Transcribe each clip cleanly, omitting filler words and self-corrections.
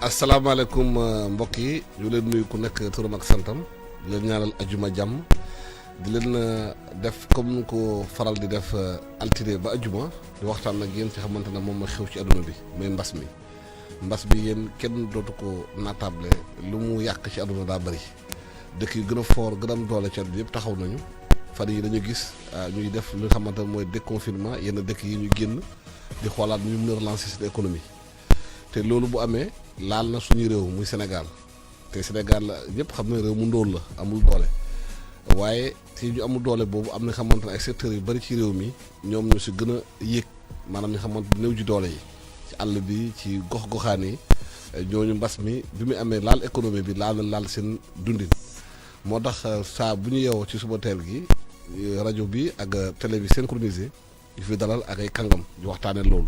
asalaamaaleykum mbokk yi ñu leen nuyu ku nekk turam ak santam di leen ñaanal ajuma jàmm di leen def comme nu ko faral di def altine ba ajuma di waxtaan ak yéen ci xamante ne moom mooy xew ci àdduna bi muy mbas bi yéen kenn dootu ko naatable lu mu yàq ci àdduna daa bëri dëkk yu gën a fort gën a am doole ci àdduna yëpp taxaw nañu fan yi dañu gis ñuy def li nga xamante ne mooy déconfinement yenn dëkk yi ñu génn di xoolaat ñu mën a relancer seen économie te loolu bu amee laal na suñu réew muy Sénégal te Sénégal ñëpp xam ne réew mu ndóol la amul doole waaye ci ñu amul doole boobu am na xamante ne ay secteurs yu bari ci réew mi ñoom ñu si gën a yéeg maanaam ñu xamante néew ji doole yi ci àll bi ci gox-goxaan yi ñooñu mbas mi bi mu amee laal économie bi laal seen dundin moo tax saa bu ñu yeewoo ci suba teel gi rajo bi ak télé bi synchronisé yu fi dalal ak ay kàngam ñu waxtaanee loolu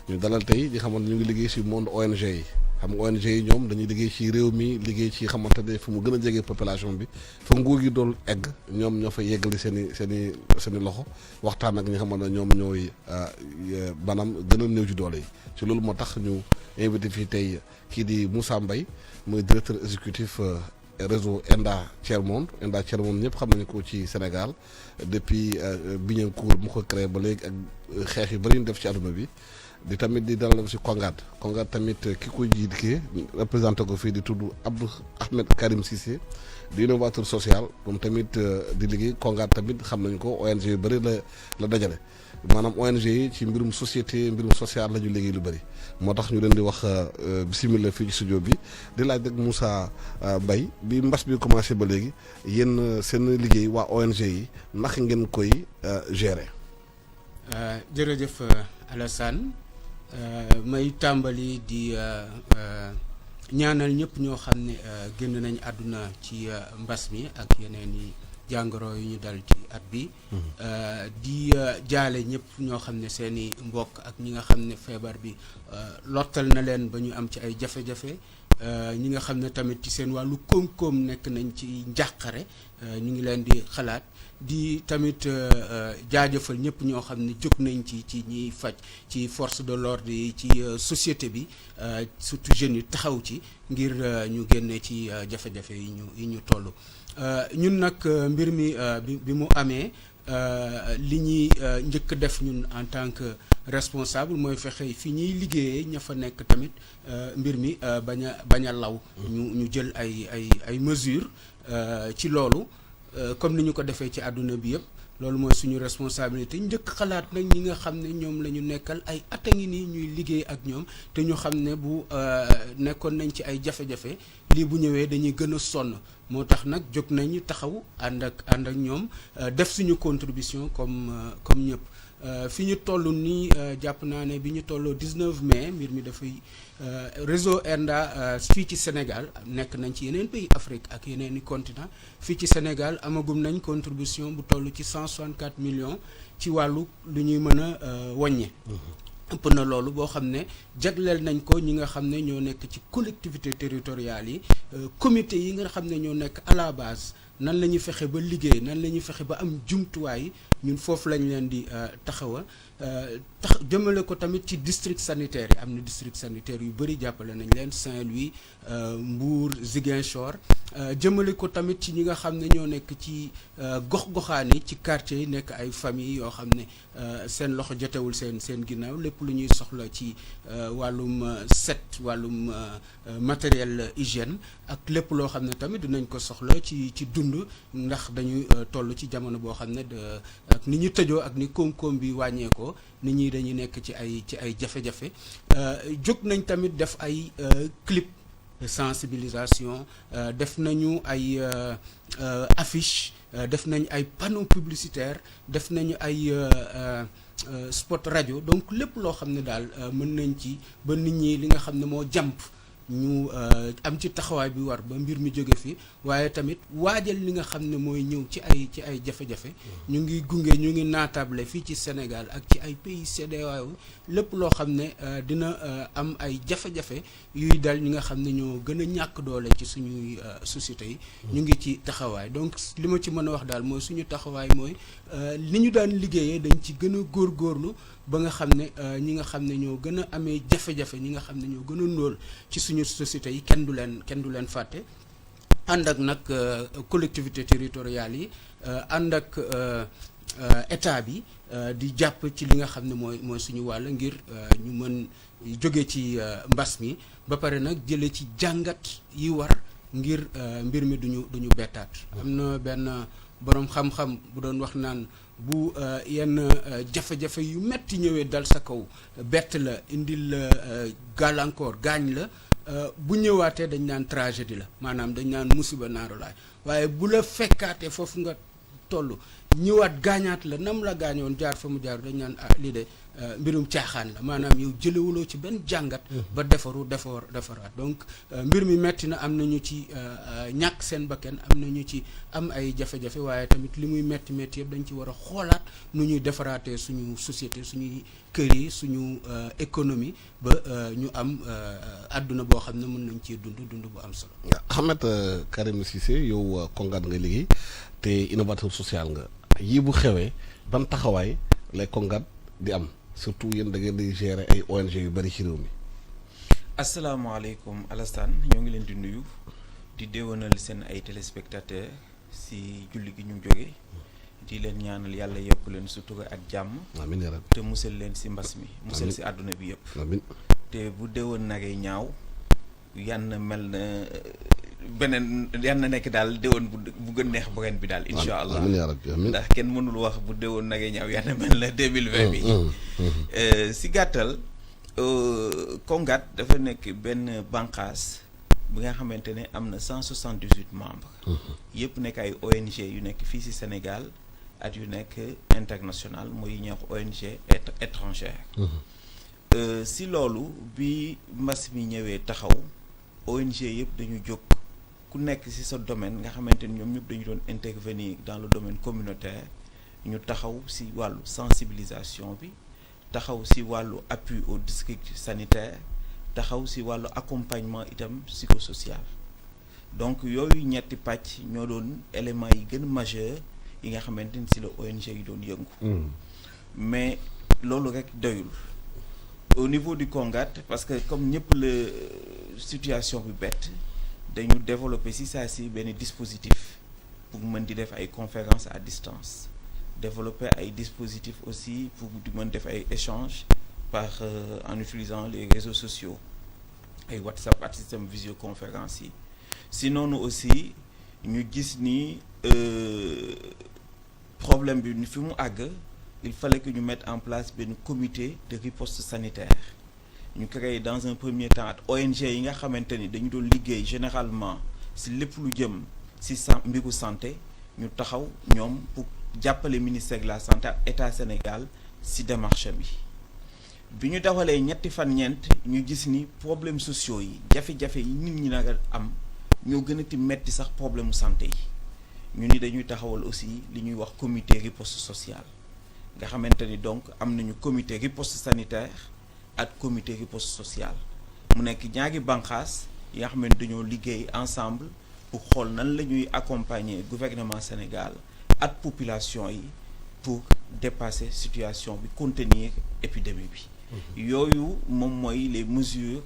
ñu dalal tey di xamante ñu ngi liggéey si monde ONG yi xam nga ONG yi ñoom dañuy liggéey ci réew mi liggéey ci xamante ne fu mu gën a jege population bi fa nguur gi doon egg ñoom ñoo fa yeggali seen i loxo waxtaan ak ñi nga xamante ne ñoom ñooy maanaam gën a néew ci doole yi ci loolu moo tax ñu invité fii tey kii di Moussa Mbaye muy directeur exécutif réseau Enda Tiers Monde ñëpp xam nañu ko ci Sénégal depuis Bignoncourt mu ko créé ba léegi ak xeex yu bëri ñu def ci àdduna bi di tamit di dalal si Kongaat tamit ki ko jiit kii représenté ko fii di tudd Abdou Ahmed Karim Cissé di innovateur social moom tamit di liggéey Kongaat tamit xam nañu ko ONG yu bëri la dajale maanaam ONG yi ci mbirum société mbirum social la ñu liggéey lu bëri moo tax ñu leen di wax bisimilah fii ci studio bi di laaj rek Moussa Mbaye bi mbas bi commencé ba léegi yéen seen liggéey waa ONG yi naka ngeen koy gérer. jërëjëf Alassane may tàmbali di ñaanal ñëpp ñoo xam ne génn nañ àdduna ci mbas mi ak yeneen i jàngoro yu ñu dal ci at bi di jaale ñëpp ñoo xam ne seen i mbokk ak ñi nga xam ne feebar bi lottal na leen ba ñu am ci ay jafe-jafe ñi nga xam ne tamit ci seen wàllu koom-koom nekk nañ ci njàqare ñu ngi leen di xalaat di tamit jaajëfal ñëpp ñoo xam ne jóg nañ ci ñiy faj ci force de l'ordre yi ci société bi surtout jeunes yi taxaw ci ngir ñu génne ci jafe-jafe yi ñu toll ñun nag mbir mi bi mu amee li ñuy njëkk def ñun en tant que responsable mooy fexe fi ñuy liggéeyee ña fa nekk tamit mbir mi bañ a law ñu jël ay mesures ci loolu comme ni ñu ko defee ci àdduna bi yëpp loolu mooy suñu responsabilité njëkk xalaat nag ñi nga xam ne ñoom la ñu nekkal ay at a ngi nii ñuy liggéey ak ñoom te ñu xam ne bu nekkoon nañ ci ay jafe-jafe lii bu ñëwee dañuy gën a sonn moo tax nag jóg nañu taxaw ànd ak ñoom def suñu contribution comme ñëpp fi ñu toll nii jàpp naa ne bi ñu tolloo 19 mai mbir mi dafay réseau Enda fii ci Sénégal nekk nañ ci yeneen pays Afrique ak yeneen i continent fii ci Sénégal amagum nañ contribution bu toll ci 164 millions ci wàllu lu ñuy mën a wàññe ëpp na loolu boo xam ne jagleel nañ ko ñi nga xam ne ñoo nekk ci collectivité territoriales yi comité yi nga xam ne ñoo nekk à la base nan la ñuy fexe ba liggéey nan la ñuy fexe ba am jumtuwaay ñun foofu lañ leen di taxawa jëmale ko tamit ci district sanitaire yi am na district sanitaire yu bëri jàppale nañ leen Saint-Louis Mbour Ziguinchor jëmale ko tamit ci ñi nga xam ne ñoo nekk ci gox-goxaan yi ci quartier yi nekk ay famille yoo xam ne seen loxo jotewul seen ginnaaw lépp lu ñuy soxla ci wàllum set wàllum matériel hygiène ak lépp loo xam ne tamit dinañ ko soxla ci dund ndax dañuy toll ci jamono boo xam ne ak ni ñu tëjoo ak ni koom-koom bi wàññeekoo nit ñi dañuy nekk ci ay jafe-jafe jóg nañ tamit def ay clip de sensibilisation def nañu ay affiche def nañ ay panneaux publicitaires def nañu ay spot radio donc lépp loo xam ne daal mën nañ ci ba nit ñi li nga xam ne moo jàmp ñu am ci taxawaay bi war ba mbir mi jóge fi waaye tamit waajal li nga xam ne mooy ñëw ci ay jafe-jafe ñu ngi gunge ñu ngi naatable fii ci Sénégal ak ci ay pays CEDEAO lépp loo xam ne dina am ay jafe-jafe yuy dal ñi nga xam ne ñoo gën a ñàkk doole ci suñuy société yi ñu ngi ci taxawaay donc li ma ci mën a wax daal mooy suñu taxawaay mooy li ñu daan liggéeyee dañ ci gën a góorgóorlu ba nga xam ne ñi nga xam ne ñoo gën a amee jafe-jafe ñi nga xam ne ñoo gën a ndóol ci suñu société yi kenn du leen fàtte ànd ak nag collectivité territoriales yi ànd ak état bi di jàpp ci li nga xam ne mooy suñu wàll ngir ñu mën jóge ci mbas mi ba pare nag jële ci jàngat yi war ngir mbir mi duñu bettaat. am na benn boroom xam-xam bu doon wax naan bu yenn jafe-jafe yu metti ñëwee dal sa kaw bett la indil la gàllankoor gaañ la bu ñëwaatee dañ naan tragédie la maanaam dañ naan musiba naaru laay waaye bu la fekkaatee foofu nga toll ñëwaat gaañaat la nam la gaañoon jaar fa mu jaar dañ naan lii de mbirum caaxaan la maanaam yow jëlewuloo ci benn jàngat ba defaraat donc mbir mi metti na am nañu ci ñàkk seen bakkan am nañu ci am ay jafe-jafe waaye tamit li muy metti yëpp dañ ci war a xoolaat nu ñuy defaraatee suñu société suñuy kër yi suñu économie ba ñu am àdduna boo xam ne mën nañ ci dund bu am solo. Ahmed Karim Cissé yow Kongat nga liggéey te innovateur social nga yii bu xewee ban taxawaay lay Kongat di am surtout yéen da ngeen di gérer ay ONG yu bari ci réew mi. asalaamaaleykum Alassane ñoo ngi leen di nuyu di déwénal seen ay téléspectateurs si julli gi ñu jóge di leen ñaanal yàlla yëpp leen sutura ak jàmm. amiin yaa rabbi te musal leen si mbas mi. musal si àdduna bi yëpp. amiin te bu déwén nagay ñaaw yan mel na beneen yan na nekk daal déwén bu gën neex bu ren bi daal. incha allah amiin yaa rabbi amiin ndax kenn mënul wax bu déwén nagay ñaaw yan na mel na 2020 bi. si gàttal. Kongat dafa nekk benn bànqaas bi nga xamante ne am na 178 membres. yëpp nekk ay ONG yu nekk fii ci Sénégal at yu nekk international mooy ñuy wax ONG étrangère. si loolu bi mbas mi ñëwee taxaw ONG yëpp dañu jóg ku nekk ci sa domaine nga xamante ni ñoom ñëpp dañu doon intervenir dans le domaine communautaire ñu taxaw ci wàllu sensibilisation bi. taxaw ci wàllu appui au district sanitaire taxaw ci wàllu accompagnement itam psychosocial donc yooyu ñetti pàcc ñoo doon éléments yi gën majeur yi nga xamante ni ci la ONG yi doon yëngu. mais loolu rekk doyul au niveau du Kongat parce que comme ñëpp la situation bi bett dañu développer ci saa si benn dispositif pour mën di def ay conférences à distance. Développer ay dispositifs aussi pour di mën def ay échanges en utilisant les réseaux sociaux ay WhatsApp ak système visioconférence yi si noonu aussi ñu gis ni problème bi fi mu àgg il fallait que ñu mettre en place benn comité de riposte sanitaire ñu créé dans un premier temps ak ONG yi nga xamante ni dañu doon liggéey généralement si lépp lu jëm si mbiru santé ñu taxaw ñoom pour jàppale ministère de la santé ak état Sénégal ci démarche bi ñu dawalee ñetti fan ñeent ñu gis ni problèmes sociaux yi jafe-jafe yi nit ñi nag am ñoo gën a ti metti sax problème santé yi ñu ni dañuy taxawal aussi li ñuy wax comité riposte sociale nga xamante ni donc am nañu comité riposte sanitaire ak comité riposte sociale mu nekk ñaari banqaas yi nga xam ne dañoo liggéey ensemble pour xool nan la ñuy accompagner gouvernement Sénégal ak population yi pour dépasser situation bi contenir épidémie bi yooyu moom mooy les mesures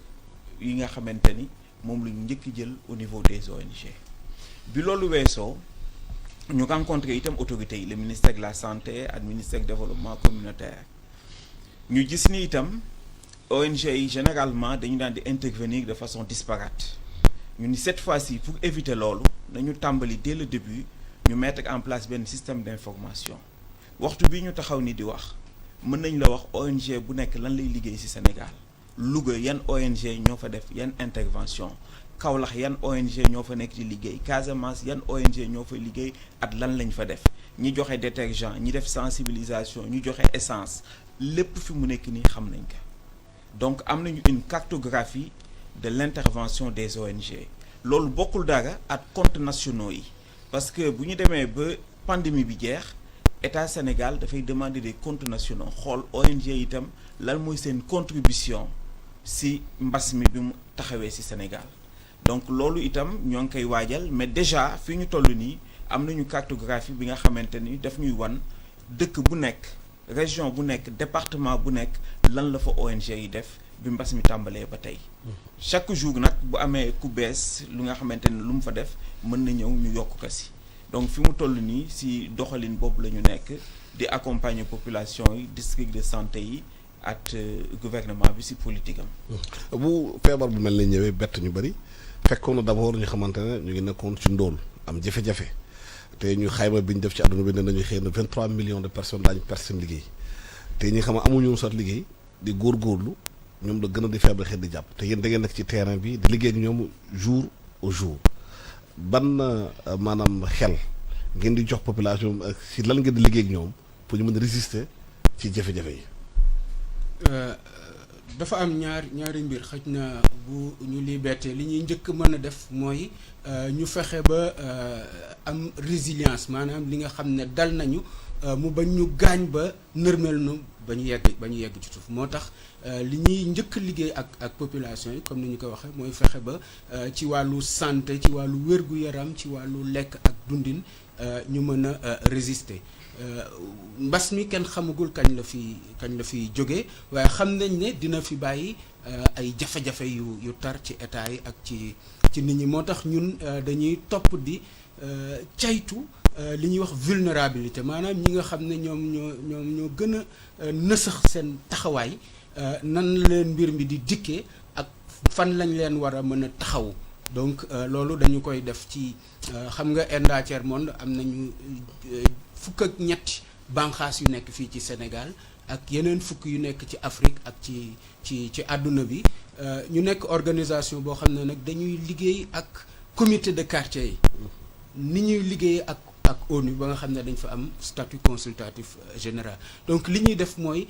yi nga xamante ni moom la ñu njëkk jël au niveau des ONG bi loolu weesoo ñu rencontré itam autorités yi le ministère de la santé ak ministère du développement communautaire ñu gis ni itam ONG yi généralement dañu daan di intervenir de façon disparate ñu ni cette fois-ci pour éviter loolu nañu tàmbali dès le début ñu mettre en place benn système d'information waxtu bi ñu taxaw ni di wax mën nañ la wax ONG bu nekk lan lay liggéey ci Sénégal Louga yan ONG ñoo fa def yan intervention Kaolack yan ONG ñoo fa nekk di liggéey Casamance yan ONG ñoo fa liggéey at lan lañ fa def ñi joxe détergent ñi def sensibilisation ñu joxe essence lépp fi mu nekk nii xam nañ ko donc am nañu une cartographie de l'intervention des ONG loolu bokkul dara ak comptes nationaux yi parce que bu ñu demee ba pandémie bi jeex état Sénégal dafay demander des comptes nationaux xool ONG itam lan mooy seen contribution ci mbas mi bi mu taxawee ci Sénégal donc loolu itam ñoo ngi koy waajal mais déjà fi ñu toll nii am nañu cartographie bi nga xamante ni daf ñuy wan dëkk bu nekk région bu nekk département bu nekk lan la fa ONG yi def bi mbas mi tàmbalee ba tey chaque jour nag bu amee ku bees lu nga xamante ne lu mu fa def mën na ñëw ñu yokk ko si donc fi mu toll nii si doxalin boobu la ñu nekk di accompagner population yi district de santé yi ak gouvernement bi si politique am. bu feebar bu mel ni ñëwee bett ñu bëri fekkoon na d'abord ñu xamante ne ñu ngi nekkoon ci ndóol am jafe-jafe te ñu xayma bi ñu def ci àdduna bi ne nañu xëy na 23 millions de personnes daañu perte seen liggéey te ñi xam ne amuñu sax liggéey di góorgóorlu ñoom la gën a di feebar xëy di jàpp te yéen da ngeen nekk ci terrain bi di liggéey ak ñoom jour au jour ban maanaam xel ngeen di jox population ak si lan ngeen di liggéey ak ñoom pour ñu mën a résister ci jafe-jafe yi. dafa am ñaari mbir xëj na bu ñu liberté li ñuy njëkk mën a def mooy ñu fexe ba am résilience maanaam li nga xam ne dal nañu mu bañ ñu gaañ ba nërmel nu ba ñu yegg ci suuf moo tax li ñuy njëkk liggéey ak population yi comme ni ñu ko waxee mooy fexe ba ci wàllu santé ci wàllu wér-gu-yaram ci wàllu lekk ak dundin ñu mën a résister. mbas mi kenn xamagul kañ la fi jóge waaye xam nañ ne dina fi bàyyi ay jafe-jafe yu tar ci état yi ak ci nit ñi moo tax ñun dañuy topp di caytu li ñuy wax vulnérabilité maanaam ñi nga xam ne ñoo gën a nësax seen taxawaay nan leen mbir mi di dikkee ak fan lañ leen war a mën a taxaw donc loolu dañu koy def ci xam nga ENDA Tiers Monde am nañu fukk ak ñetti banqaas yu nekk fii ci Sénégal ak yeneen fukk yu nekk ci Afrique ak ci àdduna bi ñu nekk organisation boo xam ne nag dañuy liggéey ak comité de quartier yi ni ñuy liggéeyee ak ONU ba nga xam ne dañ fa am statut consultatif général donc li ñuy def mooy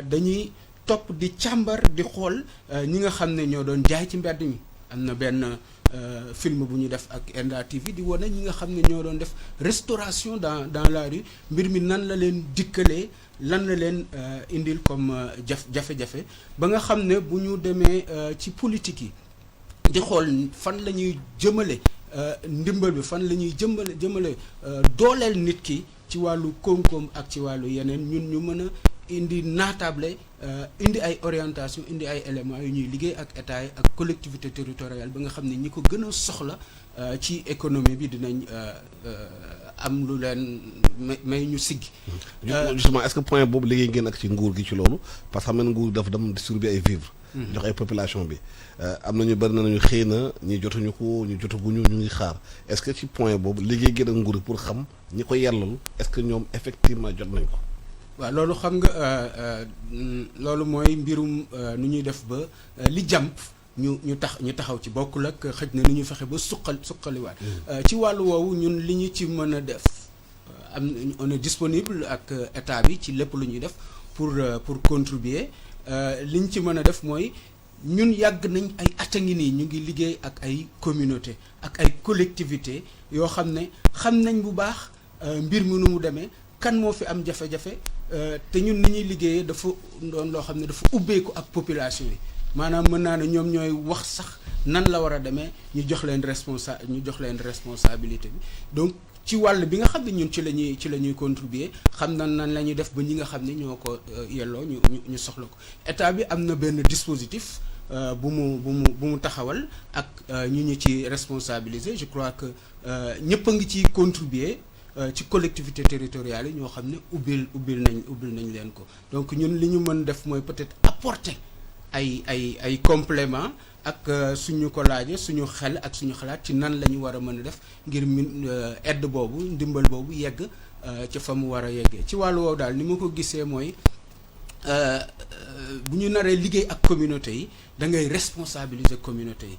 dañuy topp di càmbar di xool ñi nga xam ne ñoo doon jaay ci mbedd mi am na benn film bu ñu def ak ENDA TV di wane ñi nga xam ne ñoo doon def restauration dans la rue mbir mi nan la leen dikkalee lan la leen indil comme jafe-jafe ba nga xam ne bu ñu demee ci politique yi di xool fan la ñuy jëmale ndimbal bi fan la ñuy jëmale dooleel nit ki ci wàllu koom-koom ak ci wàllu yeneen ñun ñu mën a indi naatable indi ay orientation indi ay éléments yu ñuy liggéey ak état yi ak collectivité territoriale ba nga xam ne ñi ko gën a soxla ci économie bi dinañ am lu leen may ñu siggi. justement est-ce que point boobu liggéey ngeen ak ci nguur gi ci loolu parce que xam nga nguur dafa dem distribuer ay vivres. jox ay population bi am na ñu bari nañu xëy na ñi jotuñu ko ñu jotaguñu ñu ngi xaar est-ce que ci point boobu liggéey ngeen ak nguur gi pour xam ñi ko yellal est-ce que ñoom effectivement jot nañ ko. waaw loolu xam nga loolu mooy mbirum nu ñuy def ba li jàmp ñu taxaw ci bokkul ak xëj na ni ñuy fexe ba suqaliwaat ci wàllu woowu ñun li ñu ci mën a def on est disponible ak état bi ci lépp lu ñuy def pour contribuer li ñu ci mën a def mooy ñun yàgg nañ ay at a ngi nii ñu ngi liggéey ak ay communauté ak ay collectivité yoo xam ne xam nañ bu baax mbir mi nu mu demee kan moo fi am jafe-jafe te ñun ni ñuy liggéeyee dafa doon loo xam ne dafa ubbeeku ak population yi maanaam mën naa ne ñoom ñooy wax sax nan la war a demee ñu jox leen responsabilité bi donc ci wàll bi nga xam ne ñun ci la ñuy contribuer xam na nan la ñuy def ba ñi nga xam ne ñoo ko yelloo ñu soxla ko état bi am na benn dispositif bu mu taxawal ak ñu ci responsabiliser je crois que ñëpp a ngi ci contribuer ci collectivité territoriale yi ñoo xam ne ubbil nañ leen ko donc ñun li ñu mën def mooy peut-être apporter ay complément ak suñu ko laajee suñu xel ak suñu xalaat ci nan la ñu war a mën a def ngir aide boobu ndimbal boobu yegg ca fa mu war a yeggee ci wàllu woowu daal ni ma ko gisee mooy bu ñu naree liggéey ak communauté yi da ngay responsabiliser communauté yi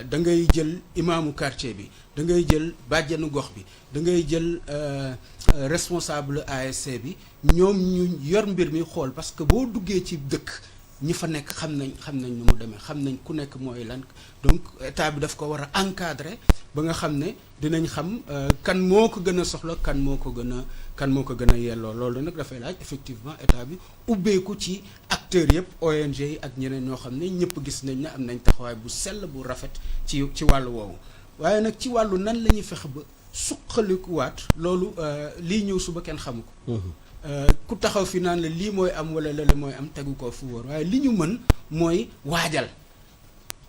da ngay jël imaamu quartier bi da ngay jël bàjjenu gox bi da ngay jël responsable ASC bi ñoom ñu yor mbir mi xool parce que boo duggee ci dëkk ñi fa nekk xam nañ nu mu demee xam nañ ku nekk mooy lan donc état bi daf ko war a encadrer ba nga xam ne dinañ xam kan moo ko gën a soxla kan moo ko gën a yelloo loolu nag dafay laaj effectivement état bi ubbeeku ci acteurs yëpp ONG yi ak ñeneen ñoo xam ne ñëpp gis nañ ne am nañ taxawaay bu sell bu rafet ci wàllu woowu waaye nag ci wàllu nan la ñuy fexe ba suqalikuwaat loolu lii ñëw suba kenn xamu ko ku taxaw fi naan la lii mooy am wala lële mooy am tegu ko fu wóor waaye li ñu mën mooy waajal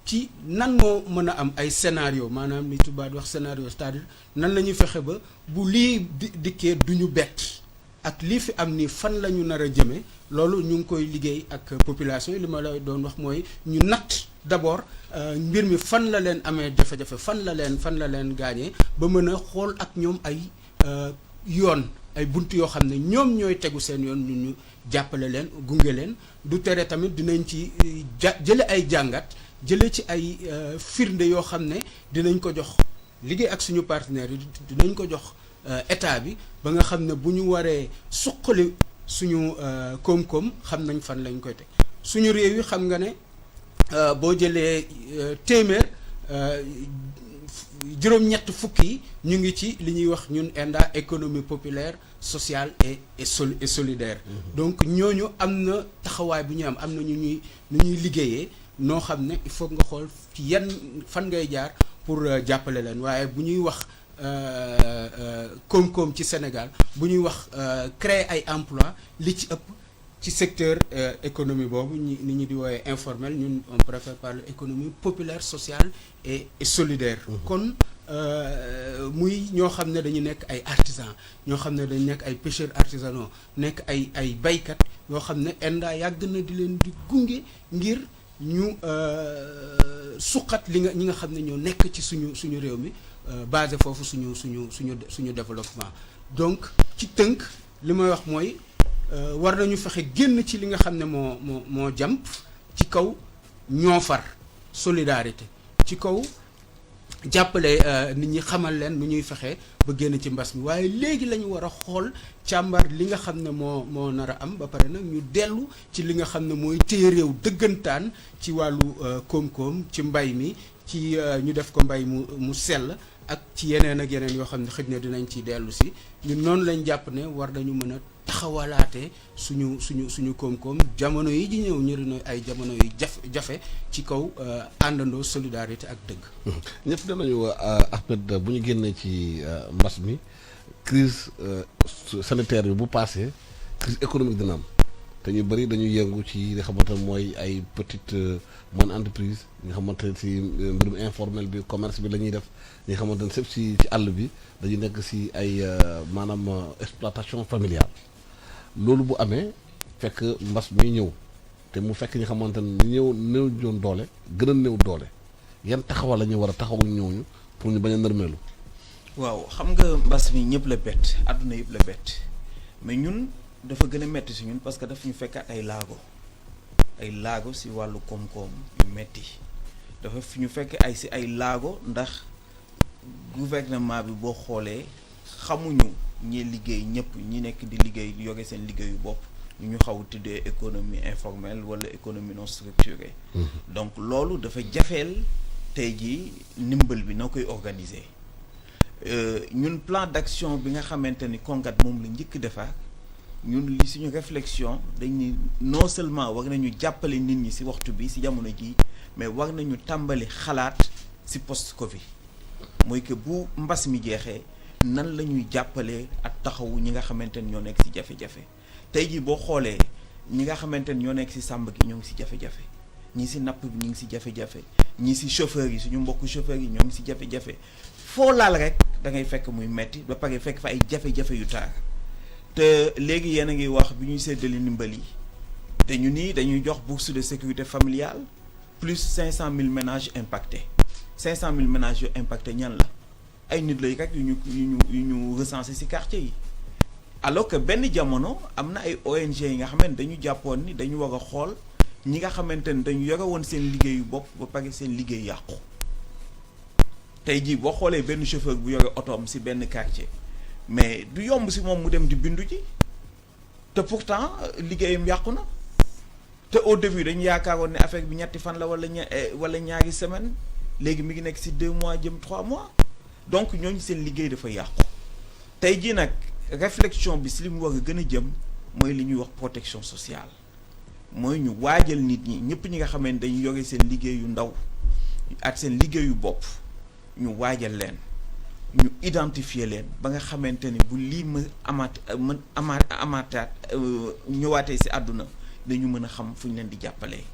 ci nan moo mën a am ay scénario maanaam li tubaab di wax scénario c'est-à-dire nan la ñuy fexe ba bu lii dikkee du ñu bett ak lii fi am nii fan la ñu nar a jëmee loolu ñu ngi koy liggéey ak population yi li ma la doon wax mooy ñu natt d'abord mbir mi fan la leen amee jafe-jafe fan la leen gaañee ba mën a xool ak ñoom ay yoon ay bunt yoo xam ne ñoom ñooy tegu seen yoon ñu jàppale leen gunge leen du tere tamit dinañ ci jële ay jàngat jële ci ay firnde yoo xam ne dinañ ko jox liggéey ak suñu partenaires yi dinañ ko jox état bi ba nga xam ne bu ñu waree suqali suñu koom-koom xam nañ fan lañ koy teg suñu réew yi xam nga ne boo jëlee téeméer juróom-ñett fukk yi ñu ngi ci li ñuy wax ñun ENDA économie populaire sociale et solidaire. Donc ñooñu am na taxawaay bu ñu am na ñu ñuy liggéeyee noo xam ne il faut nga xool ci yan fan ngay jaar pour jàppale leen waaye bu ñuy wax koom-koom ci Sénégal bu ñuy wax créer ay emploi li ci ëpp ci secteur économie boobu ni ñu di wooyee informel ñun on préfère parler économie populaire sociale et solidaire. Kon muy ñoo xam ne dañu nekk ay artisans ñoo xam ne dañu nekk ay pêcheurs artisanaux nekk ay baykat yoo xam ne ENDA yàgg na di leen di gunge ngir ñu suqat ñi nga xam ne ñoo nekk ci suñu réew mi basé foofu suñu développement. Donc ci tënk li may wax mooy war nañu fexe génn ci li nga xam ne moo jàmp ci kaw ñoo far solidarité ci kaw jàppale nit ñi xamal leen nu ñuy fexe ba génn ci mbas mi waaye léegi la ñu war a xool càmbar li nga xam ne moo nar a am ba pare nag ñu dellu ci li nga xam ne mooy téye réew dëggantaan ci wàllu koom-koom ci mbay mi ci ñu def ko mbay mu sell ak ci yeneen ak yeneen yoo xam ne xëj na dinañ ci dellu si ñun noonu lañ jàpp ne war nañu mën a taxawalaate suñu koom-koom jamono yi di ñëw ñu ay jamono yu jafe ci kaw àndandoo solidarité ak dëgg. ñëpp danañu Ahmed bu ñu génnee ci mbas mi crise sanitaire bi bu passé crise économique dina am te ñu bëri dañuy yëngu ci li nga xamante ne mooy ay petite moyenne entreprise nga xamante ne si mbirum informel bi commerce bi la ñuy def ñi nga xamante ne sëpp ci àll bi dañuy nekk si ay maanaam exploitation familiale. Loolu bu amee fekk mbas mi ñëw te mu fekk ñi xamante ne néew joon doole gën a néew doole yan taxawal la ñu war a taxaw ñooñu pour ñu bañ a nërmeelu. waaw xam nga mbas mi ñëpp la bett àdduna yëpp la bett mais ñun dafa gën a metti si ñun parce que daf ñu fekkaat ay laago si wàllu koom-koom yu metti dafa fi ñu fekk ay laago ndax gouvernement bi boo xoolee xamuñu ñi liggéey ñëpp ñi nekk di liggéey di yore seen liggéeyu bopp ñu xaw tuddee économie informelle wala économie non structurée. Donc loolu dafa jafeel tey jii ndimbal bi noo koy organiser ñun plan d'action bi nga xamante ni CONGAD moom la njëkk defar ñun li suñu réflexion dañ ni non seulement war nañu jàppale nit ñi ci waxtu bi ci jamono ji mais war nañu tàmbali xalaat ci post Covid mooy que bu mbas mi jeexee nan la ñuy jàppalee ak taxawu ñi nga xamante ni ñoo nekk ci jafe-jafe tey jii boo xoolee ñi nga xamante ni ñoo nekk ci sàmm gi ñoo ngi ci jafe-jafe ñii ci napp bi ñu ngi ci jafe-jafe ñii ci chauffeur yi suñu mbokku chauffeur yi ñoo ngi ci jafe-jafe foo laal rek da ngay fekk muy metti ba pare fekk fa ay jafe-jafe yu taar te léegi yéen a ngi wax bi ñuy séddale ndimbal yi te ñu nii dañuy jox bourse de sécurité familiale plus 500 000 ménages impactés 500 000 ménages yu impacté ñan la ay nit lay rek yu ñu recensé ci quartier yi alors que benn jamono am na ay ONG yi nga xamante dañu jàppoon ni dañu war a xool ñi nga xamante ni dañu yore woon seen liggéeyu bopp ba pare seen liggéey yàqu tey jii boo xoolee benn chauffeur bu yore otoom ci benn quartier mais du yomb ci moom mu dem di bindu ji te pourtant liggéeyam yàqu na te au début dañu yaakaaroon ne affaire bi ñetti fan la wala ñaari semaine léegi mi ngi nekk ci 2 mois jëm 3 mois donc ñooñu seen liggéey dafa yàqu tey jii nag réflexion bi ci li mu war a gën a jëm mooy li ñuy wax protection sociale mooy ñu waajal nit ñi ñëpp ñi nga xam ne dañu yore seen liggéey yu ndaw ak seen liggéeyu bopp ñu waajal leen ñu identifier leen ba nga xamante ni bu lii amaataat ñëwaatee si àdduna dañu mën a xam fu ñu leen di jàppalee.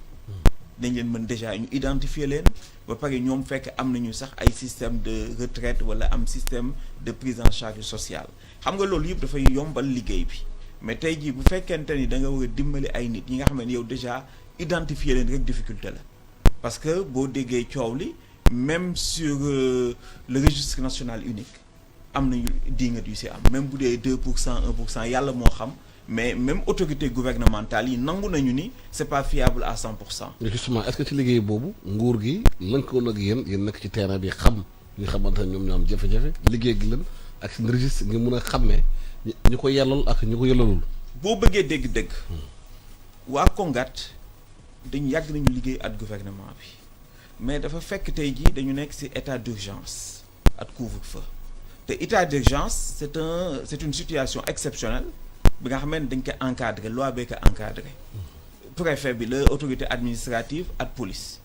dañ leen mën déjà ñu identifier leen ba pare ñoom fekk am nañu sax ay système de retraite wala am système de prise en charge sociale xam nga loolu yëpp dafay yombal liggéey bi mais tey jii bu fekkente ni da nga war a dimbali ay nit ñi nga xam ne yow déjà identifier leen rek difficulté la parce que boo déggee coow li même sur le registre national unique am nañu dingat yu si am même bu dee 2% 1% yàlla moo xam mais même autorité gouvernementale yi nangu nañu ni c'est pas fiable à 100%. mais justement est-ce que ci liggéey boobu nguur gi lëkkaloo ak yéen nekk ci terrain bi xam ñi xamante ne ñoom ñoo am jafe-jafe liggéey gi leen ak seen registre ngir mun a xàmmee ñu ko yellool ak ñu ko yelloolul. boo bëggee dégg-dégg waa Kongat dañu yàgg nañu liggéey ak gouvernement bi mais dafa fekk tey jii dañu nekk ci état d'urgence ak couvre-feu te état d'urgence c'est une situation exceptionnelle. bi nga xam ne dañ ko encadré loi bee ko encadré préfet bi la autorité administrative ak police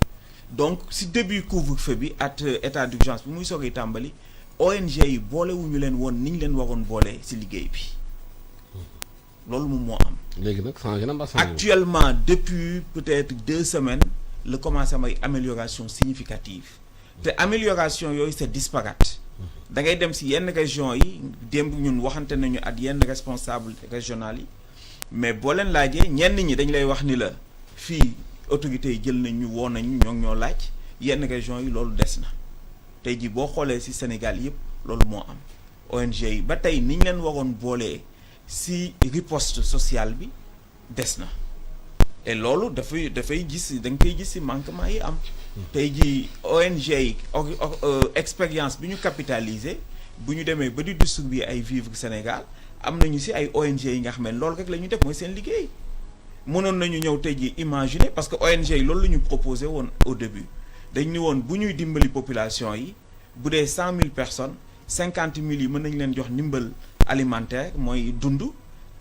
donc si début couvre-feu bi ak état d'urgence bi muy soogay tàmbali ONG yi boolewuñu leen woon ni ñu leen waroon boole si liggéey bi loolu moom moo am. léegi nag changé na actuellement depuis peut-être 2 semaines la commencé am ay amélioration significative te amélioration yooyu c'est disparate. da ngay dem si yenn région yi démb ñun waxante nañu ak yenn responsable régional yi mais boo leen laajee ñenn ñi dañ lay wax ni la fii autorités yi jël nañ ñu woo nañu ñoo laaj yenn région yi loolu des na tey jii boo xoolee si Sénégal yëpp loolu moo am ONG yi ba tey ni ñu leen waroon boolee si riposte sociale bi des na et loolu dafay gis da nga koy gis si manquement yi am. tey jii ONG yi expérience bi ñu capitaliser bu ñu demee ba di distribuer ay vivres Sénégal am nañu ci ay ONG yi nga xam ne loolu rek la ñu def mooy seen liggéey mënoon nañu ñëw tey jii imaginer parce que ONG yi loolu la ñu proposé woon au début dañ ni woon bu ñuy dimbali population yi bu dee 100 000 personnes 50 000 yi mën nañ leen jox ndimbal alimentaire mooy dund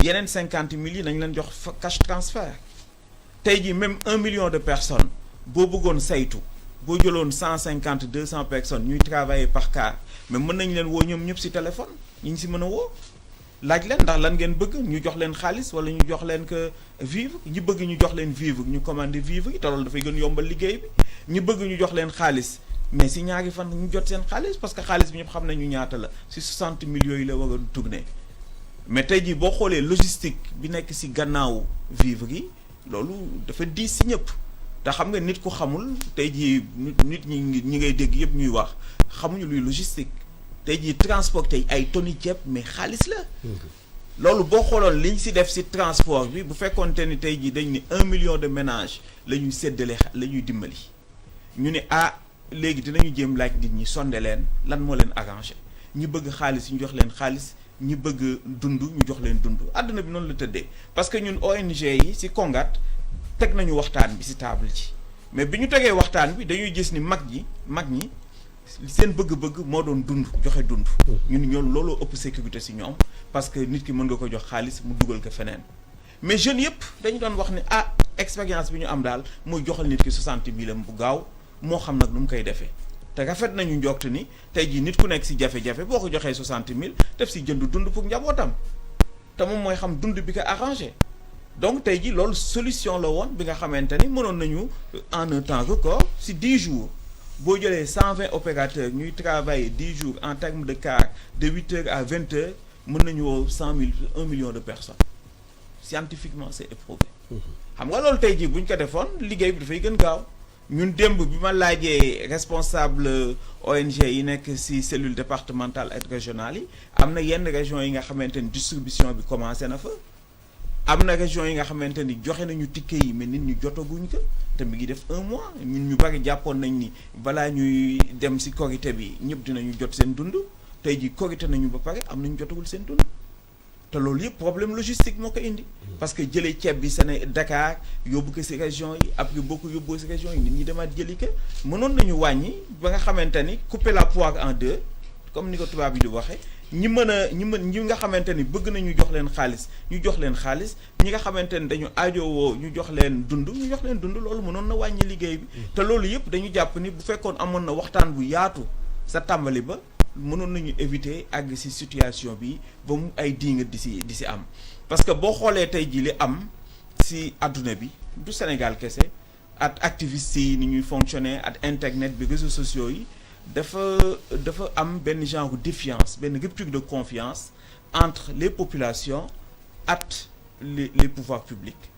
yeneen 50 000 yi nañ leen jox cash transfert tey jii même 1 million de personnes. boo bëggoon saytu boo jëloon 150 200 personnes ñuy travailler par car mais mën nañ leen woo ñoom ñëpp ci téléphone ñi si mën a woo laaj leen ndax lan ngeen bëgg ñu jox leen xaalis wala ñu jox leen que vivre ñi bëgg ñu jox leen vivre ñu commander vivre yi te loolu dafay gën yombal liggéey bi ñi bëgg ñu jox leen xaalis mais si ñaari fan ñu jot seen xaalis parce que xaalis bi ñëpp xam nañu ñaata la si 60 millions yi la war a tourner mais tey jii boo xoolee logistique bi nekk si gannaaw vivre yi loolu dafa diis si ñëpp. te xam nga nit ku xamul tey jii nit ñi ngay dégg yëpp ñuy wax xamuñu luy logistique tey jii transporter ay tonnes ceeb mais xaalis la. loolu boo xooloon liñ si def si transport bi bu fekkoonte ni tey jii dañ ni 1 million de ménages la ñuy séddale la ñuy dimbali ñu ne léegi dinañu jéem laaj nit ñi sonde leen lan moo leen arrangé ñi bëgg xaalis ñu jox leen xaalis ñi bëgg dund ñu jox leen dund àdduna bi noonu la tëddee parce que ñun ONG yi si Kongat. teg nañu waxtaan bi ci table ci mais bi ñu tegee waxtaan bi dañuy gis ni mag ñi seen bëgg-bëgg moo doon dund joxe dund. ñun ñoom looloo ëpp sécurité ci ñoom parce que nit ki mën nga ko jox xaalis mu dugal ko feneen mais jeunes yëpp dañu doon wax ni expérience bi ñu am daal mooy joxal nit ki 60 000 bu gaaw moo xam nag nu mu koy defee te rafet nañu njort ni tey jii nit ku nekk ci jafe-jafe boo ko joxee 60 000 def ci jënd dund pour njabootam te moom mooy xam dund bi ko arrangé. donc tey jii loolu solution la woon bi nga xamante ni mënoon nañu en un temps record si 10 jours boo jëlee 120 opérateurs ñuy travailler 10 jours en termes de car de 8 heures à 20 heures mën nañu woo 100 000 1 million de personnes scientifiquement c'est éprouvé. xam nga loolu tey jii bu ñu ko defoon liggéey bi dafay gën gaaw ñun démb bi ma laajee responsable ONG yi nekk si cellule départementale et régionale yi am na yenn régions yi nga xamante ni distribution bi commencé na fa. am na région yi nga xamante ni joxe nañu ticket yi mais nit ñu jotaguñ ko te mi ngi def 1 mois ñun ñu bari jàppoon nañ ni balaa ñuy dem ci korité bi ñëpp dinañu jot seen dund tey ji korité nañu ba pare am nañu jotagul seen dund te loolu yëpp problème logistique moo ko indi parce que jëlee ceeb bi Dakar yóbbu ko ci région yi après boo ko yóbboo ci région yi nit ñi demaat jëli ko mënoon nañu wàññi ba nga xamante ni couper la poire en deux comme ni ko tubaab yi di waxee ñi nga xamante ni bëgg nañu jox leen xaalis ñu jox leen xaalis ñi nga xamante ni dañu aajowoo ñu jox leen dund loolu mënoon na wàññi liggéey bi te loolu yëpp dañu jàpp ni bu fekkoon amoon na waxtaan bu yaatu sa tàmbali ba mënoon nañu éviter àgg ci situation bi ba mu ay dinga di ci am parce que boo xoolee tey jii li am ci àdduna bi du Sénégal kese at activistes yi ni ñuy fonctionner at internet bi réseaux sociaux yi dafa am benn genre défiance benn rupture de confiance entre les populations at les pouvoirs publics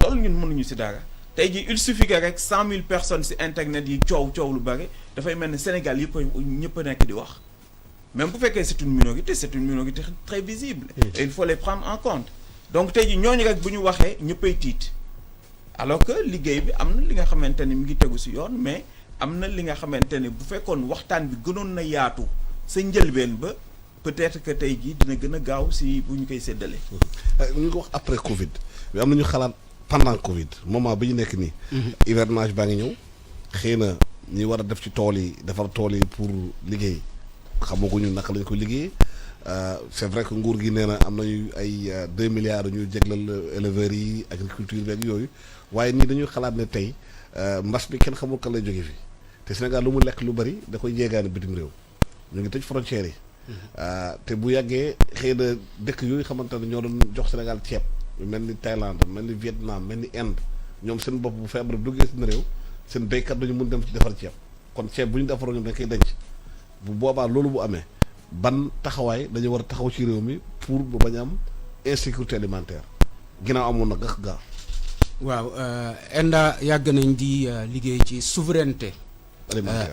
loolu ñun mënuñu ci dara tey jii il suffit que rek 100 000 personnes ci internet yi coow lu bare dafay mel ne Sénégal ñëpp a nekk di wax même bu fekkee c'est une minorité très visible et il faut les prendre en compte donc tey jii ñooñu rek bu ñu waxee ñëppay tiit alors que liggéey bi am na li nga xamante ni mi ngi tegu ci yoon mais am na li nga xamante ni bu fekkoon waxtaan bi gënoon na yaatu sa njëlbeen ba peut-être que tey jii dina gën a gaaw ci bu ñu koy séddale. ñu ngi ko wax après Covid mais am na ñu xalaat pendant Covid moment bi ñu nekk nii. hivernage baa ngi ñëw xëy na ñi war a def ci tool yi defar tool yi pour liggéey xamaguñu naka lañ ko liggéey c'est vrai que nguur gi nee na am nañu ay 2 milliards ñu jéglal éleveurs yi agriculture beeg yooyu waaye nii dañuy xalaat ne tey mbas bi kenn xamul kan lay jóge fi te Sénégal lu mu lekk lu bari da koy jéegaane bitim réew ñu ngi tëj frontières yi. te bu yàggee xëy na dëkk yooyu xamante ne ñoo doon jox Sénégal ceeb mel ni Thaïlande mel ni Vietnam mel ni Inde ñoom seen bopp bu feebar bi duggee seen réew seen béykat dañu mun dem ci defar ceeb kon ceeb bu ñu defaroo ñoom dañ koy denc bu boobaa loolu bu amee ban taxawaay dañu war a taxaw ci réew mi pour bu bañ am insécurité alimentaire ginnaaw amoon na gaa. waaw ENDA yàgg nañ di liggéey ci souveraineté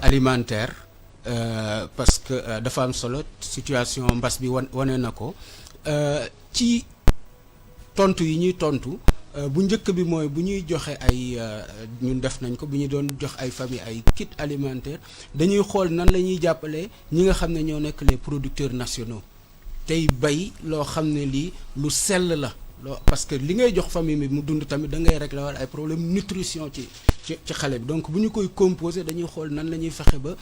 alimentaire parce que dafa am solo situation mbas bi wane na ko ci tontu yi ñuy tontu bu njëkk bi mooy bu ñuy joxe ay ñun def nañ ko bu ñu doon jox ay famille ay kit alimentaire dañuy xool nan la ñuy jàppale ñi nga xam ne ñoo nekk les producteurs nationaux tey bay loo xam ne lii lu sell la parce que li ngay jox famille bi mu dund tamit da ngay régler wala ay problème nutrition ci xale bi donc bu ñu koy composer dañuy xool nan la ñuy fexe ba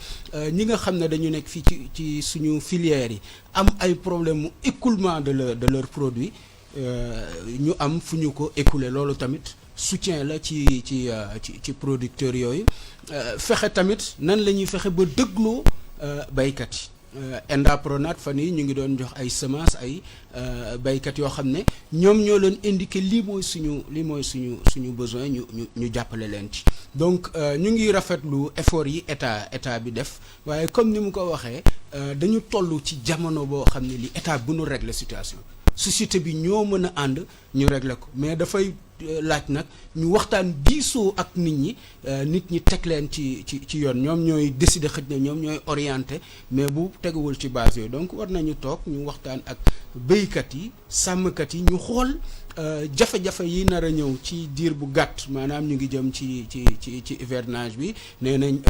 ñi nga xam ne dañu nekk fii ci suñu filières yi am ay problème mu écoulement de leur produit ñu am fu ñu ko écouler loolu tamit soutien la ci producteurs yooyu fexe tamit nan la ñuy fexe ba dëgloo baykat yi ENDA Pronat fan yi ñu ngi doon jox ay semences ay baykat yoo xam ne ñoom ñoo leen indiqué lii mooy suñu besoin ñu jàppale leen ci donc ñu ngi rafetlu effort yi état bi def waaye comme ni mu ko waxee dañu toll ci jamono boo xam ne li état bu nu régler situation société bi ñoo mën a ànd ñu régler ko mais dafay laaj nag ñu waxtaan diisoo ak nit ñi teg leen ci yoon ñoom ñooy décider xëj na ñoom ñooy orienté mais bu teguwul ci base yooyu donc war nañu toog ñu waxtaan ak béykat yi sàmmkat yi ñu xool jafe-jafe yi nar a ñëw ci diir bu gàtt maanaam ñu ngi jëm ci hivernage bi nee nañ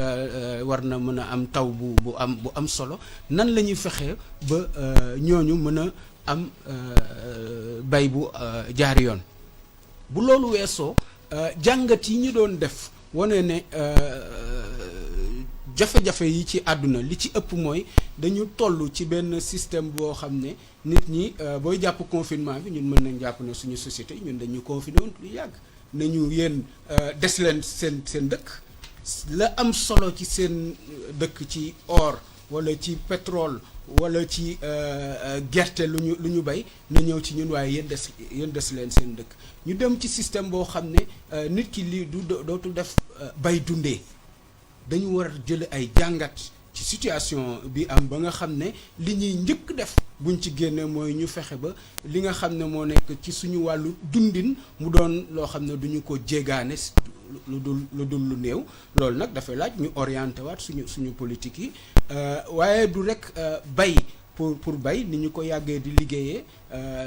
war na mën a am taw bu am solo nan la ñuy fexe ba ñooñu mën a am bay bu jaar yoon bu loolu weesoo jàngat yi ñu doon def wane ne jafe-jafe yi ci àdduna li ci ëpp mooy dañu toll ci benn système boo xam ne nit ñi booy jàpp confinement bi ñun mën nañ jàpp ne suñu société ñun dañu confiné woon lu yàgg nañu yéen des leen seen dëkk la am solo ci seen dëkk ci or wala ci pétrole wala ci gerte lu ñu bay na ñëw ci ñun waaye yéen des leen seen dëkk ñu dem ci système boo xam ne nit ki lii dootul def bay dundee dañu war a jële ay jàngat ci situation bi am ba nga xam ne li ñuy njëkk def buñ ci génne mooy ñu fexe ba li nga xam ne moo nekk ci suñu wàllu dundin mu doon loo xam ne duñu ko jéegaane lu dul lu néew loolu nag dafay laaj ñu orienté waat suñu politique yi waaye du rek bay pour bay ni ñu ko yàggee di liggéeyee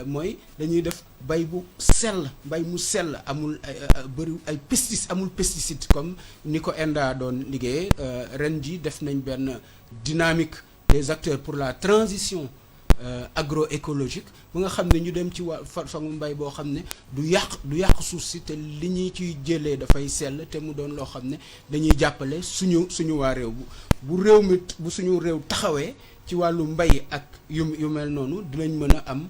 mooy dañuy def bay bu sell bay mu sell amul bëri ay pesticide amul pesticide comme ni ko ENDA doon liggéeyee ren ji def nañ benn dynamique des acteurs pour la transition agroécologique ba nga xam ne ñu dem ci façon mbay boo xam ne du yàq suuf si te li ñuy ciy jëlee dafay sell te mu doon loo xam ne dañuy jàppale suñu waa réew bu réew mi bu suñu réew taxawee ci wàllu mbay ak yu mel noonu dinañ mën a am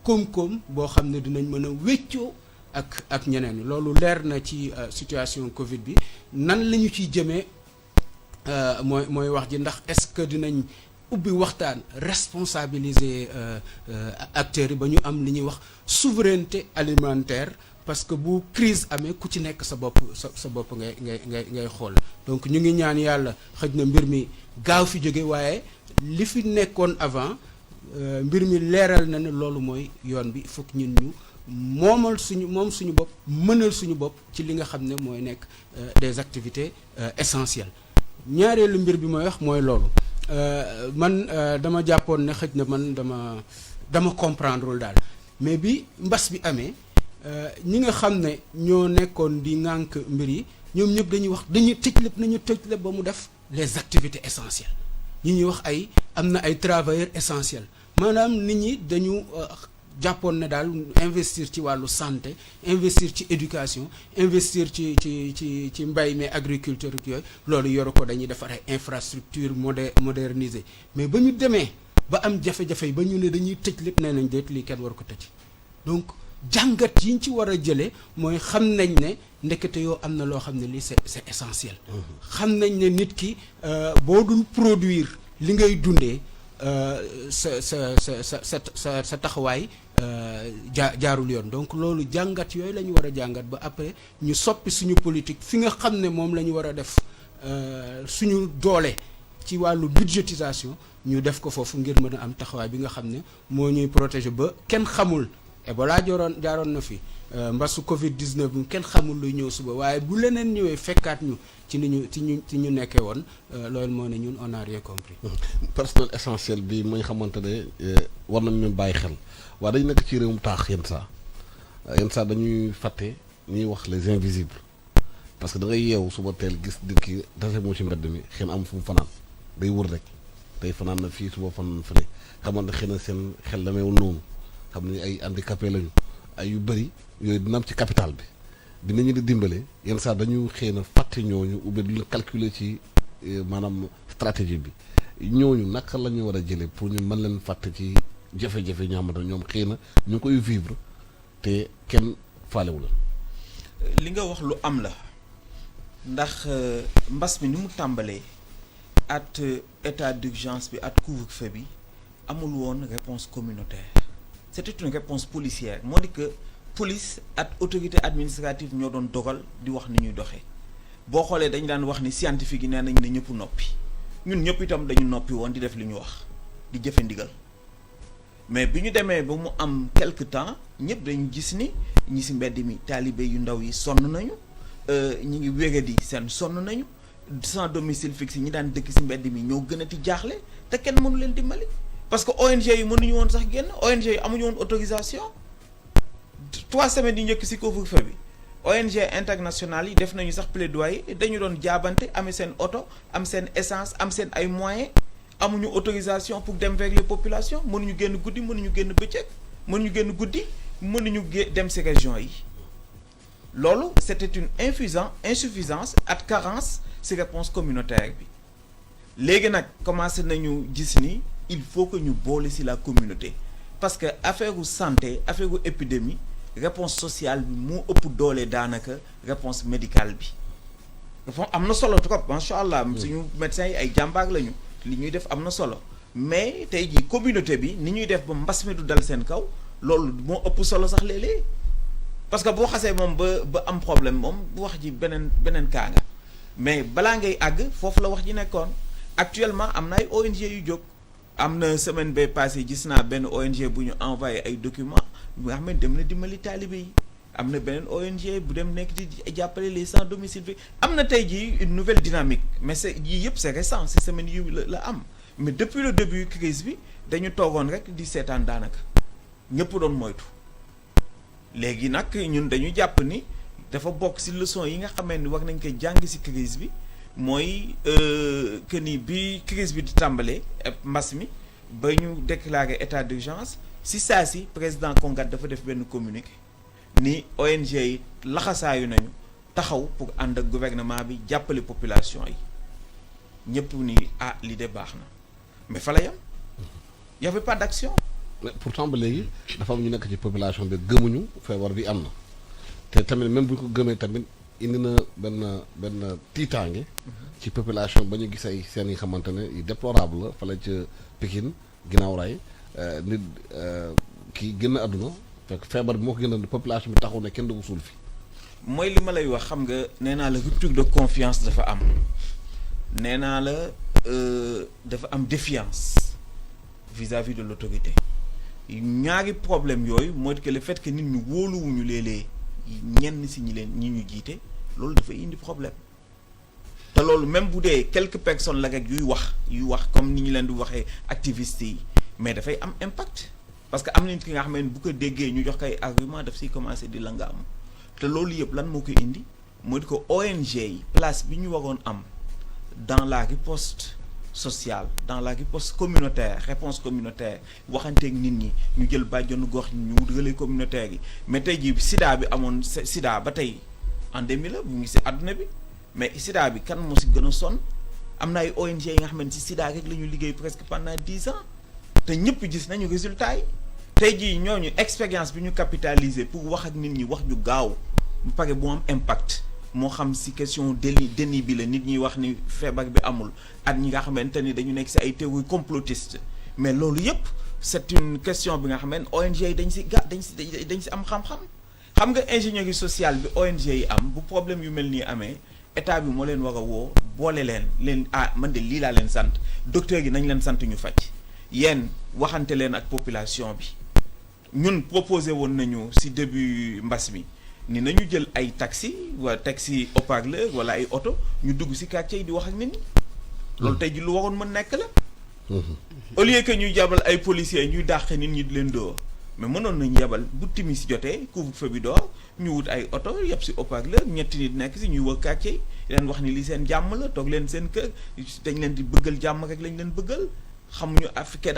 koom-koom boo xam ne dinañ mën a wéccoo ak ñeneen loolu leer na ci situation Covid bi nan la ñu ciy jëmee mooy wax ji ndax est-ce que dinañ ubbi waxtaan responsabiliser acteurs yi ba ñu am li ñuy wax souveraineté alimentaire parce que bu crise amee ku ci nekk sa bopp sa bopp ngay xool donc ñu ngi ñaan yàlla xëj na mbir mi gaaw fi jóge waaye li fi nekkoon avant mbir mi leeral na ne loolu mooy yoon bi il faut que ñun ñu moom suñu bopp mënal suñu bopp ci li nga xam ne mooy nekk des activités essentielles ñaareelu mbir bi mooy wax mooy loolu man dama jàppoon ne xëj na man dama comprendrewul daal mais bi mbas bi amee ñi nga xam ne ñoo nekkoon di ŋànk mbir yi ñoom ñëpp dañuy wax nañu tëj lépp ba mu def les activités essentielles ñi ñuy wax am na ay travailleurs essentiels maanaam nit ñi dañu jàppoon ne daal investir ci wàllu santé investir ci éducation investir ci mbay mi agriculture ak yooyu loolu yoru ko dañuy defar ay infrastructure modernisée mais ba ñu demee ba am jafe-jafe yi ba ñu ne dañuy tëj lépp nee nañ déet lii kenn war ko tëj donc jàngat yi ñu ci war a jëlee mooy xam nañ ne ndekete yoo am na loo xam ne lii c'est essentiel xam nañ ne nit ki boo dul produire li ngay dundee sa taxawaay jaarul yoon donc loolu jàngat yooyu la ñu war a jàngat ba après ñu soppi suñu politique fi nga xam ne moom la ñu war a def suñu doole ci wàllu budgétisation ñu def ko foofu ngir mën a am taxawaay bi nga xam ne moo ñuy protéger ba kenn xamul Ebola jaaroon na fi mbasu Covid-19 bi kenn xamul luy ñëw suba waaye bu leneen ñëwee fekkaat ñu ci ñu nekkee woon loolu moo ne ñun on n'a rien compris. personnel essentiel bi mooy xamante ne war nañ leen bàyyi xel waaye dañu nekk ci réewum taax yenn saa dañuy fàtte ñuy wax les invisibles parce que da ngay yeewu suba teel gis nit ki dase moo ci mbedd mi xëy na am fu mu fanaan day wër rek tey fanaan na fii suba fanaan fële xamante ne xëy na seen xel la meewul noonu xam ne ay handicapé lañu ay yu bëri yooyu dina am ci capital bi nañu di dimbale yenn saa dañu xëy na fàtte ñooñu ou bien du ñu calculer ci maanaam stratégie bi ñooñu naka la ñu war a jëlee pour ñu mën leen fàtte ci jafe-jafe ñoo xamante ne ñoom xëy na ñu ngi koy vivre te kenn faalewu la. li nga wax lu am la ndax mbas mi ni mu tàmbalee at état d'urgence bi at couvre-feu bi amul woon réponse communautaire c'était une réponse policière moo di que police ak autorité administrative ñoo doon dogal di wax ni ñuy doxee boo xoolee dañu daan wax ni scientifique yi nee nañ ne ñëpp noppi ñun ñëpp itam dañu noppi woon di def li ñu wax di jëfe ndigal mais bi ñu demee ba mu am quelque temps ñëpp dañu gis ni ñi ci mbedd mi taalibe yu ndaw yi sonn nañu ñi ngi wéradi seen sonn nañu sans domicile fixe ñi daan dëkk ci mbedd mi ñoo gën a ti jaaxle te kenn mënu leen dimbali parce que ONG yi mënuñu woon sax génn ONG yi amuñu woon autorisation 3 semaines yi njëkk ci couvre-feu bi ONG internationales yi def nañu sax plaidoyer dañu doon jaabante amee seen oto am seen essence am seen ay moyens amuñu autorisation pour dem vers les populations mënuñu génn guddi mënuñu génn bëccëg mënuñu génn guddi mënuñu dem ci région yi loolu c'était une insuffisance ak carence ci réponse communautaire bi léegi nag commencé nañu gis ni il faut que ñu boole ci la communauté parce que affaire santé affaire épidémie réponse sociale bi moo ëpp doole daanaka réponse médicale bi dafa am na solo trop macha allah suñu médecins yi ay jàmbaar lañu li ñuy def am na solo mais tey jii communauté bi ni ñuy def ba mbas mi du dal seen kaw loolu moo ëpp solo sax léeg-léeg parce que boo xasee moom ba am problème moom wax ji beneen kaa nga mais balaa ngay àgg foofu la wax ji nekkoon actuellement am na ay ONG yu jóg am na semaine bee passé gis naa benn ONG bu ñu envoyé ay documents bu nga xam ne dem na dimbali taalibe yi am na beneen ONG bu dem nekk di jàppale les sans domicile bi am na tey jii une nouvelle dynamique mais c'est yii yëpp c'est récent ces semaines yu la am mais depuis le début crise bi dañu toogoon rek di seetaan daanaka ñëpp doon moytu léegi nag ñun dañu jàpp ni dafa bokk ci leçon yi nga xamee ni war nañ koy jàng ci crise bi mooy que ni bi crise bi di tàmbalee mbas mi ba ñu déclarer état d'urgence ci saa si président Kongat dafa def benn communiqué ni ONG yi laxasaayu nañu taxaw pour ànd ak gouvernement bi jàppale population yi ñëpp ni lii de baax na mais fa la yam y avait pas d'action. mais pourtant ba léegi dafa am ñu nekk ci population bi gëmuñu feebar bi am na te tamit même bu ñu ko gëmee tamit indi na benn tiitaange ci population ba ñu gis ay seen yi xamante ne yu déplorable la fale ca Pikine ginnaaw raay nit kii génn àdduna fekk feebar bi moo ko gën population bi taxaw ne kenn du ko suul fi mooy li ma lay wax xam nga nee naa la rupture de confiance dafa am nee naa la dafa am défiance vis-à-vis de l'autorité ñaari problème yooyu mooy que le fait que nit ñu wóoluwuñu léeg-léeg ñenn si ñi ñu jiite loolu dafay indi problème te loolu même bu dee quelques personnes la rek yuy wax comme ni ñu leen di waxee activistes yi mais dafay am impact parce que am na nit ki nga xam ne bu ko déggee ñu jox koy argument daf siy commencé di la nga am te loolu yëpp lan moo koy indi mooy que ONG yi place bi ñu waroon am dans la riposte sociale dans la riposte communautaire réponse communautaire waxanteeg nit ñi ñu jël bàjjonu gox ñu wut relais communautaire yi mais tey jii sida bi amoon sida ba tey endémie la mu ngi si àdduna bi mais sida bi kan moo si gën a sonn am na ay ONG yi nga xam ne si sida rek la ñu liggéey presque pendant 10 ans te ñëpp gis nañu résultat yi tey jii ñooñu expérience bi ñu capitaliser pour wax ak nit ñi wax ju gaaw bu pare bu am impact moo xam si question déni bi la nit ñi wax ni feebar bi amul at ñi nga xamante ni dañu nekk si ay théories complotistes mais loolu yëpp c'est une question bi nga xam ne ONG yi dañ si am xam-xam xam nga ingénierie sociale bi ONG yi am bu problème yu mel nii amee état bi moo leen war a woo boole leen man de lii laa leen sant docteur yi nañ leen sant ñu faj yéen waxante leen ak population bi ñun proposé woon nañu si début mbas mi ni nañu jël ay taxi wala taxi haut-parleur wala ay oto ñu dugg si quartier yi di wax ak nit ñi loolu tey ji lu waroon mën nekk la au lieu que ñuy jabal ay policiers ñuy dàqe nit ñi di leen dóor mais mënoon nañu yebal bu timis jotee couvre-feu bi door ñu wut ay oto yëpp si haut-parleur ñetti nit nekk si ñuy wër quartier yi leen wax ni li seen jàmm la toog leen seen kër dañ leen di bëggal jàmm rek lañ leen bëggal xamuñu africain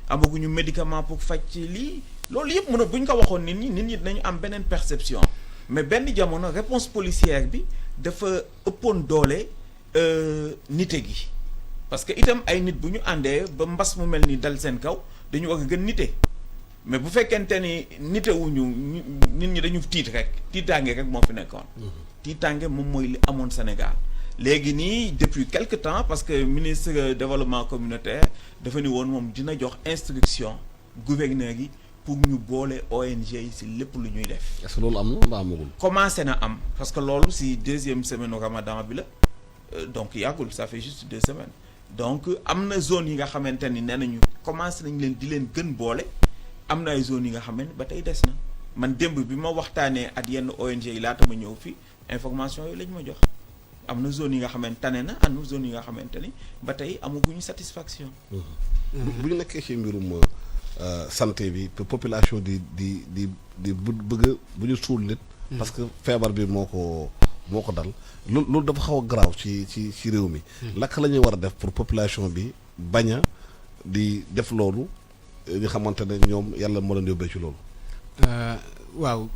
amaguñu médicament pour faj ci lii loolu yëpp mën a bu ñu ko waxoon nit ñi dañu am beneen perception mais benn jamono réponse policière bi dafa ëppoon doole nite gi parce que itam ay nit bu ñu àndee ba mbas mu mel ni dal seen kaw dañu war a gën nite mais bu fekkente ni nitewuñu nit ñi dañu tiit rek tiitaange rek moo fi nekkoon tiitaange moom mooy li amoon Sénégal léegi nii depuis quelque temps parce que ministre développement communautaire dafa ni woon moom dina jox instruction gouverneur yi pour ñu boole ONG yi si lépp lu ñuy def. est-ce que loolu am na mbaa amagul. commencé na am parce que loolu si deuxième semaine Ramadan bi la donc yàggul ça fait juste 2 semaines donc am na zone yi nga xamante ni nee nañu commencé nañ leen di leen gën boole am na ay zones yi nga xam ne ba tey des na man démb bi ma waxtaanee ak yenn ONG yi laata ma ñëw fi information yooyu lañ ma jox. am na zone yi nga xamante tane na am na zone yi nga xamante ni ba tey amaguñu satisfaction. bu ñu nekkee ci mbirum santé bi population di bëgg bu ñu suul nit. parce que feebar bi moo ko dal loolu dafa xaw a garaaw ci réew mi. naka la ñuy war a def pour population bi bañ a di def loolu nga xamante ne ñoom yàlla moo leen yóbbee ci loolu. waaw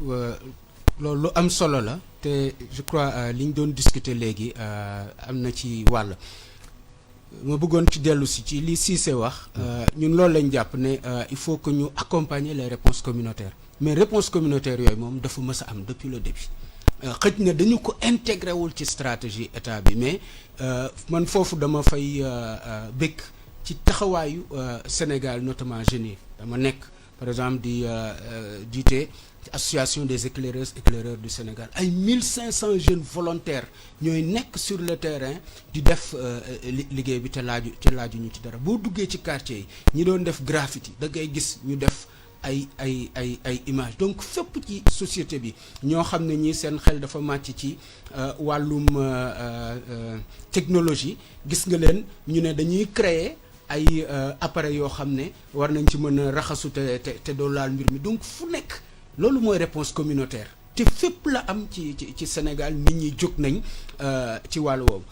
loolu lu am solo la. te je crois li ñu doon discuter léegi am na ci wàll ma bëggoon ci dellu si ci li Cissé wax ñun loolu lañ jàpp ne il faut que ñu accompagner les réponses communautaires mais réponse communautaire yooyu moom dafa mës a am depuis le début xëj na dañu ko intégré wul ci stratégie état bi mais man foofu dama fay bëgg ci taxawaayu Sénégal notamment jeunes yi dama nekk par exemple di jiite association des éclaireurs du Sénégal ay 1500 jeunes volontaires ñooy nekk sur le terrain di def liggéey bi te laaju ñu ci dara boo duggee ci quartier yi ñi doon def graffiti da ngay gis ñu def ay image donc fépp ci société bi ñoo xam ne ñi seen xel dafa màcc ci wàllum technologie gis nga leen ñu ne dañuy créer ay appareils yoo xam ne war nañ ci mën a raxasu te doo laal mbir mi donc fu nekk loolu mooy réponse communautaire te fépp la am ci Sénégal nit ñi jóg nañ ci wàllu woowu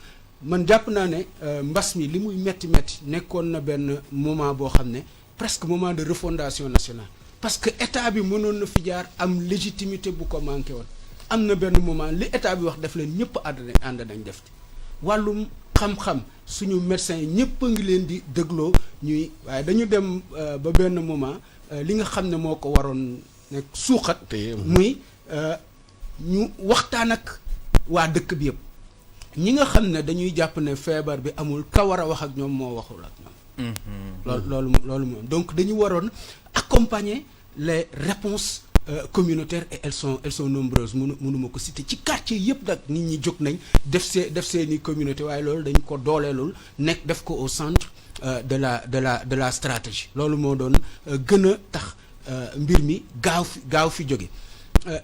man jàpp naa ne mbas mi li muy metti nekkoon na benn moment boo xam ne presque moment de refondation nationale parce que état bi mënoon na fi jaar am légitimité bu ko manqué woon am na benn moment li état bi wax def leen ñëpp ànd nañ def ci wàllum xam-xam suñu médecins yi ñëpp a ngi leen di dégloo ñuy waaye dañu dem ba benn moment li nga xam ne moo ko waroon nekk suuxat muy ñu waxtaan ak waa dëkk bi yëpp ñi nga xam ne dañuy jàpp ne feebar bi amul ka war a wax ak ñoom moo waxul ak ñoom. loolu moom donc dañu waroon accompagner les réponses communautaires et elles sont nombreuses mënuma ko citer ci quartier yëpp nag nit ñi jóg nañ def seeni communauté waaye loolu dañ ko dooleelul nekk def ko au centre de la stratégie loolu moo doon gën a tax mbir mi gaaw fi jóge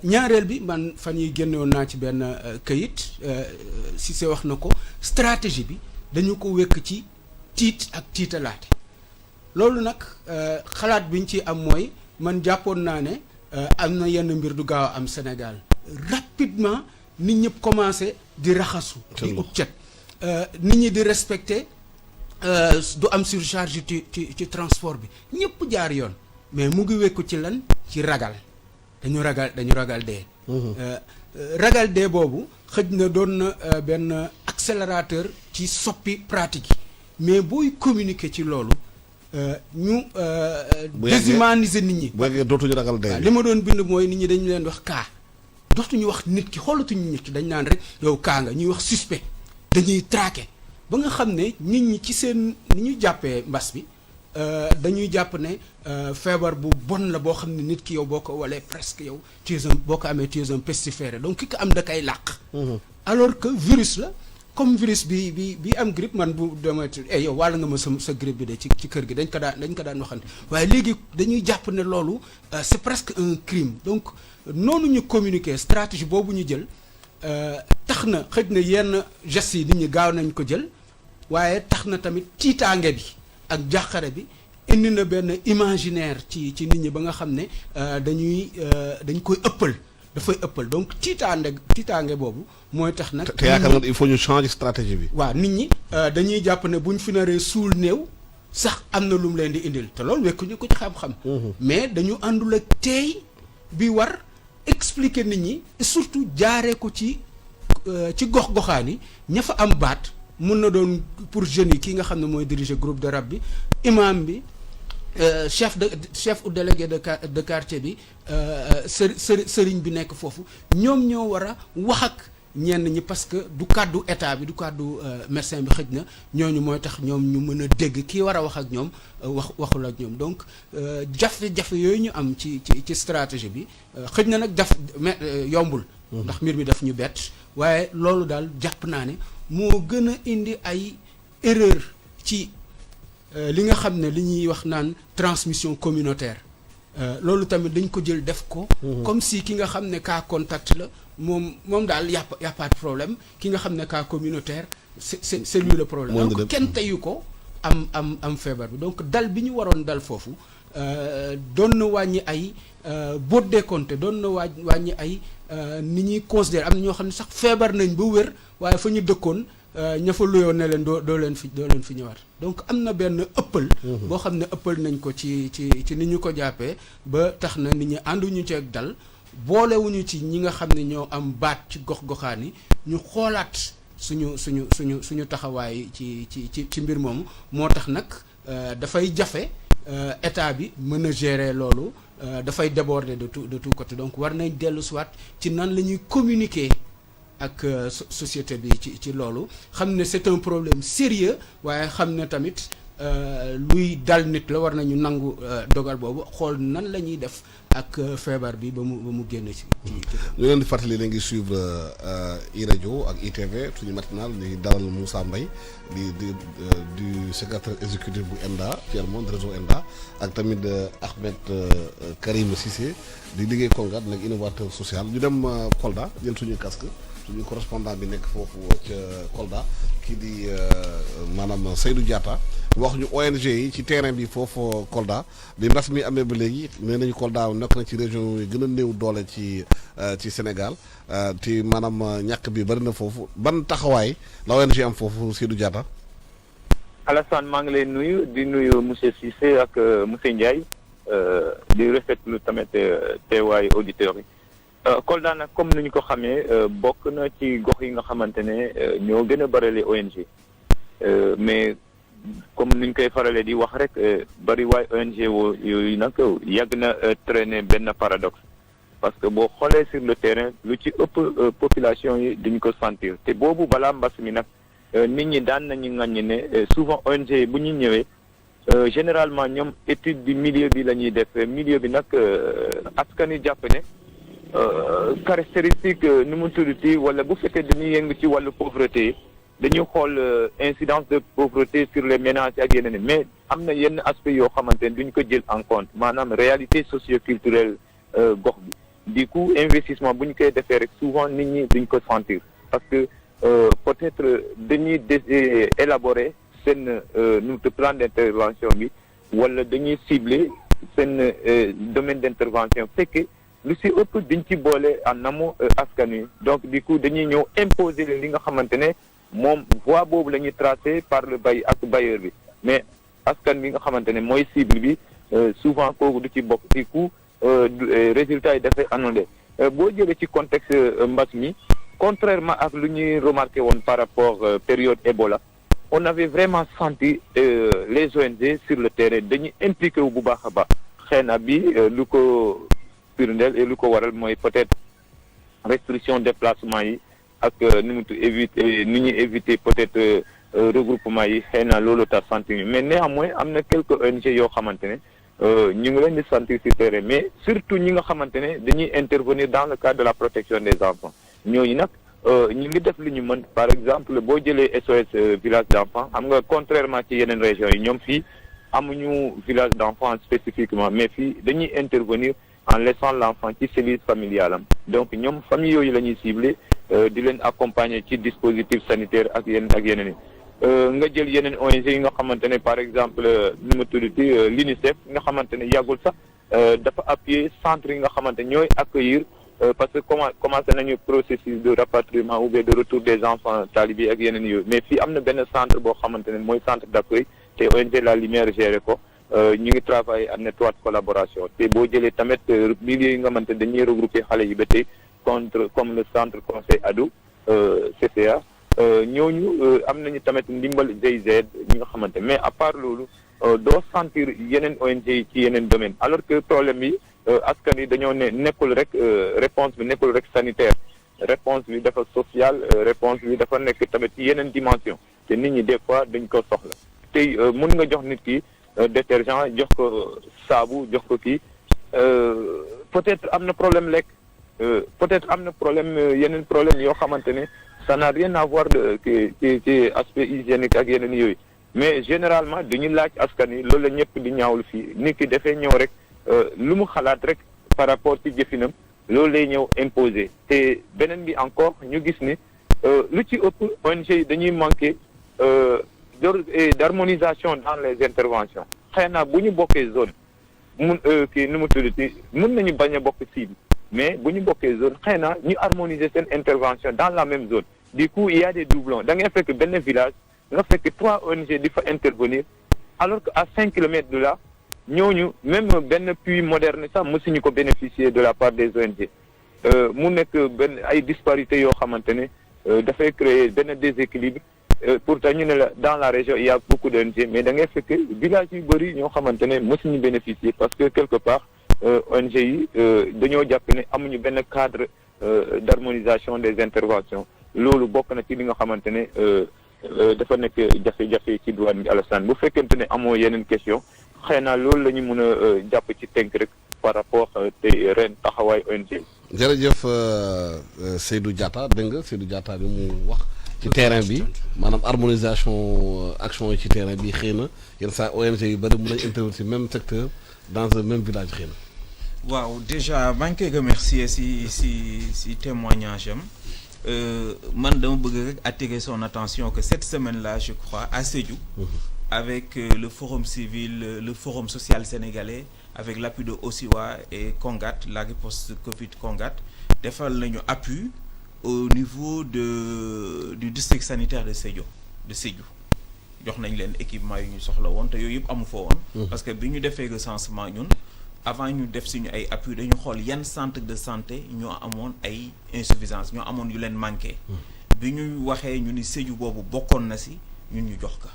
ñaareel bi man fan yi génnewoon naa ci benn këyit Cissé wax na ko stratégie bi dañu ko wekk ci tiit ak tiitalaate loolu nag xalaat bi ñu ci am mooy man jàppoon naa ne am na yenn mbir du gaaw a am Sénégal rapidement nit ñëpp commencé di raxasu di ut cet nit ñi di respecter du am surcharge ci transport bi ñëpp jaar yoon mais mu ngi wekku ci lan ci ragal dañu ragal dee ragal dee boobu xëj na doon na benn accélérateur ci soppi pratique yi mais booy communiquer ci loolu ñu déshumaniser nit ñi. bu yeggee dootuñu ragal dee. li ma doon bind mooy nit ñi dañu leen wax cas dootuñu wax nit ki xoolatuñu nit ki dañ naan rek yow cas nga ñuy wax suspect dañuy traquer ba nga xam ne nit ñi ci seen ni ñu jàppee mbas bi dañuy jàpp ne feebar bu bon la boo xam ne nit ki yow boo ko walee presque yow boo ko amee tu es un pestiféré donc ki ko am da kay làq. alors que virus la. comme virus bi am grippe man bu dama yow wàll nga ma sa grippe bi de ci kër gi dañ ko daan waxante waaye léegi dañuy jàpp ne loolu c'est presque un crime donc noonu ñu communiquer stratégie boobu ñu jël tax na xëj na yenn gestes yi nit ñi gaaw nañ ko jël waaye tax na tamit tiitaange bi ak jàqare bi indi na benn imaginaire ci nit ñi ba nga xam ne dañ koy ëppal dafay ëppal donc tiitaange boobu mooy tax nag. te yaakaar nga il faut ñu changer stratégie bi. waaw nit ñi dañuy jàpp ne buñ fi naree suul néew sax am na lu mu leen di indil te loolu wekkuñu ko ci xam-xam. mais dañu àndul ak teey bi war expliquer nit ñi surtout jaaree ko ci gox-goxaan yi ña fa am baat mun na doon pour jeunes yi kii nga xam ne mooy diriger groupe de rap bi imam bi. chef ou délégué de quartier bi sëriñ bi nekk foofu ñoom ñoo war a wax ak ñenn ñi parce que du kàddu état bi du kàddu médecin bi xëj na ñooñu mooy tax ñoom ñu mën a dégg kii war a wax ak ñoom waxul ak ñoom donc jafe-jafe yooyu ñu am ci stratégie bi xëj na nag yombul. ndax mbir mi daf ñu bett waaye loolu daal jàpp naa ne moo gën a indi ay erreur ci. li nga xam ne li ñuy wax naan transmission communautaire loolu tamit dañ ko jël def ko. comme si ki nga xam ne cas contact la moom daal y a pas de problème ki nga xam ne cas communautaire c'est lui le problème. donc kenn teyu ko am feebar bi donc dal bi ñu waroon dal foofu doon na wàññi ay boo décompté doon na wàññi ay ni ñuy considérer am na ñoo xam ne sax feebar nañ ba wér waaye fa ñu dëkkoon. ña fa luyoon ne leen doo leen fi ñëwaat donc am na benn ëppal boo xam ne ëppal nañ ko ci ni ñu ko jàppee ba tax na nit ñi ànduñu ci ak dal boolewuñu ci ñi nga xam ne ñoo am baat ci gox-goxaan yi ñu xoolaat suñu taxawaay ci mbir moomu moo tax nag dafay jafe état bi mën a gérer loolu dafay déborder de tout côté donc war nañ dellu siwaat ci nan la ñuy communiquer ak société bi ci loolu xam ne c'est un problème sérieux waaye xam ne tamit luy dal nit la war nañu nangu dogal boobu xool nan la ñuy def ak feebar bi ba mu génn ci ñu leen di fàttali la ngi suivre iRadio ak ITV suñu matinal ñu dalal Moussa Mbaye du secrétaire exécutif bu ENDA Thierno réseau ENDA ak tamit Ahmed Karim Cissé di liggéey Kongat nekk innovateur social ñu dem Kolda jël suñuy casque suñu correspondant bi nekk foofu ca Kolda kii di maanaam Seydou Diatta wax ñu ONG yi ci terrain bi foofu Kolda bi mbas mi amee ba léegi nee nañu Kolda nekk na ci région yi gën a néew doole ci Sénégal te maanaam ñàkk bi bari na foofu ban taxawaay la ONG am foofu Seydou Diatta. Alassane maa ngi lay nuyu di nuyu monsieur Cissé ak monsieur Ndiaye di rafetlu tamit teewaayu auditeurs yi. Kolda nag comme ni ñu ko xamee bokk na ci gox yi nga xamante ne ñoo gën a bërale ONG mais comme ni ñu koy faralee di wax rek bari waay ONG yooyu nag yàgg na traîner benn paradoxe parce que boo xoolee sur le terrain lu ci ëpp population yi duñ ko sentir te boobu balaa mbas mi nag nit ñi daan nañu ŋàññi ne souvent ONG yi bu ñu ñëwee généralement ñoom étude du milieu bi la ñuy def milieu bi nag askan wi jàpp ne caractéristique nu mu tuddati wala bu fekkee dañuy yëngu ci wàllu pauvreté yi dañuy xool incidence de pauvreté sur les ménages ak yeneen mais am na yenn aspect yoo xamante ne duñ ko jël en compte maanaam réalité socioculturelle gox bi du coup investissement bu ñu koy defee rek souvent nit ñi duñ ko sentir parce que peut-être dañuy élaborer seen plan d'intervention bi wala dañuy cibler seen domaine d'intervention fekk lu si ëpp dañ ci boole en amont askan wi donc du coup dañuy ñëw imposer li nga xamante ne moom voie boobu la ñuy tracé par le bailleur bi mais askan bi nga xamante ne mooy cible bi souvent kooku du ci bokk du coup résultat yi dafay annulé boo jëlee ci contexte mbas mi contrairement ak lu ñuy remarqué woon par rapport période Ebola on avait vraiment senti les ONG sur le terrain dañuy impliqué wu bu baax a baax xëy na bi lu ko firndeel et lu ko waral mooy peut-être restriction déplacement yi ak ni mu éviter ni ñuy éviter peut-être regroupement yi xëy na loolu tax sentir mais néanmoins am na quelques ONG yoo xamante ne ñu ngi leen di sentir ci terrain mais surtout ñi nga xamante ne dañuy intervenir dans le cadre de la protection des enfants ñooñu nag ñu ngi def li ñu mën par exemple boo jëlee SOS village d'enfants xam nga contrairement ci yeneen régions yi ñoom fii amuñu village d'enfants spécifiquement mais fii dañuy intervenir en laissant l'enfant ci cellule familiale am donc ñoom famille yooyu la ñuy cibler di leen accompagner ci dispositif sanitaire ak yeneen nga jël yeneen ONG yi nga xamante ne par exemple nu ma tuddati l'UNICEF nga xamante ne yàggul sax dafa appuyer centre yi nga xamante ñooy accueillir parce que commencé nañu processus de rapatriement ou bien de retour des enfants talibés ak yeneen yooyu mais fii am na benn centre boo xamante ne mooy centre d'accueil te ONG La Lumière géré ko ñu ngi travailler en étroite collaboration te boo jëlee tamit milieu yi nga xamante dañuy regrouper xale yi ba tey comme le centre conseil ado CCA ñooñu am nañu tamit ndimbal GIZ ñi nga xamante mais à part loolu doo sentir yeneen ONG yi ci yeneen domaine alors que problème yi askan yi dañoo ne nekkul rek réponse bi nekkul rek sanitaire réponse bi dafa sociale réponse bi dafa nekk tamit ci yeneen dimension te nit ñi des fois dañ ko soxla tey mun nga jox nit ki détergent jox ko saabu jox ko kii peut-être am na problème lekk peut-être am na problème yeneen problème yoo xamante ne ça n'a rien à voir ci aspect hygiénique ak yeneen yooyu mais généralement dañu laaj askan yi loolu la ñëpp di ñaawlu fii nit ki dafay ñëw rek lu mu xalaat rek par rapport ci jëfinam loolu lay ñëw imposer te beneen bi encore ñu gis ni lu ci ëpp ONG yi dañuy manquer d'harmonisation dans les interventions xëy na bu ñu bokkee zone kii nu mu tuddati mun nañu bañ a bokk cible mais bu ñu bokkee zone xëy na ñu harmoniser seen intervention dans la même zone du coup il y a des doublons da ngay fekk benn village nga fekk 3 ONG di fa intervenir alors que à 5 kilomètres de là ñooñu même benn puits moderne sax mësuñu ko bénéficier de la part des ONG mu nekk benn ay disparités yoo xamante ne dafay créer benn déséquilibre pourtant ñu ne la dans la région il y a beaucoup d'ONG mais da ngay fekk village yu bëri ñoo xamante ne mësuñu bénéficier parce que quelque part ONG yi dañoo jàpp ne amuñu benn cadre d'harmonisation des interventions loolu bokk na ci li nga xamante ne dafa nekk jafe-jafe ci douane bi Alassane bu fekkente ne amoo yeneen question xëy na loolu la ñu mën a jàpp ci tënk rek par rapport te ren taxawaay ONG. jërëjëf Seydou Diatta dégg nga Seydou Diatta bi mu wax ci terrain bi maanaam harmonisation action yi ci terrain bi xëy na yenn saa ONG yu bëri mën nañ intervenir ci même secteur dans un même village xëy na. waaw déjà maa ngi koy remercier si témoignage am man dama bëgg rek attirer son attention que cette semaine-là je crois à Sédhiou avec le forum civil le forum social sénégalais avec l'appui de OSIWA et Kongat la riposte Covid Kongat defal nañu appui au niveau du district sanitaire de Sédhiou jox nañ leen équipement yu ñu soxla woon te yooyu yëpp amu fa woon parce que bi ñu defee recensement ñun avant ñu def suñu ay appui dañu xool yan centre de santé ñoo amoon ay insuffisance ñoo amoon yu leen manqué bi ñu waxee ñu ni Sédhiou boobu bokkoon na si ñun ñu jox ka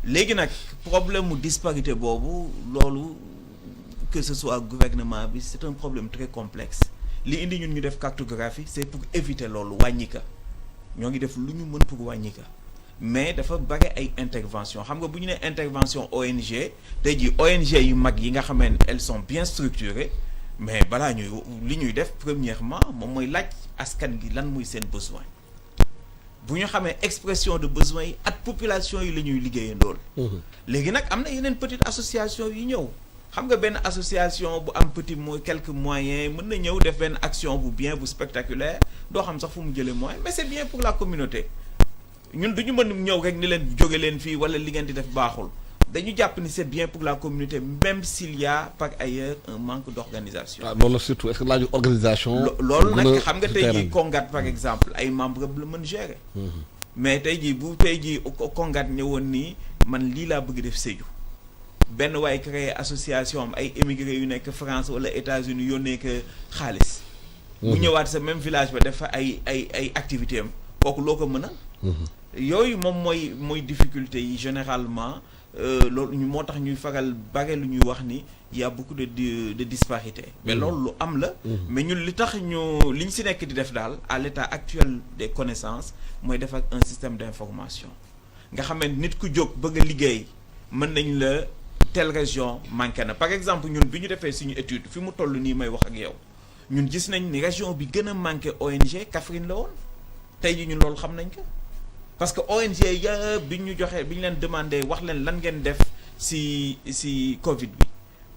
léegi nag problème mu disparité boobu loolu que ce soit gouvernement bi c'est un problème très complexe li indi ñun ñu def cartographie c'est pour éviter loolu wàññi ka ñoo ngi def lu ñu mën pour wàññi ka mais dafa bare ay intervention xam nga bu ñu nee intervention ONG tey jii ONG yu mag yi nga xamee ne elles sont bien structurées mais balaa ñuy li ñuy def premièrement moom mooy laaj askan gi lan muy seen besoin bu ñu xamee expression de besoin yi ak population yi la ñuy liggéeyandool léegi nag am na yeneen petite association yi ñëw xam nga benn association bu am petit quelques moyens mën na ñëw def benn action bu bien bu spectaculaire doo xam sax fu mu jëlee moyen mais c'est bien pour la communauté ñun du ñu mën ñëw rek ni leen jóge leen fii wala li ngeen di def baaxul dañu jàpp ni c'est bien pour la communauté même s'il y a par ailleurs un manque d'organisation. waaw loolu surtout est-ce que laaju organisation. loolu nag xam nga tey jii Kongat par exemple ay membres la mën gérer. mais tey jii bu tey jii Kongat ñëwoon nii man lii laa bëgg def Sédhiou benn waaye créer association am ay émigrés yu nekk France wala États-Unis yónnee ko xaalis. bu ñëwaat sa même village ba def fa ay activités am kooku loo ko mën a. yooyu moom mooy difficulté yi généralement. loolu moo tax ñuy faral bare lu ñuy wax ni y a beaucoup de disparité mais loolu lu am la mais ñun li tax li ñu si nekk di def daal à l'état actuel des connaissances mooy def ak un système d'information nga xam ne nit ku jóg bëgg a liggéey mën nañ la telle région manqué na par exemple ñun bi ñu defee suñu étude fi mu toll nii may wax ak yow ñun gis nañ ni région bi gën a manqué ONG Kaffrine la woon tey ji ñun loolu xam nañ ko parce que ONG yëpp bi ñu leen demandé wax leen lan ngeen def si Covid bi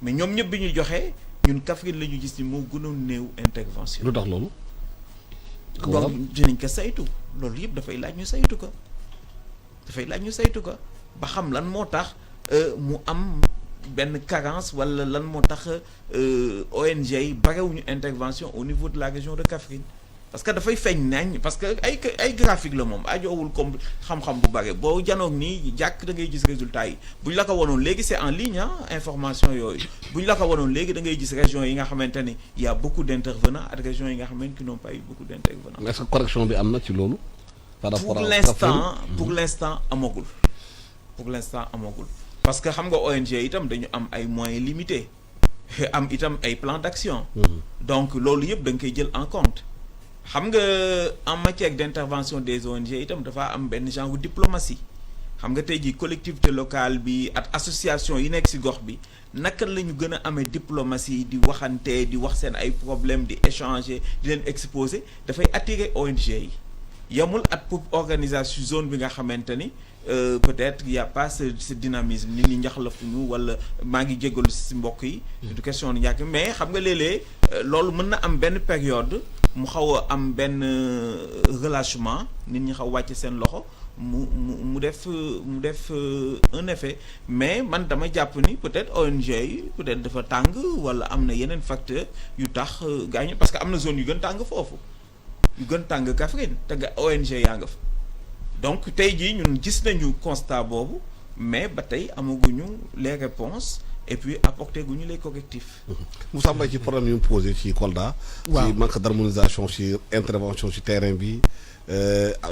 mais ñoom ñëpp bi ñu joxee ñun Kaffrine la ñu gis ni moo gënoon néew intervention. lu tax loolu. loolu dinañ ko saytu loolu yëpp dafay laaj ñu saytu ko ba xam lan moo tax mu am benn carence wala lan moo tax ONG yi barewuñu intervention au niveau de la région de Kaffrine. parce que dafay feeñ nañ parce que ay graphique la moom ajoowul comme xam-xam bu bare boo janoog nii jàkk da ngay gis résultats yi bu ñu la ko wanoon léegi c'est en ligne information yooyu bu ñu la ko wanoon léegi da ngay gis régions yi nga xamante ni y a beaucoup d'intervenants ak régions yi nga xamante qui n'ont pas eu beaucoup d'intervenants. est-ce que correction bi am na ci loolu. par rapport pour l'instant amagul parce que xam nga ONG itam dañu am ay moyens limités am itam ay plans d'action. donc loolu yëpp da nga koy jël en compte. xam nga en matière d'intervention des ONG itam dafa am benn genre diplomatie xam nga tey jii collectivité locale bi ak association yi nekk ci gox bi naka la ñu gën a amee diplomatie di waxante di wax seen ay problèmes di échanger di leen exposer dafay attirer ONG yi yamul at pour organisation zone bi nga xamante ni peut-être y a pas ce dynamisme nit ñi njaxlafuñu wala maa ngi jégalu ci mbokk yi. du question ñàkk mais xam nga léeg-léeg loolu mën na am benn période. mu xaw a am benn relâchement nit ñi xaw wàcc seen loxo mu def un effet mais man dama jàpp ni peut-être ONG yi peut-être dafa tàng wala am na yeneen facteur yu tax gaañu parce que am na zone yu gën tàng foofu yu gën tàng Kaffrine te nga ONG yaa nga fa donc tey jii ñun gis nañu constat boobu mais ba tey amaguñu les réponses et puis apporter guñu les correctifs. Moussa Mbaye ci problème yu mu posé ci Kolda. waaw ci manque d'harmonisation ci intervention ci terrain bi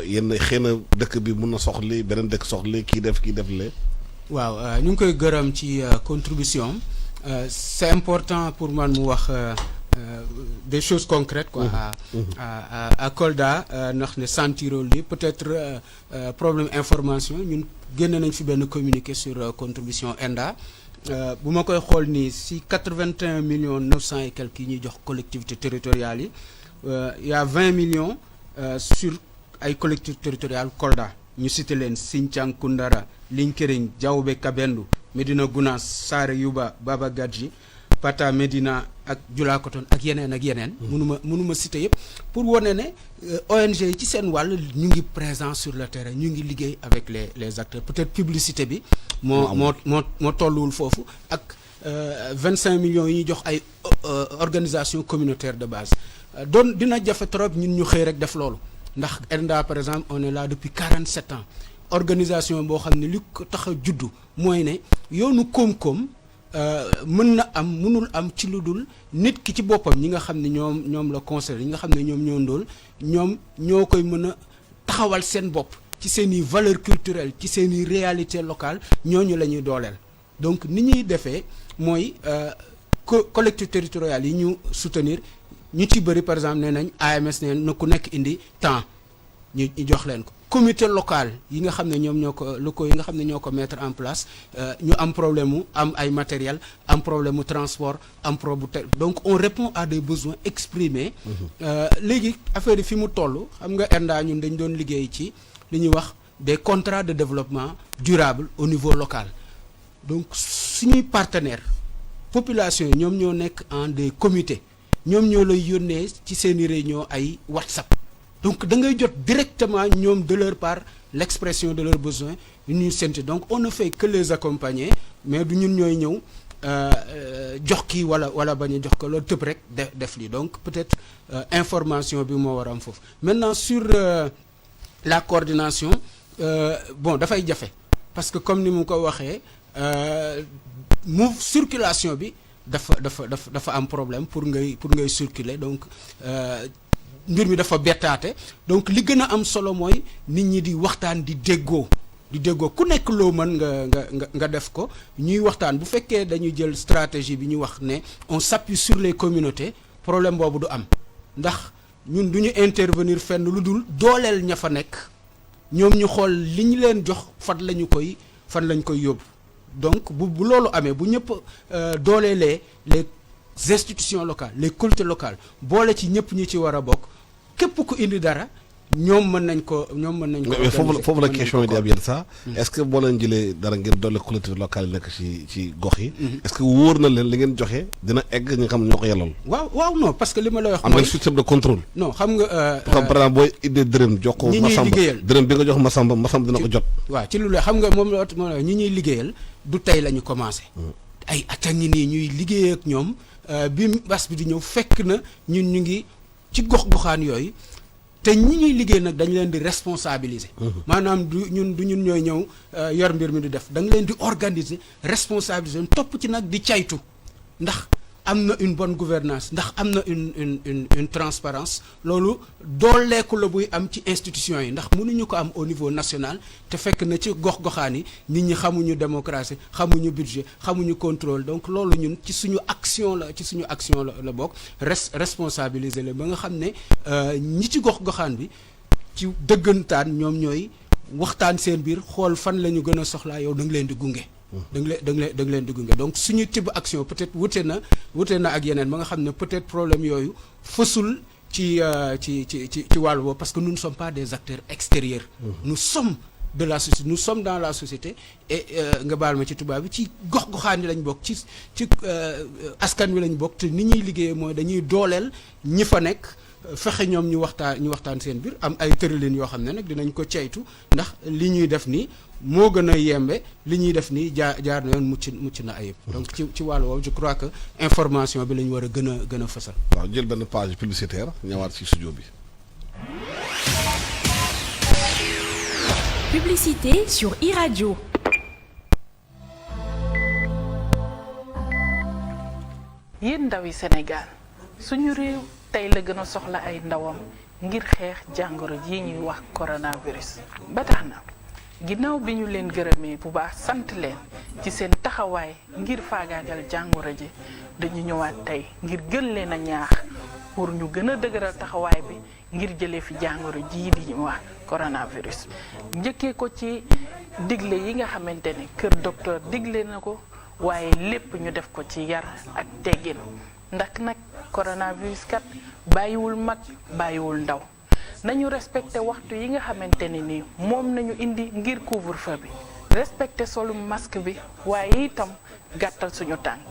yenn xëy na dëkk bi mun na soxli beneen dëkk soxli kii def lee. waaw ñu ngi koy gërëm ci contribution c'est important pour man mu wax des choses concrètes quoi. à Kolda ndax ne sentirol li peut-être problème information ñun génne nañ fi benn communiqué sur contribution ENDA. bu ma koy xool nii si 81 millions 900 et quelques yi ñuy jox collectivités territoriales yi y a 20 millions sur ay collectivités territoriales Kolda ñu cité leen Sinthiang Koundara Linkering Diaoubé Kabendou Médina Gounass Saare Yuba Baba Gadji Pata Médina ak Dioulakoton ak yeneen mënuma cité yëpp pour wane ne ONG yi ci seen wàll ñu ngi présent sur le terrain ñu ngi liggéey avec les acteurs peut-être publicité bi moo tolluwul foofu ak 25 millions yi ñuy jox ay organisation communautaire de base doon dina jafe trop ñun ñu xëy rek def loolu ndax ENDA par exemple on est là depuis 47 ans organisation boo xam ne li ko tax a juddu mooy ne yoonu koom-koom mënul am ci lu dul nit ki ci boppam ñi nga xam ne ñoom la conseil ñi nga xam ne ñoom ñoo koy mën a taxawal seen bopp ci seen i valeurs culturelles ci seen i réalités locales ñooñu la ñuy dooleel donc ni ñuy defee mooy collectivités territoriales yi ñu soutenir ñu ci bëri par exemple nee nañ AMS ne na ku nekk indi temps ñu jox leen ko. comité local yi nga xam ne ñoom ñoo ko locaux yi nga xam ne ñoo ko mettre en place ñu am problème mu am ay matériel am problème mu transport am problème donc on répond à des besoins exprimés. léegi affaire yi fi mu toll xam nga ENDA ñun dañ doon liggéey ci li ñuy wax des contrats de développement durable au niveau local donc suñuy partenaires population yi ñoom ñoo nekk en des comités ñoom ñoo lay yónnee ci seeni réunion ay WhatsApp. donc da ngay jot directement ñoom de leur part l'expression de leurs besoins ñu senti donc on ne fait que les accompagner mais du ñun ñooy ñëw jox kii wala bañ a jox ko loolu tëb rek def lii donc peut-être information bi moo war a am foofu maintenant sur la coordination bon dafay jafe parce que comme ni mu ko waxee circulation bi dafa am problème pour ngay circuler donc mbir mi dafa bettaate donc li gën a am solo mooy nit ñi di waxtaan di déggoo ku nekk loo mën nga def ko ñuy waxtaan bu fekkee dañuy jël stratégie bi ñu wax ne on s'appuie sur les communautés problème boobu du am ndax ñun du ñu intervenir fenn lu dul dooleel ña fa nekk ñoom ñu xool li ñu leen jox fan lañ koy yóbbu donc bu loolu amee bu ñëpp dooleelee les institutions locales les cultes locales boole ci ñëpp ñi ci war a bokk képp ku indi dara ñoom mën nañ ko mais foofu la question yi di am yenn saa est-ce que boo leen jëlee dara ngeen doole collectivités locales yi nekk ci gox yi est-ce que wóor na leen li ngeen joxe dina egg ñi nga xam ne ñoo ko yellool waaw non parce que li ma lay wax am na système de contrôle non xam nga par exemple booy indee dërëm jox ko Masamba dërëm bi nga jox Masamba dina ko jot waaw ci lu la xam nga moom la ñi ñuy liggéeyal du tey la ñu commencé ay at a ngi nii ñuy liggéey ak ñoom bi mbas bi di ñëw fekk na ñun ñu ngi ci gox-goxaan yooyu te ñi ñuy liggéey nag dañu leen di responsabiliser. maanaam du ñun ñooy ñëw yor mbir mi di def da nga leen di organiser responsabiliser topp ci nag di caytu ndax am na une bonne gouvernance ndax am na une transparence loolu dooleeku la buy am ci institution yi ndax mënuñu ko am au niveau national te fekk na ci gox-goxaan yi nit ñi xamuñu démocratie xamuñu budget xamuñu contrôle donc loolu ñun ci suñu action la bokk responsabiliser la ba nga xam ne ñi ci gox-goxaan bi ci dëggantaan ñoom ñooy waxtaan seen biir xool fan la ñu gën a soxlaa yow da nga leen di gunge. da nga leen di gunge donc suñu type action peut-être wute na ak yeneen ba nga xam ne peut-être problème yooyu fësul ci wàllu boobu parce que nous ne sommes pas des acteurs extérieurs. nous sommes de la société nous sommes dans la société et nga baal ma ci tubaab bi ci gox-goxaan yi lañ bokk ci askan wi lañ bokk te ni ñuy liggéeyee mooy dañuy dooleel ñi fa nekk. fexe ñoom ñu waxtaan seen biir am ay tëralin yoo xam ne nag dinañ ko ceytu ndax li ñuy def nii moo gën a yembe li ñuy def nii jaar na yoon mucc na ayib donc ci wàllu woowu je crois que information bi la ñu war a gën a fësal. waaw jël benn page publicitaire ñëwaat ci studio bi. Publicité sur iRadio. yéen ndawi Sénégal suñu réew tey la gën a soxla ay ndawam ngir xeex jàngoro ji ñuy wax coronavirus ba tax na ginnaaw bi ñu leen gërëmee bu baax sant leen ci seen taxawaay ngir faagaagal jàngoro ji dañu ñëwaat tey ngir gën leen a ñaax pour ñu gën a dëgëral taxawaay bi ngir jëlee fi jàngoro ji di ñu wax coronavirus njëkkee ko ci digle yi nga xamante ne kër docteur digle na ko waaye lépp ñu def ko ci yar ak teggin ndax nag coronavirus kat bàyyiwul mag bàyyiwul ndaw nañu respecté waxtu yi nga xamante ne ni moom nañu indi ngir couvre-feu bi respecté solu masque bi waaye itam gàttal suñu tànk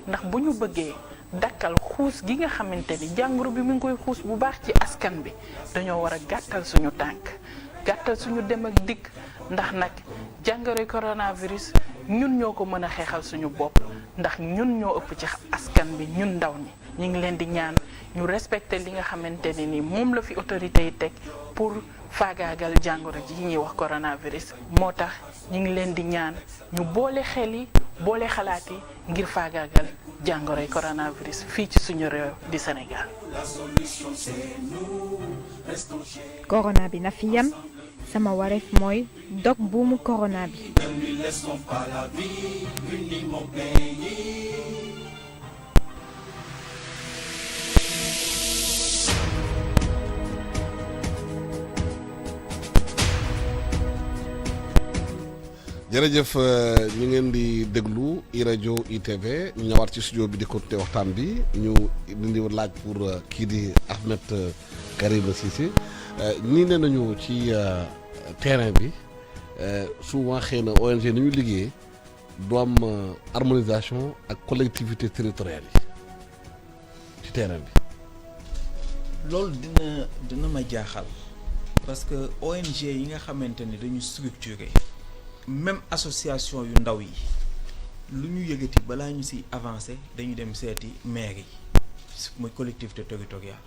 ndax bu ñu bëggee dakkal xuus gi nga xamante ni jàngoro bi mu ngi koy xuus bu baax ci askan bi dañoo war a gàttal suñu tànk gàttal suñu dem ak dikk ndax nag jàngoro coronavirus ñun ñoo ko mën a xeexal suñu bopp ndax ñun ñoo ëpp ci askan bi ñun ndaw ñi ñu ngi leen di ñaan ñu respecté li nga xamante ne ni moom la fi autorité yi teg pour faagaagal jàngoro ji ñuy wax coronavirus moo tax ñu ngi leen di ñaan ñu boole xel yi boole xalaat yi ngir faagaagal jàngoroy coronavirus fii ci suñu réew di Sénégal. corona bi na fi yam sama wareef mooy dog buumu corona bi. jërëjëf ñu ngeen di déglu iRadio ITV ñu ñëwaat ci studio bi di continuer waxtaan bi ñu indi laaj pour kii di Ahmed Karim Cissé ñii ne nañu ci terrain bi souvent xëy na ONG ni ñu liggéey du am harmonisation ak collectivité territoriale yi ci terrain bi. loolu dina ma jaaxal parce que ONG yi nga xamante ni dañu structuré même association yu ndaw yi lu ñu yëgati balaa ñu ci avancer dañu dem seeti maire yi mooy collectivité territoriale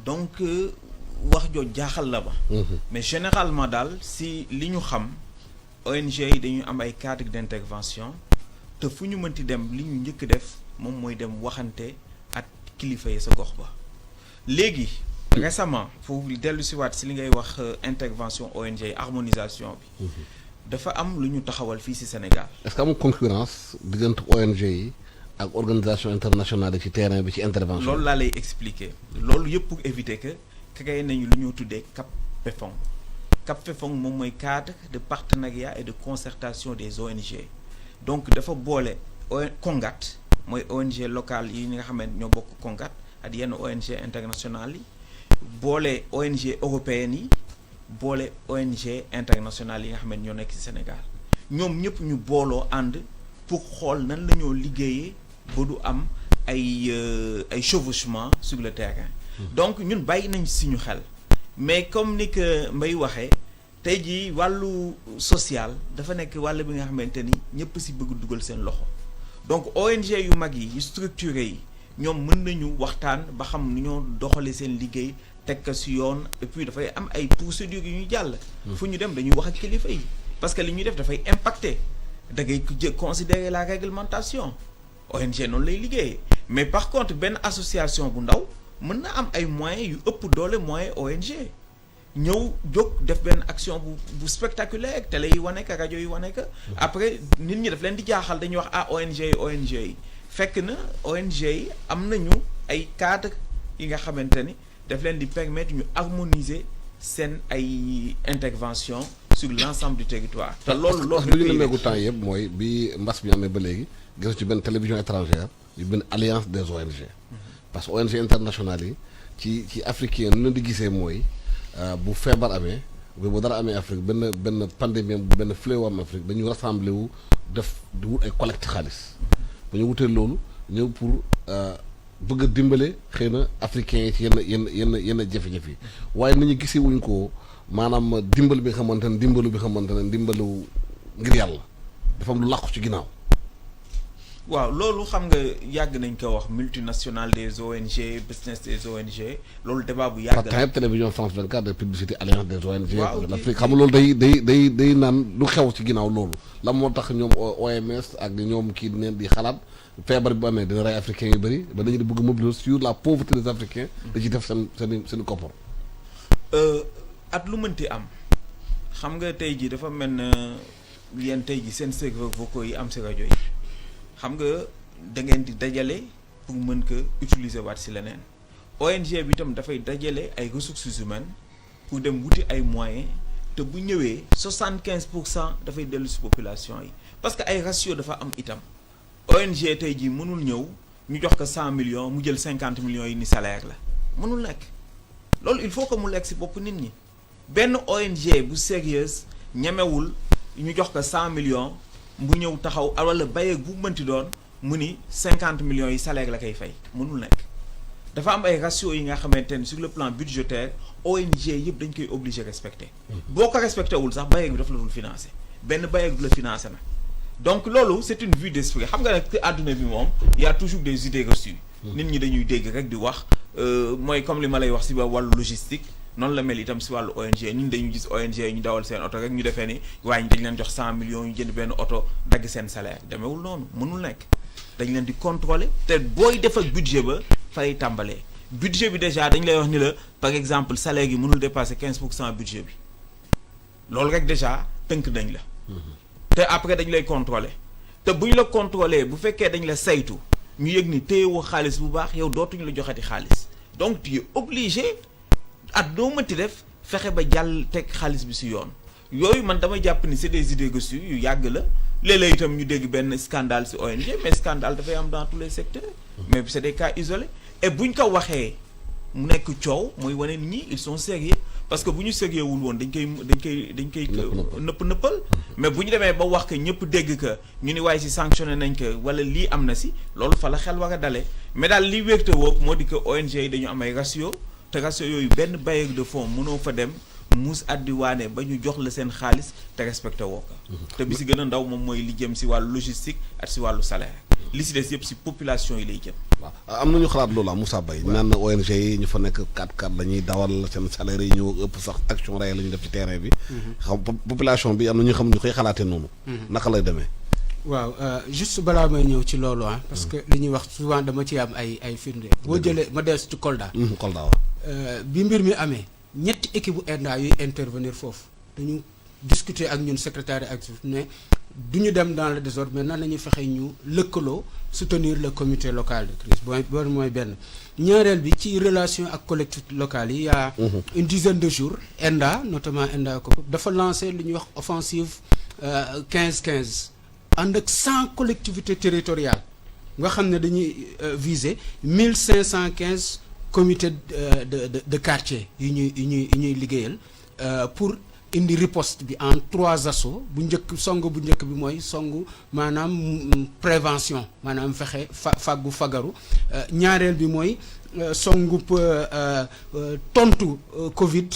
donc wax joo jaaxal la ba. mais généralement daal si li ñu xam ONG yi dañu am ay cadre d'intervention te fu ñu mënti dem li ñu njëkk def moom mooy dem waxante ak kilifa yi sa gox ba. léegi récemment foofu dellu si waat si li ngay wax intervention ONG yi harmonisation bi. dafa am lu ñu taxawal fii ci Sénégal. est-ce que amul concurrence diggante ONG yi ak organisation internationale yi ci terrain bi ci intervention. loolu laa lay expliquer loolu yëpp pour éviter que créé nañu lu ñu tuddee CAP-FEFONG. CAP-FEFONG moom mooy cadre de partenariat et de concertation des ONG donc dafa boole CONGAT mooy ONG locale yi nga xam ne ñoo bokk CONGAT ak yenn ONG internationales yi boole ONG européennes yi. boole ONG internationale yi nga xam ne ñoo nekk ci Sénégal ñoom ñëpp ñu booloo ànd pour xool nan la ñoo liggéeyee ba du am ay chevauchement sur le terrain. donc ñun bàyyi nañ ci ñu xel mais comme ni que Mbaye waxee tey jii wàllu social dafa nekk wàll bi nga xamante ni ñëpp ci bëgg dugal seen loxo donc ONG yu mag yi yu structuré yi ñoom mën nañu waxtaan ba xam nu ñoo doxalee seen liggéey. tekk ci yoon et puis dafay am ay procédures yu ñu jàll. fu ñu dem dañuy wax ak kilifa yi parce que li ñuy def dafay impacter da ngay considérer la réglementation ONG noonu lay liggéeyee mais par contre benn association bu ndaw mën na am ay moyens yu ëpp doole moyen ONG ñëw jóg def benn action bu spectaculaire télé yi wane ka rajo yi wane ka après nit ñi daf leen di jaaxal dañuy wax ONG yi fekk na ONG yi am nañu ay cadre yi nga xamante ni. daf leen di permettre ñu harmoniser seen ay intervention sur l'ensemble du territoire. te loolu li ñu nemeegu temps yëpp mooy bi mbas bi amee ba léegi gis ci benn télévision étrangère yu benn alliance des ONG. parce que ONG internationales yi ci africain nu leen di gisee mooy bu feebar amee bu dara amee Afrique benn pandémie benn fléau am Afrique dañu rassemblé wu def di wut ay collecte xaalis bu ñu wutee loolu ñëw pour. bëgg a dimbale xëy na africains yi ci yenn jafe-jafe yi waaye nañu gisee wuñ ko maanaam dimbal bi nga xamante ne dimbalu ngir yàlla dafa am lu làqu ci ginnaaw. waaw loolu xam nga yàgg nañ ko wax multinationale des ONG business des ONG loolu débat bu yàgg la. télévision France 24 de publicité alliance des ONG. waaw l'Afrique xam nga loolu day naan lu xew ci ginnaaw loolu la moo tax ñoom OMS ak ñoom kii neen di xalaat. feebar bi bu amee dina rey africains yu bëri ba dañu di bëgg mobiliser sur la pauvreté des africains da ciy def seen koppar. at lu mënti am xam nga tey jii dafa mel na yéen tey jii seen serveurs vocaux yi am ci rajo yi xam nga da ngeen di dajale pour mën ko utiliser waat ci leneen ONG bi itam dafay dajale ay ressources humaines pour dem wuti ay moyens te bu ñëwee 75% dafay dellu ci population yi parce que ay ratio dafa am itam. ONG tey jii mënul ñëw ñu jox ko 100 millions mu jël 50 millions yi ni salaire la mënul nekk loolu il faut que mu lekk ci bopp nit ñi benn ONG bu sérieuse ñemewul ñu jox ko 100 millions mu ñëw taxaw wala bayeeg bu mënti doon mu ni 50 millions yi salaire la koy fay mënul nekk dafa am ay ratio yi nga xamante ne sur le plan budgétaire ONG yëpp dañ koy obligé respecter boo ko respecté wul sax bayeeg bi daf la dul financer benn bayeeg du la financer nag. donc loolu c'est une vue d'esprit xam nga nag àdduna bi moom y a toujours des idées reçues nit ñi dañuy dégg rek di wax mooy comme li ma lay wax ci wàllu logistique noonu la mel itam ci wàllu ONG ñun dañuy gis ONG ñu dawal seen oto rek ñu defee ni waaye dañ leen jox 100 millions ñu jënd benn oto dagg seen salaire demeewul noonu mënul nekk dañ leen di contrôler te booy def ak budget ba fay tàmbalee budget bi déjà dañ lay wax ni la par exemple salaire gi mënul dépasser 15% budget bi loolu rek déjà tënk nañ la te après dañ lay contrôler te bu ñu la contrôler bu fekkee dañ la saytu ñu yëg ni téyewoo xaalis bu baax yow dootuñu la joxati xaalis donc tu es obligé at doo mënti def fexe ba jàll teg xaalis bi ci yoon yooyu man damay jàpp ni c'est des idées reçues yu yàgg la léeg-léeg itam ñu dégg benn scandale ci ONG mais scandale dafay am dans tous les secteurs mais c'est des cas isolés et buñ ko waxee mu nekk coow mooy wane nit ñi ils sont sérieux parce que bu ñu sérieux wul woon dañ koy nëppal mais bu ñu demee ba wax que ñëpp dégg que ñu ni waaye ci sanctionné nañ ko wala lii am na ci loolu fa la xel war a dalee mais daal li wéegte woog moo di que ONG yi dañu am ay ratio te ratio yooyu benn bailleur de fonds mënoo fa dem muus addi waane ba ñu jox la seen xaalis te respecté woo ko te bi ci gën a ndaw moom mooy li jëm ci wàllu logistique ak ci wàllu salaire li ci des yëpp ci population yi lay jëm. waaw am nañu xalaat loolu Moussa Baye naan na ONG yi ñu fa nekk 4x4 dañuy dawal seen salaire yi ñëw ëpp sax action réelle la ñu def ci terrain bi. xam population bi am na ñu xam ñu koy xalaatee noonu. naka lay demee. waaw juste balaa may ñëw ci loolu parce que li ñuy wax souvent dama ci am ay firnde. boo jëlee ma dellu ci Kolda. Kolda waaw. bi mbir mi amee ñetti équipe bu ENDA yuy intervenir foofu dañu discuter ak ñun secrétaire actif ne du ñu dem dans le désordre mais nan la ñuy fexe ñu lëkkaloo soutenir le comité local de crise boobu mooy benn. ñaareel bi ci relation ak collectivités locales yi y a une dizaine de jours ENDA notamment ENDA ko dafa lancé lu ñuy wax offensive 15-15 ànd ak 100 collectivités territoriales nga xam ne dañuy viser 1515 comités de quartier yu ñuy liggéeyal pour indi riposte bi en 3 assauts bu njëkk bu njëkk bi mooy songu maanaam prévention maanaam fexe fagaru ñaareel bi mooy songu tontu Covid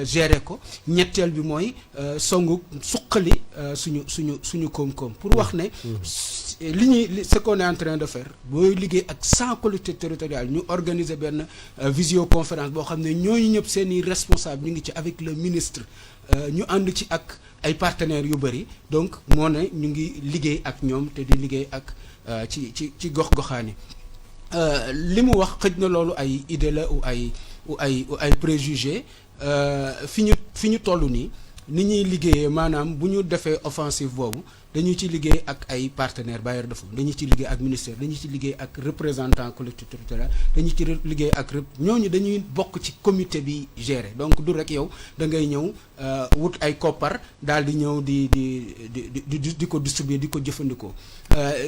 gérer ko ñetteel bi mooy songu suqali suñu koom-koom pour wax ne ce qu'on est en train de faire booy liggéey ak 100 collectivités territoriales ñu organiser benn visioconférence boo xam ne ñooñu ñëpp seeni responsable ñu ngi ci avec le ministre ñu ànd ci ak ay partenaires yu bëri donc moo ne ñu ngi liggéey ak ñoom te di liggéey ak ci gox-goxaani li mu wax xëj na loolu ay idée la ou ay préjugés fi ñu toll nii ni ñuy liggéeyee maanaam bu ñu defee offensive boobu dañu ci liggéey ak ay partenaires bailleurs de fonds dañu ci liggéey ak ministère dañu ci liggéey ak représentant collectivité territoriale dañu ci liggéey ak ñooñu dañuy bokk ci comité bi gérer donc du rek yow da ngay ñëw wut ay koppar daal di ñëw di ko distribuer di ko jëfandikoo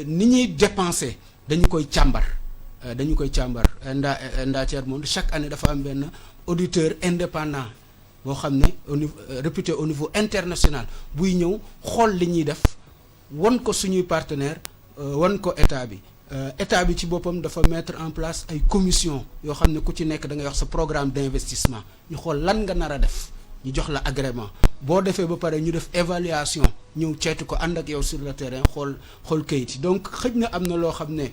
ni ñuy dépenser dañu koy càmbar ENDA Tiers Monde chaque année dafa am benn auditeur indépendant boo xam ne réputé au niveau international buy ñëw xool li ñuy def wan ko suñuy partenaire wan ko état bi ci boppam dafa mettre en place ay commission yoo xam ne ku ci nekk da ngay wax sa programme d'investissement ñu xool lan nga nar a def ñu jox la agrément boo defee ba pare ñu def évaluation ñëw ceetu ko ànd ak yow sur le terrain xool kayit yi donc xëj na am na loo xam ne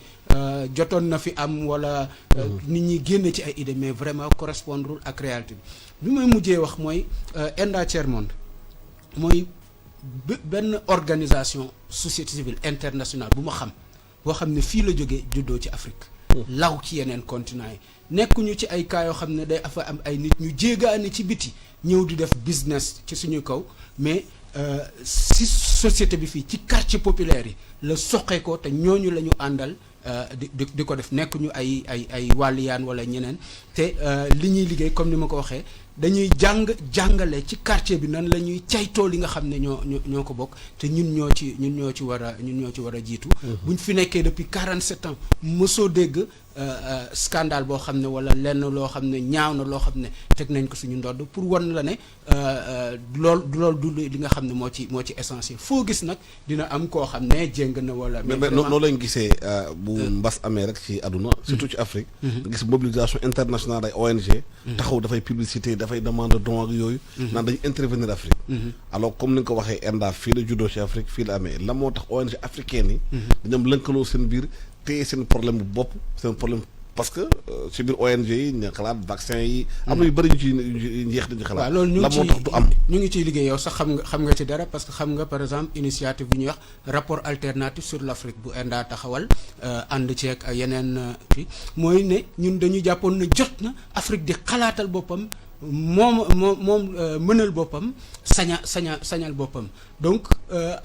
jotoon na fi am wala nit ñi génne ci ay idées mais vraiment correspondre ak réalité bi may mujjee wax mooy ENDA Tiers Monde mooy benn organisation société civile internationale bu ma xam boo xam ne fii la jógee juddoo ci Afrique law ci yeneen continent yi nekkuñu ci ay cas yoo xam ne day afa am ay nit ñu jéegaane ci biti ñëw di def business ci suñu kaw mais si société bi fii ci quartier populaire yi la soqee ko te ñooñu la ñu àndal di ko def nekkuñu ay wàlliyaan wala ñeneen te li ñuy liggéey comme ni ma ko waxee dañuy jàngale ci quartier bi nan la ñuy caytoo li nga xam ne ñoo ko bokk te ñun ñoo ci war a jiitu. buñ fi nekkee depuis 47 ans mosoo dégg scandale boo xam ne wala lenn loo xam ne ñaaw na loo xam ne teg nañ ko suñu ndodd pour wan la ne loolu du li nga xam ne moo ci essentiel foo gis nag dina am koo xam ne jéng na wala. mais noonu lañ gisee bu mbas amee rek ci àdduna. surtout ci Afrique. nga gis mobilisation internationale ay ONG. taxaw dafay publicité dafay demande don ak yooyu. naan dañu intervenir Afrique. alors comme ni nga ko waxee ENDA fii la juddoo ci Afrique fii la amee la moo tax ONG africaine yi. dañu am lëkkaloo seen biir. te seen problème bu bopp seen problème parce que ci biir ONG yi ñu xalaat vaccin yi. am na yu bëri ñu ci njeex dañu xalaat. waaw loolu la moo tax du am. ñu ngi ciy liggéey yow sax xam nga ci dara parce que xam nga par exemple initiative bu ñuy wax rapport alternatif sur l'Afrique bu ENDA taxawal ànd ceeg yeneen kii mooy ne ñun dañu jàppoon ne jot na Afrique di xalaatal boppam. moom mënal boppam sañal boppam donc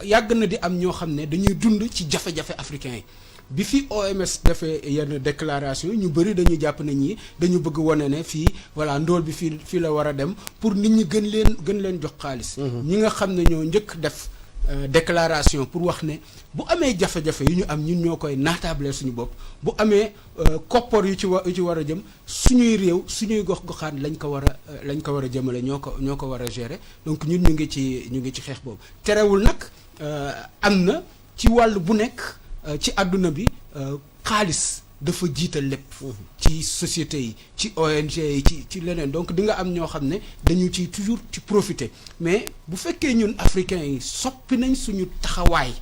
yàgg na di am ñoo xam ne dañuy dund ci jafe-jafe africain yi bi fi OMS defee yenn déclaration ñu bëri dañu jàpp ne ñi dañu bëgg wane ne fii voilà ndóol bi fii la war a dem pour nit ñi gën leen jox xaalis. ñi nga xam ne ñoo njëkk def déclaration pour wax ne bu amee jafe-jafe yu ñu am ñun ñoo koy naataable suñu bopp bu amee koppar yu ci war a jëm suñuy réew suñuy gox-goxaan lañ ko war a jëmale ñoo ko war a gérer donc ñun ñu ngi ci xeex boobu terewul nag am na ci wàll bu nekk ci àdduna bi xaalis dafa jiital lépp ci société yi ci ONG yi ci leneen donc di nga am ñoo xam ne dañu ci toujours ci profiter mais bu fekkee ñun africains yi soppi nañ suñu taxawaay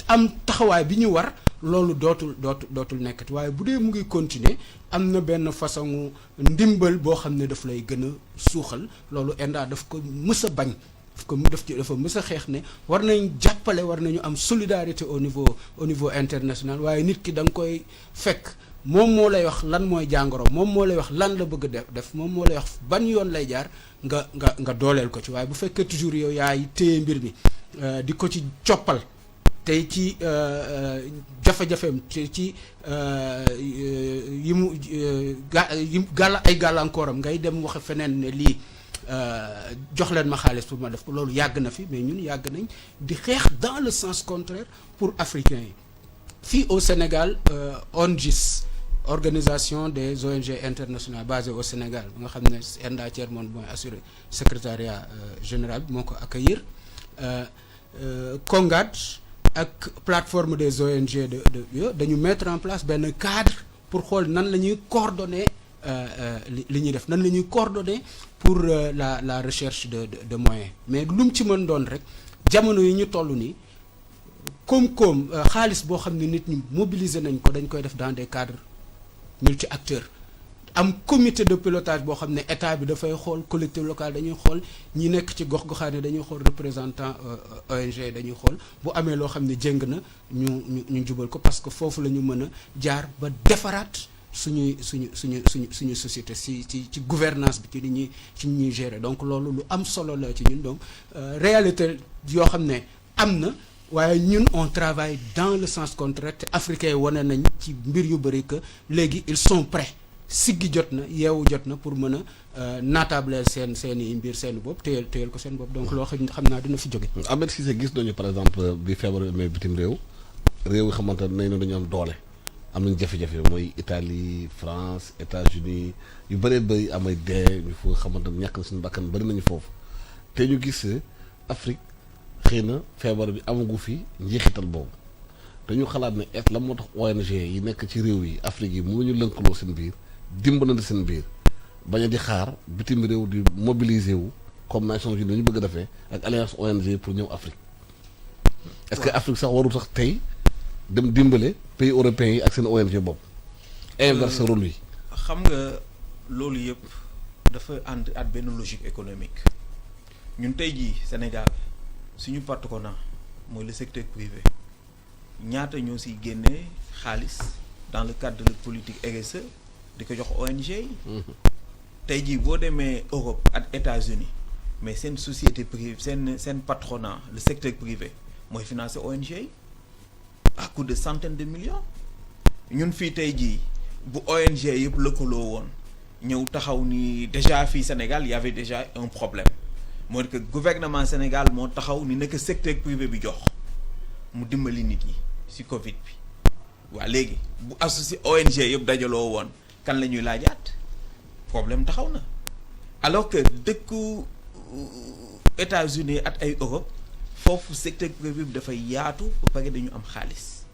am taxawaay bi ñu war loolu dootul nekkati waaye bu dee mu ngi continuer am na benn façon ndimbal boo xam ne daf lay gën a suuxal loolu ENDA daf ko mës a bañ dafa mës a xeex ne war nañ jàppale war nañu am solidarité au niveau international waaye nit ki da nga koy fekk moom moo lay wax lan mooy jàngoro moom moo lay wax lan la bëgg def moom moo lay wax ban yoon lay jaar nga dooleel ko ci waaye bu fekkee toujours yow yaay téye mbir mi di ko ci coppal tey ci jafe-jafeem ci yi mu ay gàllankooram ngay dem waxe feneen ne lii jox leen ma xaalis pour ma def ko loolu yàgg na fi mais ñun yàgg nañ di xeex dans le sens contraire pour africains yi fii au Sénégal ONGIS organisation des ONG internationales basée au Sénégal bi nga xam ne ENDA Thierno mooy assuré secrétariat général bi moo ko accueillir CONGAD ak plateforme des ONG dañu mettre en place benn cadre pour xool nan la ñuy coordonner li ñuy def nan la ñuy coordonner pour la recherche de moyens mais lu mu ci mën doon rek jamono yi ñu toll nii koom-koom xaalis boo xam ne nit ñi mobiliser nañ ko dañ koy def dans des cadres multi-acteurs am comité de pilotage boo xam ne état bi dafay xool collectivité locale dañuy xool ñi nekk ci gox-goxaan dañuy xool représentant ONG dañuy xool bu amee loo xam ne jéng na ñu jubal ko parce que foofu la ñu mën a jaar ba defaraat suñu société ci gouvernance bi ci ñuy gérer donc loolu lu am solo la ci ñun donc réalité yoo xam ne am na waaye ñun on travaille dans le sens contraire te africains yi wane nañ ci mbir yu bëri que léegi ils sont prêts siggi jot na yeewu jot na pour mën a naatableel seeni mbir seen bopp téyel ko seen bopp donc loo xam naa dina fi jóge. Ahmed Cissé gis nañu par exemple bi feebar mais bitim réew yi xamante nañ ne dañu am doole am nañ jafe-jafe mooy Italie France États-Unis yu bëree bëri amay dee ñu fa xamante ne ñàkk na suñu bakkan bëri nañu foofu te ñu gis Afrique xëy na feebar bi amagu fi njeexital boobu dañu xalaat ne la moo tax ONG yi nekk ci réew yi Afrique yi mënuñu lënkaloo seen biir dimbalante seen biir bañ a di xaar bitim réew di mobiliser wu comme Nations Unies dañu bëgg a defee ak alliance ONG pour ñëw Afrique est-ce que Afrique sax warul sax tey dem dimbale pays européens yi ak seen ONG bopp inverse rôle yi. xam nga loolu yëpp dafa ànd at benn logique économique ñun tey jii Sénégal suñu partenaire mooy le secteur privé ñaata ñoo siy génnee xaalis dans le cadre de la politique RSE di ko jox ONG yi. tey jii boo demee Europe ak États-Unis mais seen société privée seen patronat le secteur privé mooy financer ONG yi à coût de centaines de millions ñun fii tey jii bu ONG yëpp lëkkaloo woon ñëw taxaw ni déjà fii Sénégal y avait déjà un problème mooy que gouvernement Sénégal moo taxaw ni nekk secteur privé bi jox mu dimbali nit yi ci Covid bi waa léegi bu associé ONG yëpp dajaloo woon kan la ñuy laajaat problème taxaw na alors que dëkku États-Unis ak ay Europe foofu secteur privé bi dafay yaatu ba pare dañu am xaalis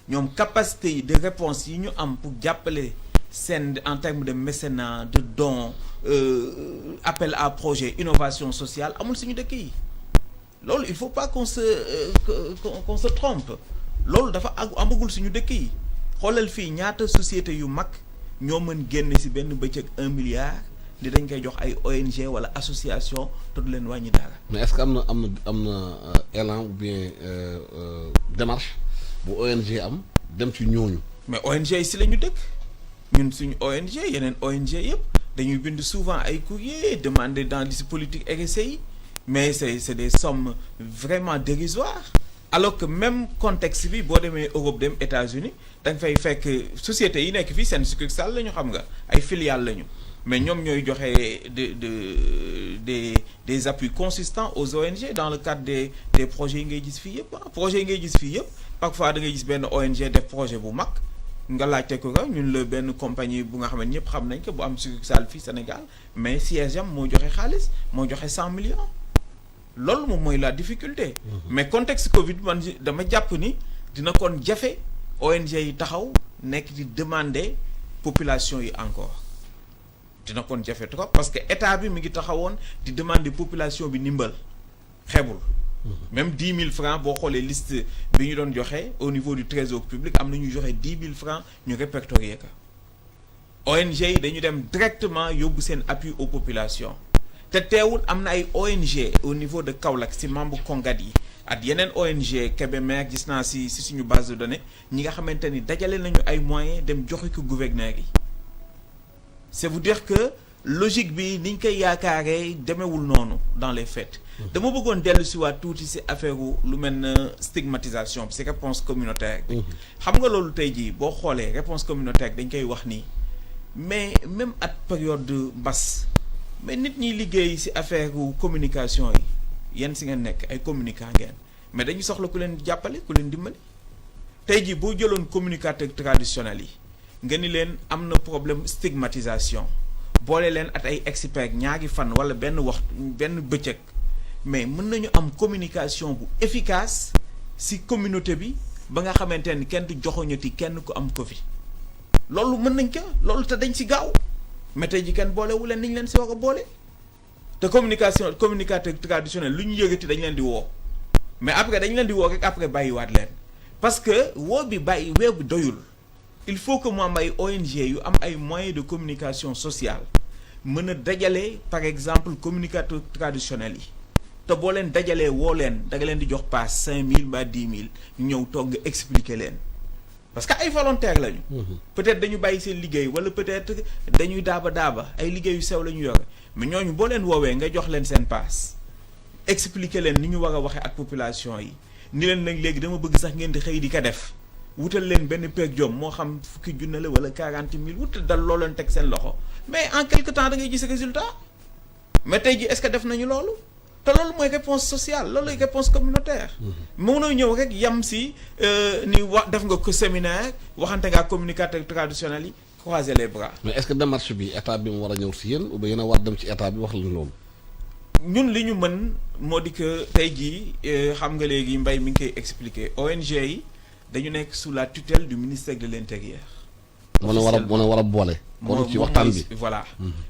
ñoom capacité yi de réponse yi ñu am pour jàppale seen en termes de mécénat de dons appel à projet innovation sociale amul suñu dëkk yi loolu il faut pas qu'on se trompe loolu dafa amagul suñu dëkk yi xoolal fii ñaata société yu mag ñoo mën génne ci benn bëccëg 1 milliard di dañ koy jox ay ONG wala association te du leen wàññi dara. mais est-ce que am na élan ou bien démarche bu ONG am dem ci ñooñu. mais ONG yi ci la ñu dëkk ñun suñu ONG yeneen ONG yëpp dañuy bind souvent ay courrier demander dans les politiques RSE yi mais c'est des sommes vraiment dérisoires alors que même contexte bi boo demee Europe dem États-Unis da nga fay fekk sociétés yi nekk fii seen succursale la ñu xam nga ay filiales lañu mais ñoom ñooy joxe des appuis consistants aux ONG dans le cadre des projets yi ngay gis fii yëpp projets yi ngay gis fii yëpp parfois da ngay gis benn ONG def projet bu mag nga laajte ko nga ñun la benn compagnie bu nga xam ne ñëpp xam nañ ko bu am succursale fii Sénégal mais siège am moo joxe xaalis moo joxe 100 millions loolu moom mooy la difficulté. mais contexte Covid man dama jàpp ni dina kon jafe ONG yi taxaw nekk di demander population yi encore dina kon jafe trop parce que état bi mi ngi taxawoon di demander population bi ndimbal xeebul. même 10 000 francs boo xoolee liste bi ñu doon joxe au niveau du trésor public am na ñuy joxe 10 000 francs ñu répertorier ko ONG yi dañu dem directement yóbbu seen appui aux populations. te teewul am na ay ONG au niveau de Kaolack si membre Kongat yi ak yeneen ONG Kébémer gis naa si suñu base de données ñi nga xamante ni dajale nañu ay moyens dem joxe ko gouverneur yi c'est vous dire que logique bi niñ koy yaakaaree demewul noonu dans les faits. dama bëggoon dellu si waat tuuti si affaire lu mel na stigmatisation si réponse communautaire bi. xam nga loolu tey jii boo xoolee réponse communautaire dañ koy wax nii mais même at période de mbas. mais nit ñi liggéey ci affaire communication yi yéen ci ngeen nekk ay communicant ngeen mais dañu soxla ku leen jàppale ku leen dimbali tey jii boo jëloon communicateur traditionnel yi nga ni leen am na problème stigmatisation boole leen at ay experts ñaari fan walla benn bëccëg mais mën nañu am communication bu efficace ci communauté bi ba nga xamante ni kenn du joxoñati kenn ku am Covid loolu mën nañ ko loolu te dañ ci gaaw. mais tey ji kenn boolewu leen ni ñu leen si war a boole te communicateur traditionnel lu ñu yëgati dañ leen di woo mais après dañ leen di woo rek après bàyyiwaat leen parce que woo bi doyul il faut que mu am ay ONG yu am ay moyens de communication sociale mën a dajale par exemple communicateur traditionnel yi te boo leen dajalee woo leen da nga leen di jox paas 5000 ba 10 000 ñu ñëw toog nga expliquer leen. parce que ay volontaire lañu. peut-être dañu bàyyi seen liggéey wala peut-être dañuy daaba ay liggéey yu sew la ñu yore mais ñooñu boo leen woowee nga jox leen seen paas expliquer leen ni ñu war a waxee ak population yi ni leen nag léegi dama bëgg sax ngeen di xëy di ko def wutal leen benn peeg jom moo xam fukki junne la wala 40 000 wutal dal loo leen teg seen loxo mais en quelque temps da ngay gis résultat mais tey ji est-ce que def nañu loolu. te loolu mooy réponse sociale loolu mooy réponse communautaire. mënoo ñëw rek yam si ni def nga ko séminaire waxante nga communicateur traditionnel yi croiser les bras. mais est-ce que démarche bi état bi mu war a ñëw si yéen ou bien yéen a war dem ci état bi wax la loolu. ñun li ñu mën moo di que tey jii xam nga léegi mbay mi ngi koy expliquer ONG yi dañu nekk sous la tutelle du ministère de l'Intérieur. mën a war a boole. kon ci waxtaan bi voilà.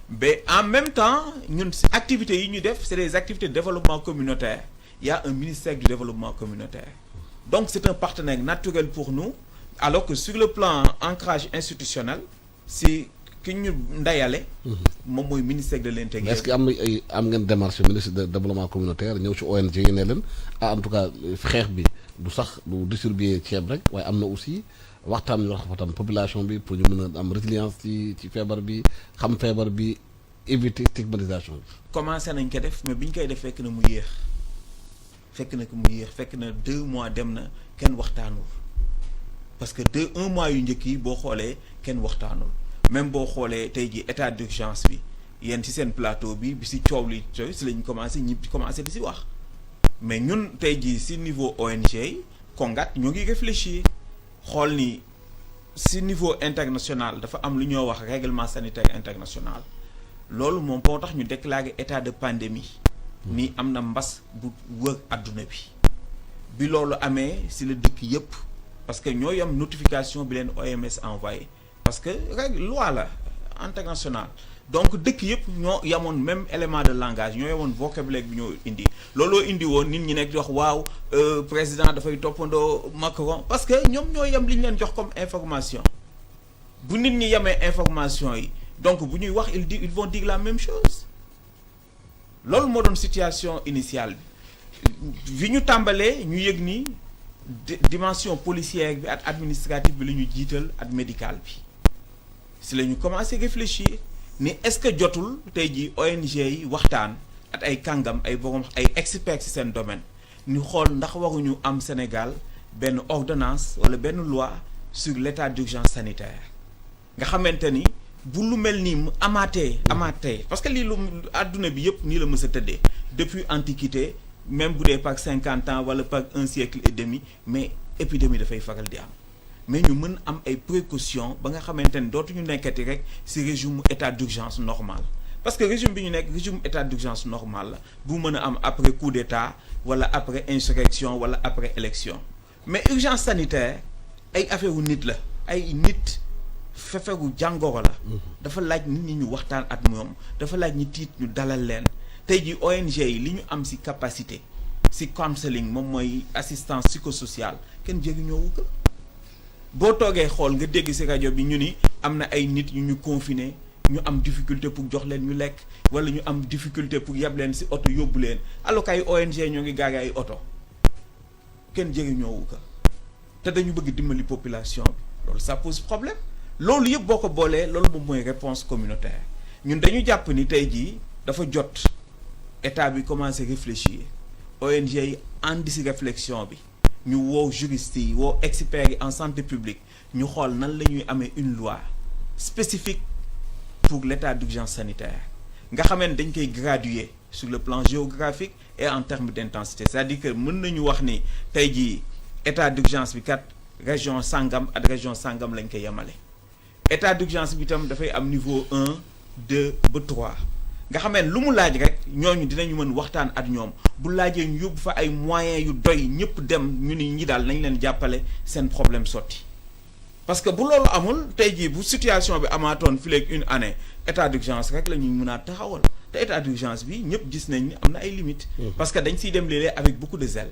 mais en même temps ñun activités yi ñu def c'est des activités de développement communautaire il y a un ministère du développement communautaire donc c'est un partenaire naturel pour nous alors que sur le plan ancrage institutionnel si ki ñu ndayale moom mooy ministère de l'Intérieur. est-ce que am ngeen démarche ministre de développement communautaire ñëw ci ONG yi ne leen en tout cas xeex bi du sax du distribuer ceeb rek waaye am na aussi waxtaan ñu wax waxtaan population bi pour ñu mën a am résilience ci feebar bi xam feebar bi éviter stigmatisation bi. commencé nañ ko def mais bi ñu koy def fekk na mu yéex fekk na 2 mois dem na kenn waxtaanul parce que 1 mois yu njëkk yi boo xoolee kenn waxtaanul même boo xoolee tey ji état d'urgence bi yéen ci seen plateau bi ci coow li ci lañ commencé di ci wax mais ñun tey ji ci niveau ONG yi Kongat ñoo ngi réfléchir. xool ni ci niveau international dafa am lu ñoo wax règlement sanitaire international loolu moom moo tax ñu déclarer état de pandémie ni am na mbas bu wër adduna bi loolu amee ci la dëkk yépp parce que ñooy am notification bi leen OMS envoyé parce que loi la internationale donc dëkk yëpp ñoo yamoon même élément de langage ñoo yamoon vocabulaire bi ñoo indi looloo indi woon nit ñi nekk di wax waaw président dafay toppandoo Macron parce que ñoom ñoo yem li ñu leen jox comme information bu nit ñi yemee information yi donc bu ñuy wax ils vont dire la même chose loolu moo doon situation initiale bi ñu tàmbalee ñu yëg ni dimension policière bi ak administrative bi la ñu jiital ak médicale bi si la ñu commencé réfléchir ni est-ce que jotul tey jii ONG yi waxtaan ak ay kàngam ay borom ay experts ci seen domaine ñu xool ndax waruñu am Sénégal benn ordonnance wala benn loi sur l'état d'urgence sanitaire nga xamante ni bu lu mel nii mu amaatee parce que lii lu àdduna bi yëpp nii la mës a tëddee depuis antiquité même bu dee par 50 ans wala par 1 siècle et demi mais épidémie dafay faral di am mais ñu mën am ay précautions ba nga xamante ni dootuñu nekkati rek ci régime état d'urgence normal parce que régime bi ñu nekk régime état d'urgence normal la bu mën a am après coup d'état wala après insurrection wala après élection mais urgence sanitaire ay affaire wu nit la ay nit fefegu jàngoro la dafa laaj nit ñi ñu waxtaan ak moom dafa laaj ñi tiit ñu dalal leen tey ji ONG yi li ñu am ci capacité ci counseling moom mooy assistance psychosociale kenn jëriñoowu ko boo toogee xool nga dégg ci rajo bi ñu ni am na ay nit ñu confiné ñu am difficulté pour jox leen ñu lekk wala ñu am difficulté pour yeb leen ci oto yóbbu leen alors que ay ONG ñoo ngi gaare ay oto kenn jëriñoowu ko te dañu bëgg dimbali population bi loolu ça pose problème loolu yëpp boo ko boolee loolu moom mooy réponse communautaire ñun dañu jàpp ni tey jii dafa jot état bi commencé réfléchir ONG yi andi ci réflexion bi ñu woo juristes yi woo experts yi en santé publique ñu xool nan la ñuy amee une loi spécifique pour l'état d'urgence sanitaire nga xamee ne dañ koy graduer sur le plan géographique et en termes d'intensité c'est-à-dire que mën nañu wax ni tey jii état d'urgence bi kat région sangam ak région sangam lañ koy yemale état d'urgence bi tam dafay am niveau 1 2 ba 3 nga xamee lu mu laaj rek ñooñu dinañu mën waxtaan ak ñoom bu laajee ñu yóbbu fa ay moyens yu doy ñëpp dem ñu ni ñi daal nañ leen jàppale seen problème sotti parce que bu loolu amul tey jii bu situation bi amaatoon fileeg une année état d'urgence rek la ñuy mën a taxawal te état d'urgence bi ñëpp gis nañ ni am na ay limites. parce que dañ siy dem léeg-léeg avec beaucoup de zèle.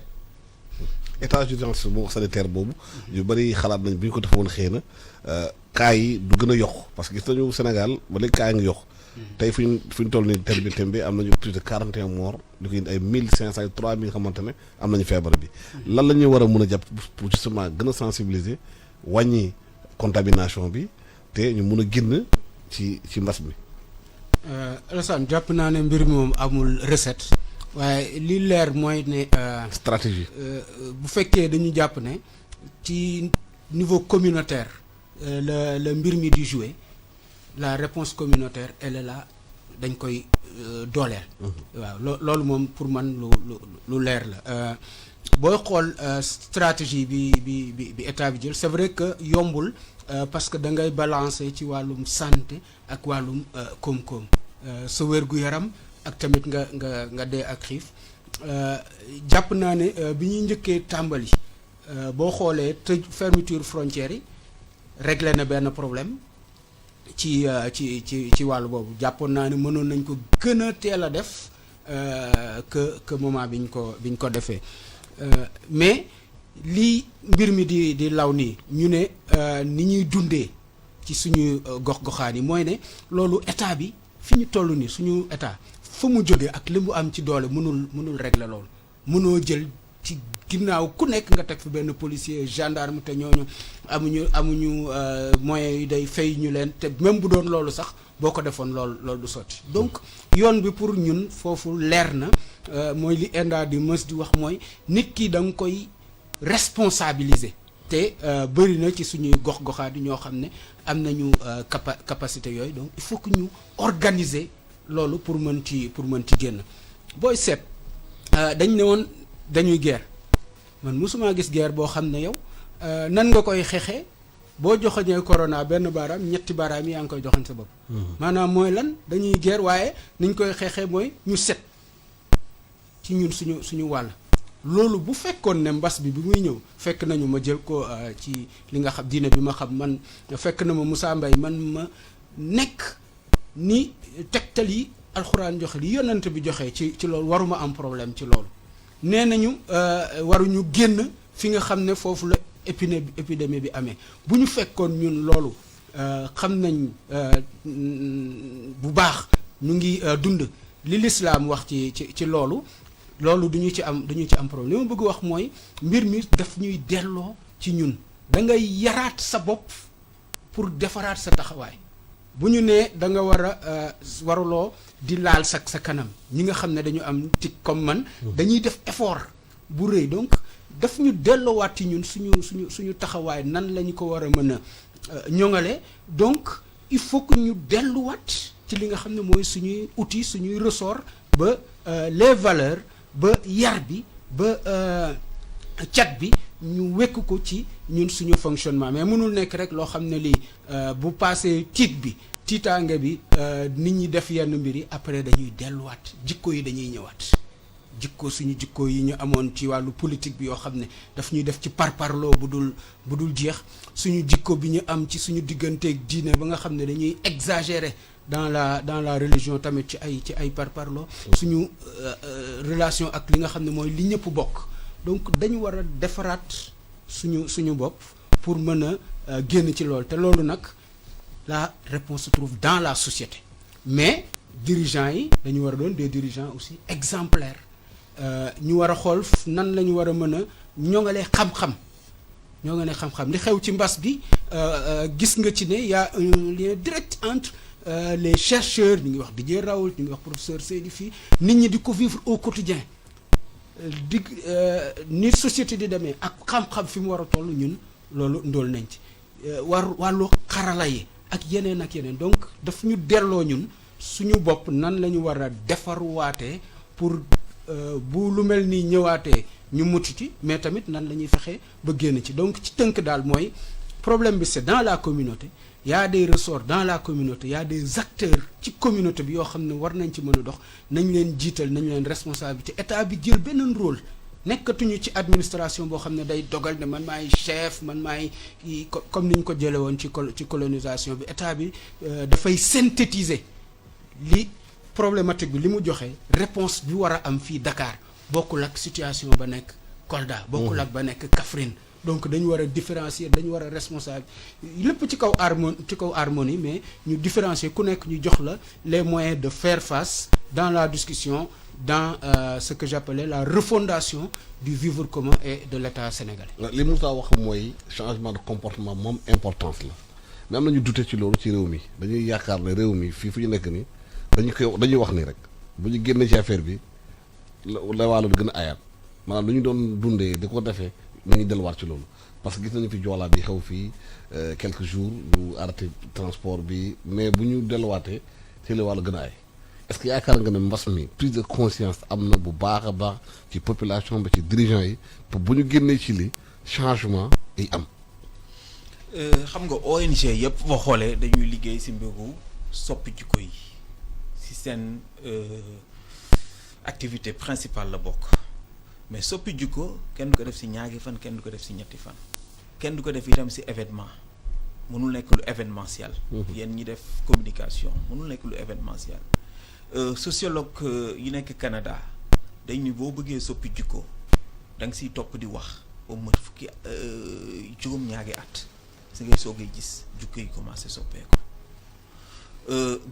état d'urgence boo sanitaire boobu yu bëri xalaat nañ bi ñu ko defoon xëy na cas yi du gën a yokk parce que gis nañu Sénégal ba léegi cas yi ngi yokk tey fu ñu toll nii tembe am nañu plus de 41 morts di ko indi ay 1500 3000 nga xamante ne am nañu feebar bi lan la ñuy war a mën a jàpp pour justement gën a sensibiliser wàññi contamination bi te ñu mun a génn ci mbas mi. Alassane jàpp naa ne mbir mi moom amul recette waaye li leer mooy ne. stratégie. bu fekkee dañu jàpp ne ci niveau communautaire la mbir mi di jouer la réponse communautaire elle est là dañ koy dooleel. waaw loolu moom pour man lu leer la booy xool stratégie bi état bi jël c'est vrai que yombul parce que da ngay balancer ci wàllum santé ak wàllum koom-koom sa wér-gu-yaram ak tamit nga dee ak xiif jàpp naa ne bi ñuy njëkkee tàmbali boo xoolee tëj fermeture frontières yi réglé na benn problème ci wàllu boobu jàppoon naa ne mënoon nañ ko gën a teel a def que moment biñ ko defee mais lii mbir mi di law nii ñu ne ni ñuy dundee ci suñu gox-goxaan yi mooy ne loolu état bi fi ñu toll nii suñu état fa mu jóge ak li mu am ci doole mënul régler loolu mënoo jël ci ginnaaw ku nekk nga teg fi benn policier gendarme te ñooñu amuñu moyens yi day fay ñu leen te même bu doon loolu sax boo ko defoon loolu du sotti donc yoon bi pour ñun foofu leer na mooy li ENDA di mës di wax mooy nit ki da nga koy responsabiliser te bëri na ci suñuy gox-goxaat yi ñoo xam ne am nañu capacité yooyu donc il faut que ñu organiser loolu pour mën ci génn booy seet dañ ne woon dañuy guerre man mosuma gis guerre boo xam ne yow nan nga koy xeexee boo joxoñee corona benn baaraam ñetti baaraam yi yaa ngi koy joxañ sa bopp maanaam mooy lan dañuy guerre waaye niñ koy xeexee mooy ñu set ci ñun suñu wàll loolu bu fekkoon ne mbas bi muy ñëw fekk nañu ma jël ko ci li nga xam diine bi ma xam man fekk na ma Moussa Mbaye man ma nekk ni tegtal yi alxuraan joxe li yonent bi joxe ci loolu waruma am problème ci loolu nee nañu waruñu génn fi nga xam ne foofu la épidémie bi amee bu ñu fekkoon ñun loolu xam nañ bu baax ñu ngi dund li lislaam wax ci loolu duñu ci am problème li ma bëgg wax mooy mbir mi daf ñuy delloo ci ñun da ngay yaraat sa bopp pour defaraat sa taxawaay bu ñu nee da nga waruloo di laal sa kanam ñi nga xam ne dañu am tic comme man dañuy def effort bu rëy. Donc daf ñu delloowaat ci ñun suñu taxawaay nan la ñu ko war a mën a ñoŋale. Donc il faut que ñu delluwaat ci li nga xam ne mooy suñuy outils suñuy ressort ba les valeurs ba yar bi ba cat bi ñu wekk ko ci ñun suñu fonctionnement. Mais mënul nekk rek loo xam ne lii bu passé tiitaange bi nit ñi def yenn mbir yi après dañuy delluwaat jikko yi dañuy ñëwaat suñu jikko yi ñu amoon ci wàllu politique bi yoo xam ne daf ñuy def ci parparloo bu dul jeex, suñu jikko bi ñu am ci suñu digganteeg diine ba nga xam ne dañuy exagérer dans la religion tamit ci ay parparloo, suñu relation ak li nga xam ne mooy li ñëpp bokk. Donc dañu war a defaraat suñu bopp pour mën a génn ci loolu te loolu nag la réponse se trouve dans la société. Mais dirigeants yi dañu war a doon des dirigeants aussi exemplaires. Ñu war a xool nan la ñu war a mën a ñoŋalee xam-xam li xew ci mbas bi gis nga ci ne y a un lien direct entre les chercheurs ñu ngi wax Didier Raoult ñu ngi wax professeur Seydi Fi nit ñi di ko vivre au quotidien ni société di demee ak xam-xam fi mu war a toll ñun loolu ndóol nañ ci wàllu xarala yi ak yeneen donc daf ñu delloo ñun suñu bopp nan la ñu war a defarwaatee pour bu lu mel ni ñëwaatee ñu mucc ci, mais tamit nan la ñuy fexe ba génn ci. Donc ci tënk daal mooy problème bi c'est dans la communauté, il y a des ressorts dans la communauté, il y a des acteurs ci communauté bi yoo xam ne war nañ ci mën a dox, nañ leen jiital, nañ leen responsabilité, état bi jël beneen rôle. Nekkatuñu ci administration boo xam ne day dogal ne man maay chef man maay comme ni ñu ko jële woon ci colonisation bi. État bi dafay synthétiser li problématique bi li mu joxe réponse bi war a am fii Dakar bokkul ak situation ba nekk Kolda bokkul ak ba nekk Kaffrine. Donc dañu war a différencier, dañu war a responsable lépp ci kaw harmonie mais ñu différencier ku nekk ñu jox la les moyens de faire face dans la discussion dans ce que j'appelais la refondation du vivre commun et de l'État sénégalais. li mu taa wax mooy changement de comportement moom importance la mais am nañu dute ci loolu ci réew mi dañuy yaakaar ne réew mi fii fu ñu nekk ni dañuy wax ni rek bu ñu génnee ci affaire bi la wàllu di gën a ayaat maanaam lu ñu doon dundee di ko defee nañu delluwaat ci loolu parce que gis nañu fi joolaa bi xew fii quelques jours ñu arrêté transport bi mais bu ñu delluwaatee ci la wàllu gën a ay. Est-ce que yaakaar nga ne mbas mi prise de conscience am na bu baax a baax ci population bi ci dirigeants yi pour bu ñu génnee ci li changement yi am. xam nga ONG yëpp boo xoolee dañuy liggéey ci mbiru soppi jikko yi ci seen activité principale la bokk mais soppi jikko kenn du ko def ci ñaari fan kenn du ko def ci ñetti fan kenn du ko def itam ci événement mënul nekk lu événementiel. yéen ñi def communication mënul nekk lu événementiel. Sociologue yi nekk Canada dañ ni boo bëggee soppi jikko da nga siy topp di wax ba mu fukki juróom-ñaari at si ngay soogay gis jikko yi commencé soppeeku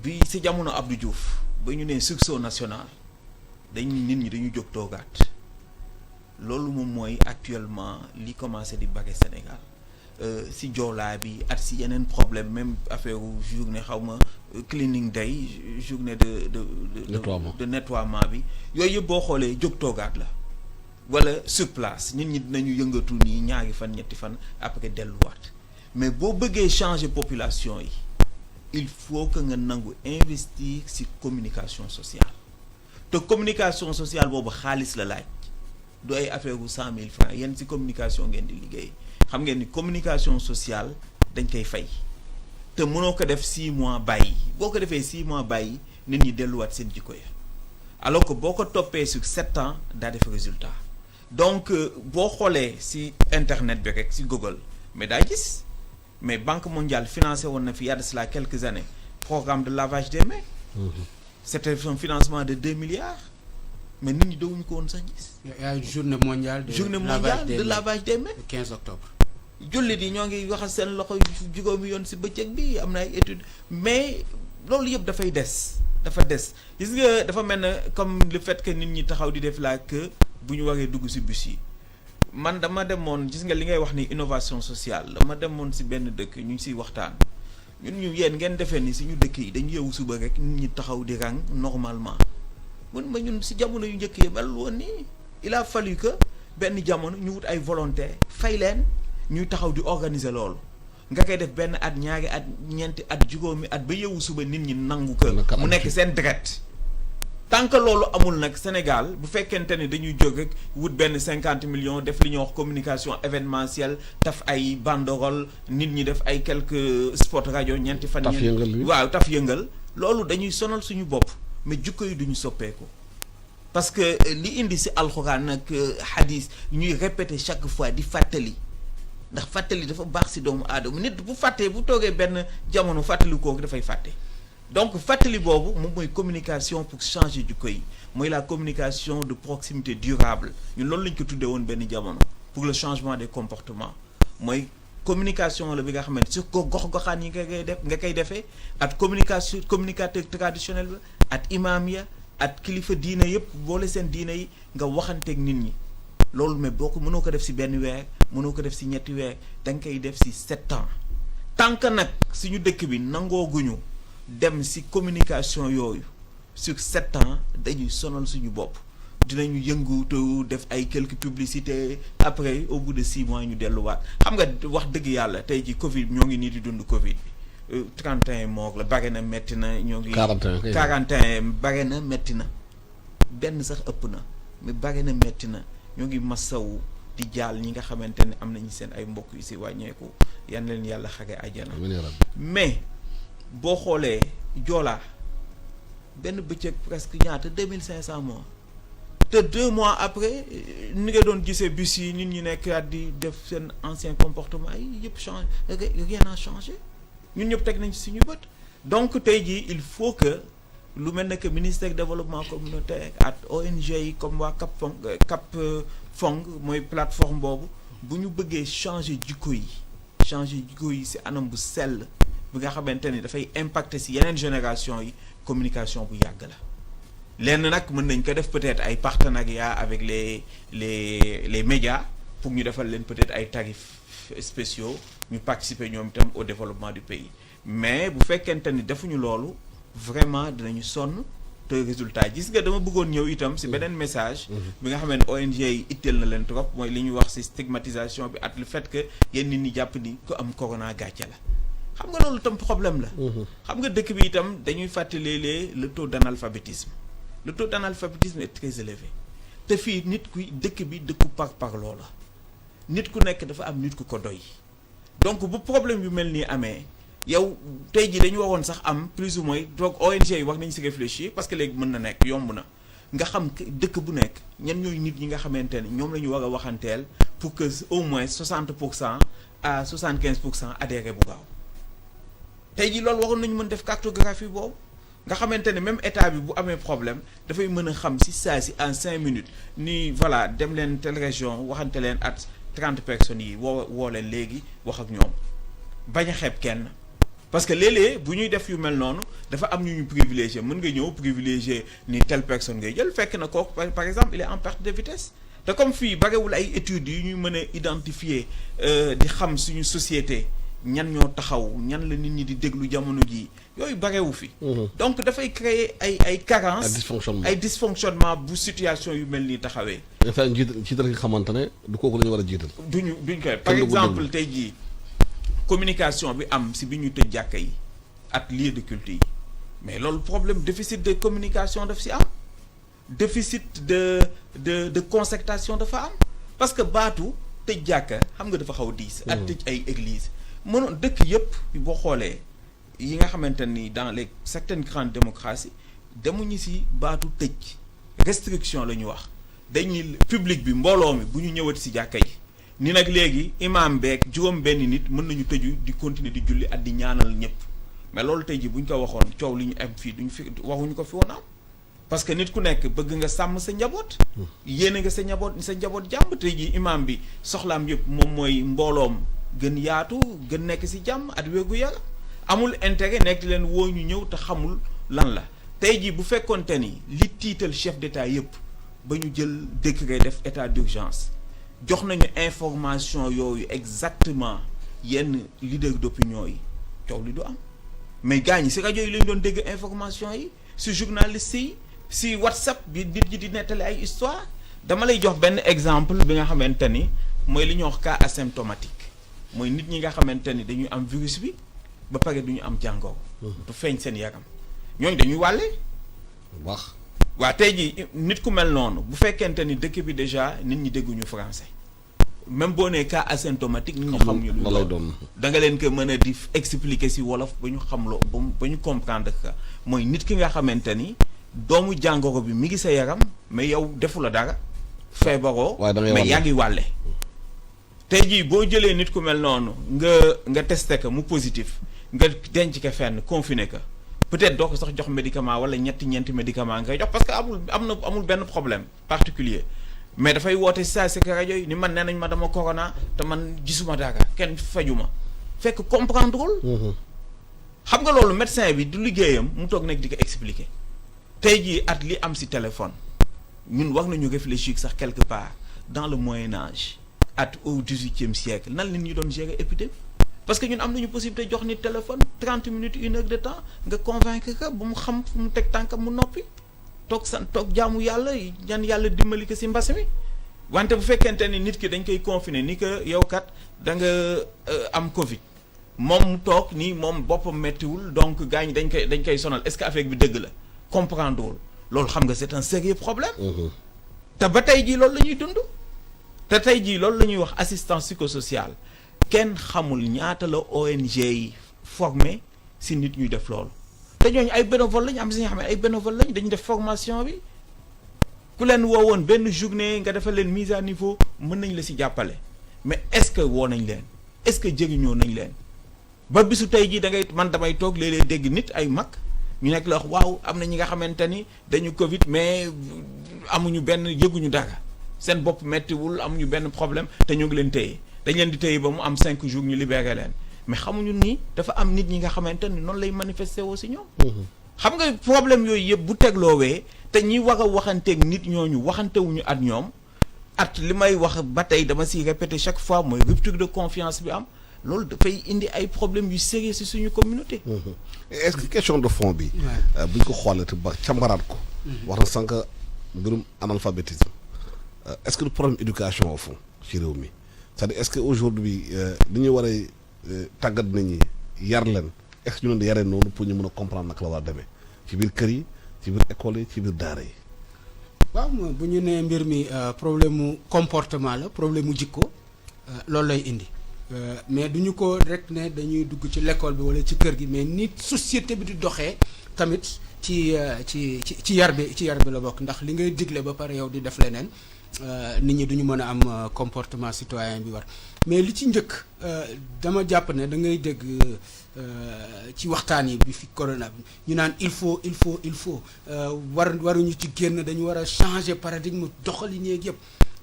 bi si jamono Abdou Diouf ba ñu nee sursaut national dañ nit ñi dañu jóg toogaat loolu moom mooy actuellement li commencé di bare Sénégal. Si joolaa bi at si yeneen problème même affaire journée xaw ma cleaning day journée de nettoiement bi yooyu yëpp boo xoolee jóg toogaat la wala sur place nit ñi dinañu yëngatu nii ñaari fan ñetti fan après delluwaat mais boo bëggee changer population yi il faut que nga nangu investir si communication sociale te communication sociale boobu xaalis la laaj du ay affaire gu 100 000 francs yéen si communication ngeen di liggéey. xam ngeen ni communication sociale dañ koy fay te mënoo ko def 6 mois bàyyi boo ko defee 6 mois bàyyi nit ñi delluwaat seen jikko ya alors que boo ko toppee sur 7 ans daa def résultat donc boo xoolee si internet bi rek si Google mais daa gis mais Banque mondiale financé woon na fi y a de cela quelques années programme de lavage des mains. C'était un financement de 2 milliards mais nit ñi dawuñu ko woon sax gis. y a une journée mondiale de lavage des mains. Le 15 octobre. jullit yi ñoo ngi waxal seen loxo juróomi yoon si bëccëg bi am na ay études mais loolu yëpp dafay des gis nga dafa mel ne comme le fait que nit ñi taxaw di def la queue bu ñu waree dugg si bus yi man dama demoon gis nga li ngay wax ni innovation sociale dama demoon si benn dëkk ñu ngi siy waxtaan ñu yéen ngeen defee ni suñu dëkk yi dañu yeewu suba rek nit ñi taxaw di rang normalement mun ma ñun si jamono yu njëkk yi mel woon nii il a fallu que benn jamono ñu wut ay volontaire fay leen ñuy taxaw di organiser loolu nga koy def benn at ñaari at ñeenti at juróomi at ba yeewu suba nit ñi nangu ko mu nekk seen deret tant que loolu amul nag Sénégal bu fekkente ne dañuy jóg rek wut benn 50 millions def li ñuy wax communication événementielle taf ay banderole nit ñi def ay quelques spot rajo ñeenti fan waaw taf yëngal loolu dañuy sonal suñu bopp mais jukko yi duñu soppeeku parce que li indi si alxuraan nag hadis ñuy répéter chaque fois di fàttali ndax fàttali dafa baax si doomu aadama nit bu fàttee bu toogee benn jamono fàttali kooku dafay fàtte donc fàttali boobu moom mooy communication pour changer jikko yi mooy la communication de proximité durable ñun loolu lañ ko tuddee woon benn jamono pour le changement des comportements mooy communication la bi nga xamante sur ko gox-goxaan yi nga koy defee at communicateur traditionnel ba at imam ya at kilifa diina yëpp boole seen diina yi nga waxanteeg nit ñi loolu mais boo ko mënoo ko def si benn weer mënoo ko def si ñetti weer da nga koy def si 7 ans tant que nag suñu dëkk bi nangooguñu dem si communication yooyu sur 7 ans dañuy sonal suñu bopp dinañu yëngutu def ay quelques publicités après au bout de 6 mois ñu delluwaat xam nga wax dëgg yàlla tey ji Covid ñoo ngi nii di dund Covid bi 31 mois la bare na metti na ñoo ngi 41 bare na metti na benn sax ëpp na mais bare na metti na ñoo ngi masawu di jaal ñi nga xamante ne am nañu seen ay mbokk yu si wàññeeku yan leen yàlla xare àjjana mais boo xoolee Joola benn bëccëg presque ñaata 2500 morts te 2 mois après ni nga doon gisee bus yi nit ñi nekk at di def seen ancien comportement yi yëpp changé rien n'a changé ñun ñëpp teg nañ ci suñu bët donc tey jii il faut que lu mel ne que ministère développement communautaire ak ONG yi comme waa Cap Fong mooy plateforme boobu bu ñu bëggee changer jikko yi ci anam bu sell bi nga xamante ni dafay impacter ci yeneen génération yi communication bu yàgg la lenn nag mën nañ ko def peut-être ay partenariat avec les médias pour ñu defal leen peut-être ay tarifs spéciaux ñu participer ñoom itam au développement du pays mais bu fekkente ni defuñu loolu vraiment dinañu sonn te résultat gis nga dama bëggoon ñëw itam ci beneen message bi nga xam ne ONG yi itteel na leen trop mooy li ñuy wax ci stigmatisation bi ak le fait que yenn nit ñi jàpp ni ko am corona gàcce la xam nga loolu itam problème la xam nga dëkk bi itam dañuy fàttali le taux d'analphabétisme est très élevé te fii nit ku dëkk bi dëkku par loola nit ku nekk dafa am nit ku ko doy donc bu problème yu mel nii amee yow tey jii dañu waroon sax am plus ou moins donc ONG yi wax nañu ci réfléchir parce que léegi mën na nekk yomb na nga xam dëkk bu nekk ñan ñooy nit ñi nga xamante ne ñoom la ñu war a waxanteel pour que au moins 60% à 75% adhéré bu gaaw tey jii loolu waroon nañu mën def cartographie boobu nga xamante ne même état bi bu amee problème dafay mën a xam ci saa si en 5 minutes ni voilà dem leen telle région waxante leen at 30 personnes yi woo leen léegi wax ak ñoom bañ a xeeb kenn. parce que léeg-léeg bu ñuy def yu mel noonu dafa am ñu privilégié mën nga ñëw privilégié ni telle personne ngay jël fekk na kooku par exemple il est en perte de vitesse te comme fii barewul ay études yu ñuy mën a identifier di xam suñu société ñan ñoo taxaw ñan la nit ñi di déglu jamono jii yooyu barewu fi donc dafay créer ay carences ay dysfonctionnement bu situation yu mel nii taxawee jiital nga xamante ne du kooku la ñu war a jiital duñ koy par exemple tey jii communication bi am si bi ñu tëj jàkka yi ak lieu de culte yi mais loolu problème déficit de communication daf si am déficit de concertation dafa am parce que baatu tëj jàkka xam nga dafa xaw diis ak tëj ay église mënoon dëkk yëpp boo xoolee yi nga xamante ni dans les certaines grandes démocraties demuñu si baatu tëj restriction la ñu wax dañuy public bi mbooloo mi bu ñu ñëwati si jàkka yi ni nag léegi imam beeg juróom benn nit mën nañu tëju di continuer di julli ak di ñaanal ñëpp mais loolu tey ji bu ñu ko waxoon coow li ñu am fii duñu fi waxuñu ko fi woon am parce que nit ku nekk bëgg nga sàmm sa njaboot yéene nga sa njaboot jàmm tey ji imam bi soxlaam yëpp moom mooy mbooloom gën yaatu gën nekk si jàmm at wéegu yaram amul intérêt nekk leen woo ñu ñëw te xamul lan la tey ji bu fekkonte ni li tiital chef d'état yëpp ba ñu jël décret def état d'urgence jox nañu information yooyu exactement yenn leader d'opinion yi coow li du am mais gars ñi si rajo yi lañu doon dégg information yi si journaliste yi si WhatsApp bi nit ñi di nettali ay histoire dama lay jox benn exemple bi nga xamante ni mooy li ñuy wax cas asymptomatique mooy nit ñi nga xamante ni dañuy am virus bi ba pare du ñu am jàngoro. du feeñ seen yaram ñooñu dañuy wàlle. wax waa tey jii nit ku mel noonu bu fekkente ni dëkk bi déjà nit ñi dégguñu français même boo nee cas asymptomatique nit ñi xamuñu lu lay doon da nga leen ko mën a di expliquer ci wolof ba ñu xam loo ba ñu comprendre que mooy nit ki nga xamante ni doomu jàngoro bi mi ngi sa yaram mais yow defu la dara feebaroo mais yaa ngi wàlle tey jii boo jëlee nit ku mel noonu nga testé ko mu positif nga denc ko fenn confiné ko peut-être doo ko sax jox médicament wala ñeenti médicament ngay jox parce que amul benn problème particulier mais dafay woote saa si rajo yi ni man nee nañ ma dama corona te man gisuma dara kenn fajuma fekk comprendrewul xam nga loolu médecin bi du liggéeyam mu toog nekk di ko expliquer tey jii at li am si téléphone ñun war nañu réfléchir sax quelque part dans le Moyen Âge at au 18e siècle nan la ñu doon gérer épidémie parce que ñun am nañu possibilité jox nit téléphone 30 minutes 1 heure de temps nga convaincre que bu mu xam fu mu teg tànkam mu noppi toog jaamu yàlla ñaan yàlla dimbali ko si mbas mi wante bu fekkente ni nit ki dañ koy confiner ni que yow kat da nga am Covid moom mu toog ni moom boppam mettiwul donc gars ñi dañ koy sonal est-ce que affaire bi dëgg la comprendre wul loolu xam nga c'est un sérieux problème. te ba tey jii loolu la ñuy dund. te tey jii loolu la ñuy wax assistance psychosociale kenn xamul ñaata la ONG yi formé si nit ñuy def loolu te ñooñu ay bénévole lañu am si nga xam ne ay bénévole lañu dañu def formation bi ku leen woowoon benn journée nga defal leen mise à niveau mën nañ la si jàppale mais est-ce que woo nañ leen est-ce que jëriñoo nañ leen ba bisu tey jii da ngay man damay toog léeg-léeg dégg nit ay mag ñu nekk la wax waaw am na ñi nga xamante ni dañu Covid mais amuñu benn yëguñu dara seen bopp mettiwul amuñu benn problème te ñu ngi leen téye dañ leen di téye ba mu am 5 jours ñu libéré leen mais xamuñu ni dafa am nit ñi nga xamante ni noonu lay manifester woo si ñoom. xam nga problème yooyu yëpp bu tegloowee te ñi war a waxanteeg nit ñooñu waxantewuñu at ñoom at li may wax ba tey dama siy répéter chaque fois mooy rupture de confiance bi am loolu dafay indi ay problèmes yu sérieux si suñu communauté. est-ce que question de fond bi. buñ ko xoolee te ba càmbaraat ko. wax na sànq mbirum analphabétisme. est-ce que le problème éducation au fond ci réew mi c'est-à-dire est-ce que aujourd'hui li ñu war a tàggat nit ñi yar leen est-ce que ñu leen di yaree noonu pour ñu mën a comprendre naka la war a demee ci biir kër yi ci biir école yi ci biir daara yi. waaw bu ñu nee mbir mi problème mu comportement la problème mu jikko loolu lay indi mais du ñu ko rek ne dañuy dugg ci l'école bi wala ci kër gi mais nit société bi di doxee tamit ci yar bi la bokk ndax li ngay digle ba pare yow di def leneen. nit ñi duñu mën a am comportement citoyen bi war mais li ci njëkk dama jàpp ne da ngay dégg ci waxtaan yi bi fi corona bi ñu naan il faut waruñu ci génn dañu war a changer paradigme doxali ñeeg yëpp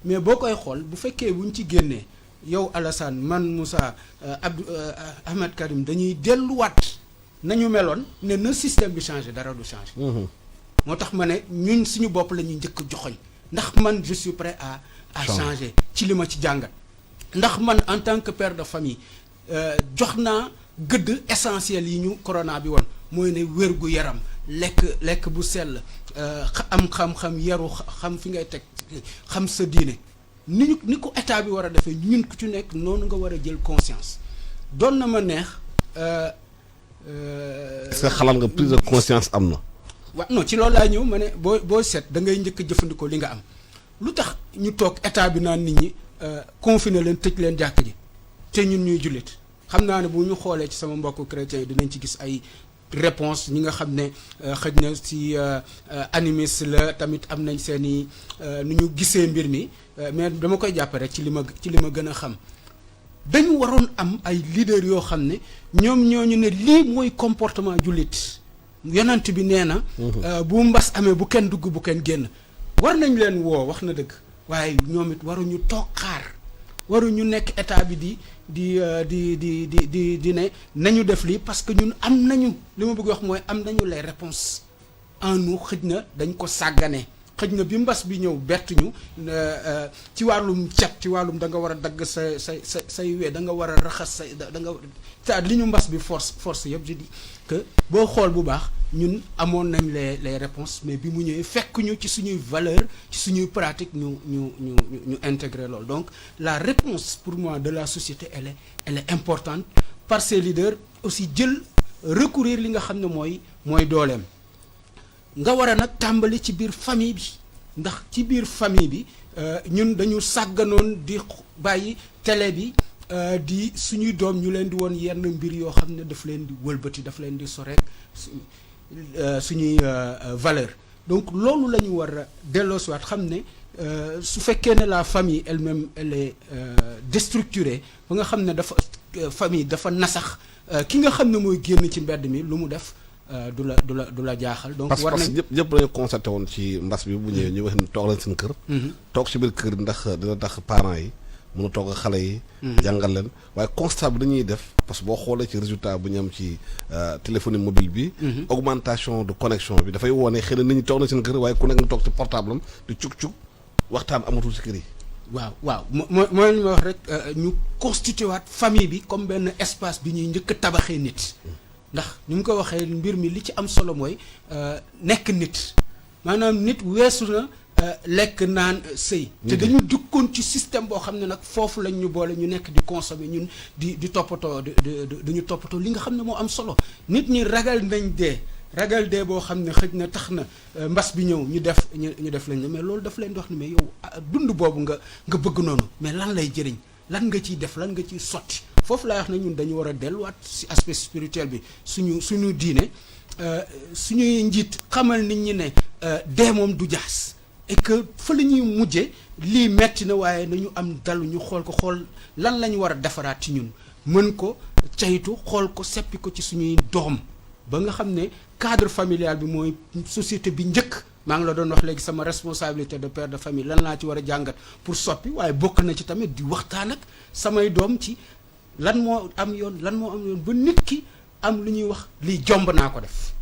mais boo koy xool bu fekkee buñ ci génnee yow Alassane man Moussa Ahmed Karim dañuy delluwaat nañu meloon ne na système bi changer dara du changer. moo tax ma ne ñun suñu bopp la ñuy njëkk joxoñ ndax man je suis prêt à changer ci li ma ci jàngat ndax man en tant que père de famille jox naa gëdd essentiel yi ñu corona bi woon mooy ne wér gu yaram lekk bu sell am xam-xam yaru xam fi ngay teg xam sa diine ni ko état bi war a defee ñun ku ci nekk noonu nga war a jël conscience doon na ma neex. est-ce que xalaat nga prise de conscience am na. waaw non ci loolu laa ñëw ma ne boo seet da ngay njëkk a jëfandikoo li nga am lu tax ñu toog état bi naan nit ñi confiné leen tëj leen jàkk ji te ñun ñuy jullit xam naa ne bu ñu xoolee ci sama mbokku chrétiens yi dinañ ci gis ay réponse ñi nga xam ne xëj na si animiste la tamit am nañ seen i nu ñu gisee mbir mi mais dama koy jàppe rek ci li ma gën a xam dañu waroon am ay leader yoo xam ne ñoom ñooñu ne lii mooy comportement jullit yonent bi nee na bu mbas amee bu kenn dugg bu kenn génn war nañ leen woo wax na dëgg waaye ñoom it waruñu toog xaar waruñu nekk état bi di ne nañu def lii parce que ñun am nañu li ma bëgg wax mooy am nañu les réponses en nous xëj na dañ ko sàggane xëj na bi mbas bi ñëw bettuñu ci wàllum cet ci wàllum da nga war a dagg say wee da nga war a raxas say da nga li ñu mbas bi force yëpp je dis que boo xool bu baax ñun amoon nañ les réponses mais bi mu ñëwee fekk ñu ci suñuy valeur ci suñuy pratique ñu intégrer loolu. Donc la réponse pour moi de la société elle est importante par ses leaders aussi jël recourir li nga xam ne mooy dooleem. nga war a nag tàmbali ci biir famille bi ndax ci biir famille bi ñun dañu sàgganoon di bàyyi télé bi di suñuy doom ñu leen di woon yenn mbir yoo xam ne daf leen di wëlbati daf leen di soreek suñuy valeur. Donc loolu la ñu war a delloosiwaat xam ne su fekkee ne la famille elle-même elle est déstructurée ba nga xam ne dafa famille dafa nasax ki nga xam ne mooy génn ci mbedd mi lu mu def du la jaaxal. Donc war nañ parce que ñëpp dañu constaté woon ci mbas bi bu ñëwee ñu wax ne toog leen seen kër. toog ci biir kër ndax dina tax parents yi mën a toog ak xale yi. jàngal leen waaye constat bi dañuy def parce que boo xoolee ci résultat bu ñu am ci téléphonie mobile bi. augmentation de connexion bi dafay wone xëy na nit ñi toog na seen kër waaye ku nekk nga toog ci portable am di cuk waxtaan amatul ci kër yi. waaw mooy li ma wax rek ñu constitué waat famille bi comme benn espace bi ñuy njëkk a tabaxee nit. ndax ni mu ko waxee mbir mi li ci am solo mooy nekk nit maanaam nit weesu na lekk naan sëy te dañu dukkoon ci système boo xam ne nag foofu lañ ñu boole ñu nekk di consommer ñun di toppatoo duñu toppatoo li nga xam ne moo am solo. Nit ñi ragal nañ dee boo xam ne xëj na tax na mbas bi ñëw ñu def lañ mais loolu daf leen di wax ni mais yow dund boobu nga bëgg noonu mais lan lay jëriñ lan nga ciy def lan nga ciy sotti. foofu laa wax ne ñun dañu war a delluwaat ci aspect spirituel bi suñu diine suñuy njiit xamal nit ñi ne dee moom du jaas et que fa la ñuy mujje lii metti na waaye nañu am dalu ñu xool lan la ñu war a defaraat ci ñun mën ko caytu xool ko seppi ko ci suñuy doom ba nga xam ne cadre familial bi mooy société bi njëkk. maa ngi la doon wax léegi sama responsabilité de père de famille lan laa ci war a jàngat pour soppi waaye bokk na ci tamit di waxtaan ak samay doom ci lan moo am yoon ba nit ki am lu ñuy wax lii jomb naa ko def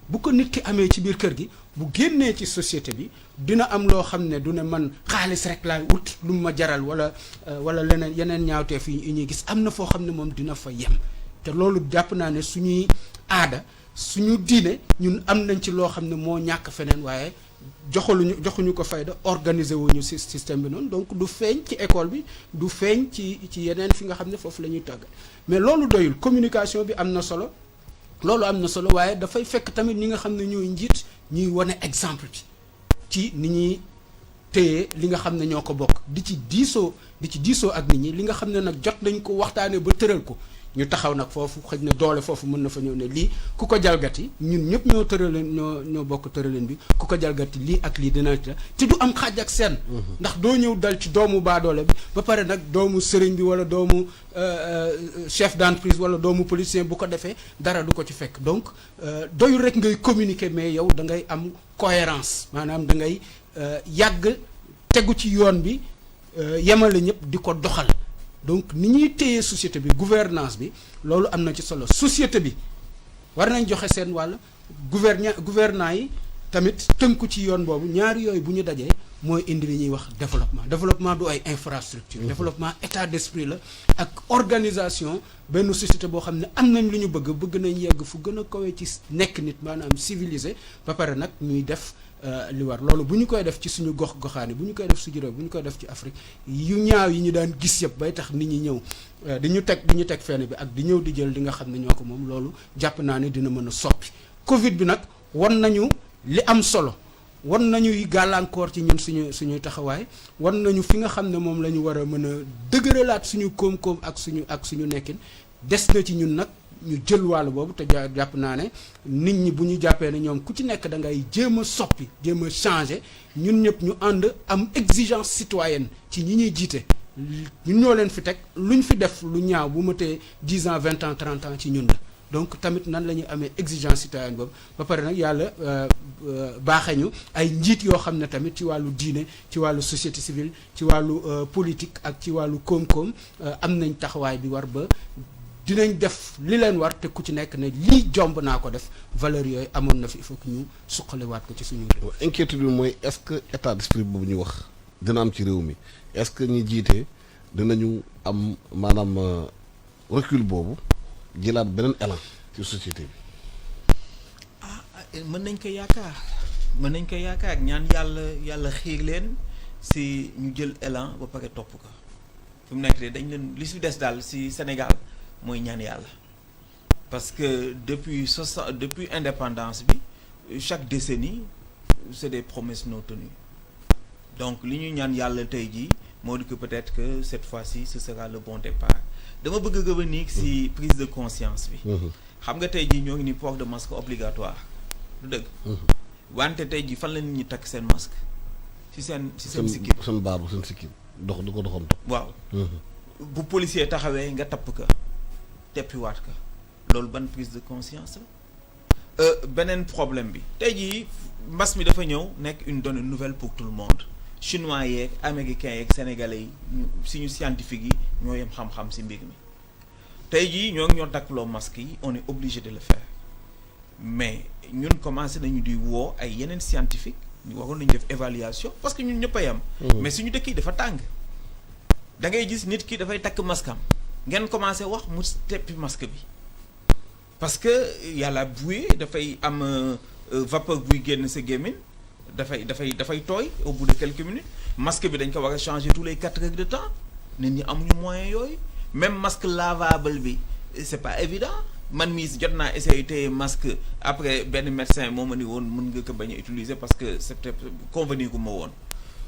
bu ko nit ki amee ci biir kër gi bu génnee ci société bi dina am loo xam ne du ne man xaalis rek laay wut lu ma jaral wala leneen yeneen ñaawteef yi ñuy gis am na foo xam ne moom dina fa yem te loolu jàpp naa ne suñuy aada suñu diine ñun am nañ ci loo xam ne moo ñàkk feneen waaye joxuñu ko fayda organiser wuñu système bi noonu donc du feeñ ci école bi du feeñ ci yeneen fi nga xam ne foofu la ñuy tàggat mais loolu doyul communication bi am na solo waaye dafay fekk tamit ñi nga xam ne ñooy njiit ñuy wane exemple bi ci ni ñuy téye li nga xam ne ñoo ko bokk di ci diisoo ak nit ñi li nga xam ne nag jot nañ ko waxtaanee ba tëral ko ñu taxaw nag foofu xëj na doole foofu mën na fa ñëw ne lii ku ko jalgati ñun ñëpp ñoo tëraleen ñoo bokk tëraleen bi ku ko jalgati lii ak lii dina te du am xaaj ak seen ndax doo ñëw dal ci doomu baadoole bi ba pare nag doomu sëriñ bi wala doomu chef d'entreprise wala doomu politicien bu ko defee dara du ko ci fekk donc doyul rek ngay communiquer mais yow da ngay am cohérence maanaam da ngay yàgg tegu ci yoon bi yemale ñëpp di ko doxal. Donc ni ñuy téye société bi gouvernance bi loolu am na ci solo société bi war nañ joxe seen wàll gouvernants yi tamit tënku ci yoon boobu ñaari yooyu bu ñu dajee mooy indi li ñuy wax développement du ay infrastructure développement état d'esprit la ak organisation benn société boo xam ne am nañ lu ñu bëgg nañ yegg fu gën a kawe ci nekk nit maanaam civilisé ba pare nag ñuy def li war loolu bu ñu koy def ci suñu goxaani bu ñu koy def suñu réew bu ñu koy def ci Afrique yu ñaaw yi ñu daan gis yëpp bay tax nit ñi ñëw di ñu teg fenn bi ak di ñëw di jël li nga xam ne ñoo ko moom loolu jàpp naa ne dina mën a soppi Covid bi nag wan nañu li am solo wan nañuy gàllankoor ci ñun suñuy taxawaay wan nañu fi nga xam ne moom la ñu war a mën a dëgëralaat suñu koom-koom ak suñu nekkin des na ci ñun nag ñu jël wàll boobu te jàpp naa ne nit ñi bu ñu jàppee ne ñoom ku ci nekk da ngay jéem a soppi jéem a changer ñun ñëpp ñu ànd am exigence citoyenne ci ñi ñuy jiite ñun ñoo leen fi teg luñ fi def lu ñaaw bu matee 10 ans 20 ans 30 ans ci ñun la donc tamit nan la ñuy amee exigence citoyenne boobu ba pare nag yàlla baaxee ñu ay njiit yoo xam ne tamit ci wàllu diine ci wàllu société civile ci wàllu politique ak ci wàllu koom-koom am nañ taxawaay bi war ba dinañ def li leen war te ku ci nekk ne lii jomb naa ko def valeur yooyu amoon na fi il faut que ñu suqaliwaat ko ci suñu réew. inquiétude bi mooy est-ce que état d'esprit boobu ñu wax dina am ci réew mi est-ce que ñi jiite dinañu am maanaam recul boobu jëlaat beneen élan ci société bi. mën nañ ko yaakaar ñaan yàlla xiir leen si ñu jël élan ba pare topp ko fi mu nekk de dañ leen li si des daal si Sénégal mooy ñaan yàlla parce que depuis indépendance bi chaque décennie c'est des promesses non tenues donc li ñu ñaan yàlla tey jii moo di que peut-être que cette fois-ci ce sera le bon départ dama bëgg a revenir si prise de conscience bi xam nga tey jii ñoo ngi ni port de masque obligatoire du dëgg wante tey jii fan la nit ñi takk seen masque si seen sikkim seen baabu seen sikkim dox du ko doxantu waaw bu policier taxawee nga tapp ka teppiwaat ka loolu ban prise de conscience la beneen problème bi tey jii mbas mi dafa ñëw nekk une donnée nouvelle pour tout le monde chinois yeeg américains yeeg sénégalais yi suñu scientifique yi ñoo yem xam-xam si mbir mi tey jii ñoo takkloo masque yi on est obligé de le faire mais ñun commencé nañu di woo ay yeneen scientifique ñu waroon nañu def évaluation parce que ñun ñëpp a yem mais suñu dëkk yi dafa tàng da ngay gis nit ki dafay takk masque am ngeen commencé wax mu teppi masque bi parce que yàlla buée dafay am vapeur buy génn sa gémmiñ dafay tooy au bout de quelques minutes masque bi dañ ko war a changer tous les 4 heures de temps nit ñi amuñu moyen yooyu même masque lavable bi c'est pas évident man mii jot naa essayé téye masque après benn médecin moo ma ni woon mën nga ko bañ a utiliser parce que c'était convenu gu ma woon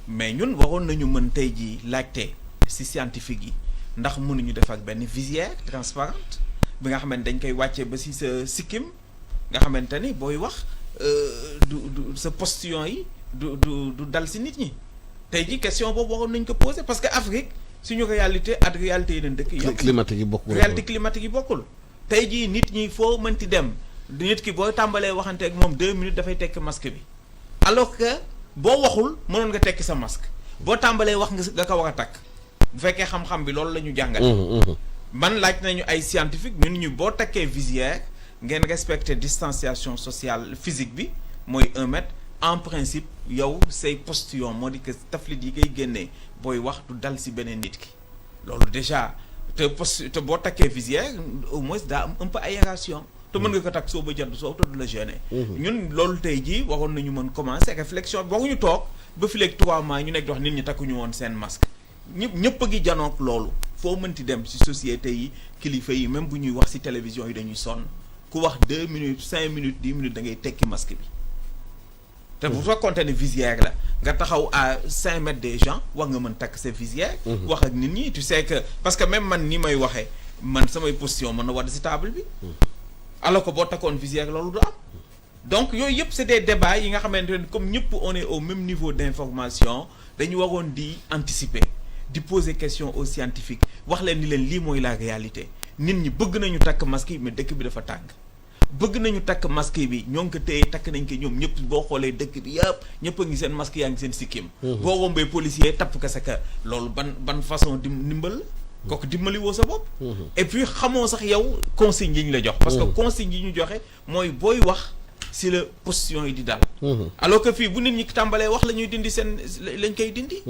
mais ñun waroon nañu mën tey jii laajte ci scientifique yi ndax mënuñu def ak benn visière transparente bi nga xamante dañ koy wàccee ba ci sa sikkim nga xamante ni booy wax du sa postillon yi du dal ci nit ñi tey jii question boobu waroon nañ ko poser parce que Afrique suñu réalité ak réalité yeneen dëkk yi réalité climatique yi bokkul tey jii nit ñi foo mënti dem nit ki boo tàmbalee waxante ak moom 2 minutes dafay tekk masque bi alors que boo waxul mënoon nga tekki sa masque boo tàmbalee wax nga ko war a takk bu fekkee xam-xam bi loolu la ñu jàngal man laaj nañu ay scientifique ñun ñu boo takkee visière ngeen respecter distanciation sociale physique bi mooy 1 mètre en principe yow say postillon moo di que taflit yi ngay génnee booy wax du dal ci beneen nit ki loolu déjà te boo takkee visière au moins daa am un peu aération te mën nga ko takk soo ba jant soo te du la gêner ñun loolu tey jii waroon nañu mën commencer réflexion bi waruñu toog ba fileeg 3 mois ñu nekk di wax nit ñi takkuñu woon seen masque ñëpp a ngi janook loolu foo mënti dem ci société yi kilifa yi même bu ñuy wax ci télévision yi dañuy sonn ku wax 2 minutes 5 minutes 10 minutes da ngay tekki masque bi te bu fekkoonte ne visière la nga taxaw à 5 mètres des gens war nga mën takk sa visière wax ak nit ñi tu sais que parce que même man ni may waxee man samay position mën na wadd ci table bi alors que boo takkoon visière loolu du am donc yooyu yëpp c'est des débats yi nga xamante ne comme ñëpp on est au même niveau d'information dañu waroon di anticiper di poser question aux scientifiques wax leen ni leen lii mooy la réalité nit ñi bëgg nañu takk masque yi mais dëkk bi dafa tàng bëgg nañu takk masque bi ñoo ngi ko téye takk nañ ko ñoom ñëpp boo xoolee dëkk bi ñëpp a ngi seen masque yaa ngi seen sikkim boo rombee policier tapp ko sa ka loolu ban façon ndimbal kooku dimbali woo sa bopp et puis xamoo sax yow consigne yi ñu la jox parce que consigne yi ñu joxe mooy booy wax si la position yi di dal alors que fii bu nit ñi tàmbalee wax la ñuy dindi seen lañ koy dindi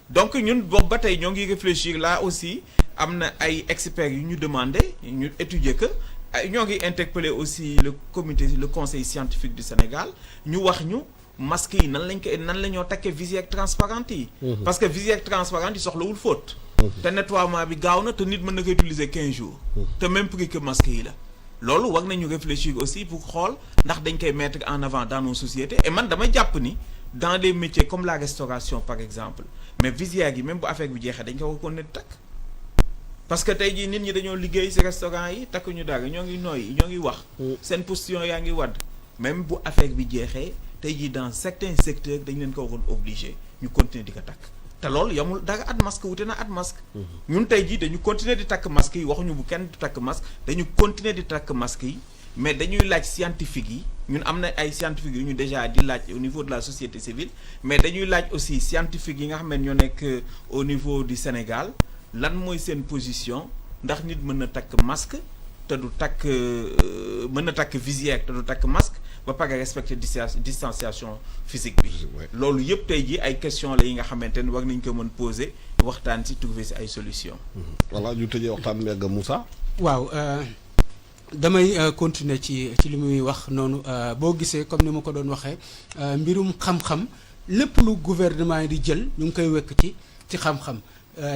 donc ñun boobu ba tey ñoo ngi réfléchir là aussi am na ay experts yu ñu demandé ñu étudier que ñoo ngi interpeller aussi le conseil scientifique du Sénégal ñu wax ñu masque yi nan la ñoo takkee visière transparente yi parce que visière transparente yi soxlawul faute te nettoiement bi gaaw na te nit mën na ko utiliser 15 jours te même prix que masque yi la loolu war nañu réfléchir aussi pour xool ndax dañ koy mettre en avant dans nos sociétés et man dama jàpp ni dans des métiers comme la restauration par exemple mais visière yi même bu affaire bi jeexee dañ ko war ko ne takk parce que tey jii nit ñi dañoo liggéey ci restaurant yi takkuñu dara ñoo ngi nooyi ñoo ngi wax seen position yaa ngi wadd même bu affaire bi jeexee tey jii dans certains secteurs dañ leen ko waroon obligé ñu continuer di ko takk te loolu yamul dara at masque wute na at masque ñun tey jii dañu continuer di takk masque yi waxuñu bu kenn di takk masque dañu continuer di takk masque yi mais dañuy laaj scientifique yi ñun am na ay scientifiques yu ñu déjà di laaj au niveau de la société civile mais dañuy laaj aussi scientifique yi nga xam ne ñoo nekk au niveau du Sénégal lan mooy seen position ndax nit mën na takk masque te du takk mën na takk visière te du takk masque ba pare respecter distanciation physique bi loolu yëpp tey ji ay question la yi nga xamante ne war nañ ko mën poser waxtaan ci trouver ci ay solution voilà ñu tëjee waxtaan bi ak Moussa waaw damay continuer ci li muy wax noonu boo gisee comme ni ma ko doon waxee mbirum xam-xam lépp lu gouvernement yi di jël ñu ngi koy wekk ci xam-xam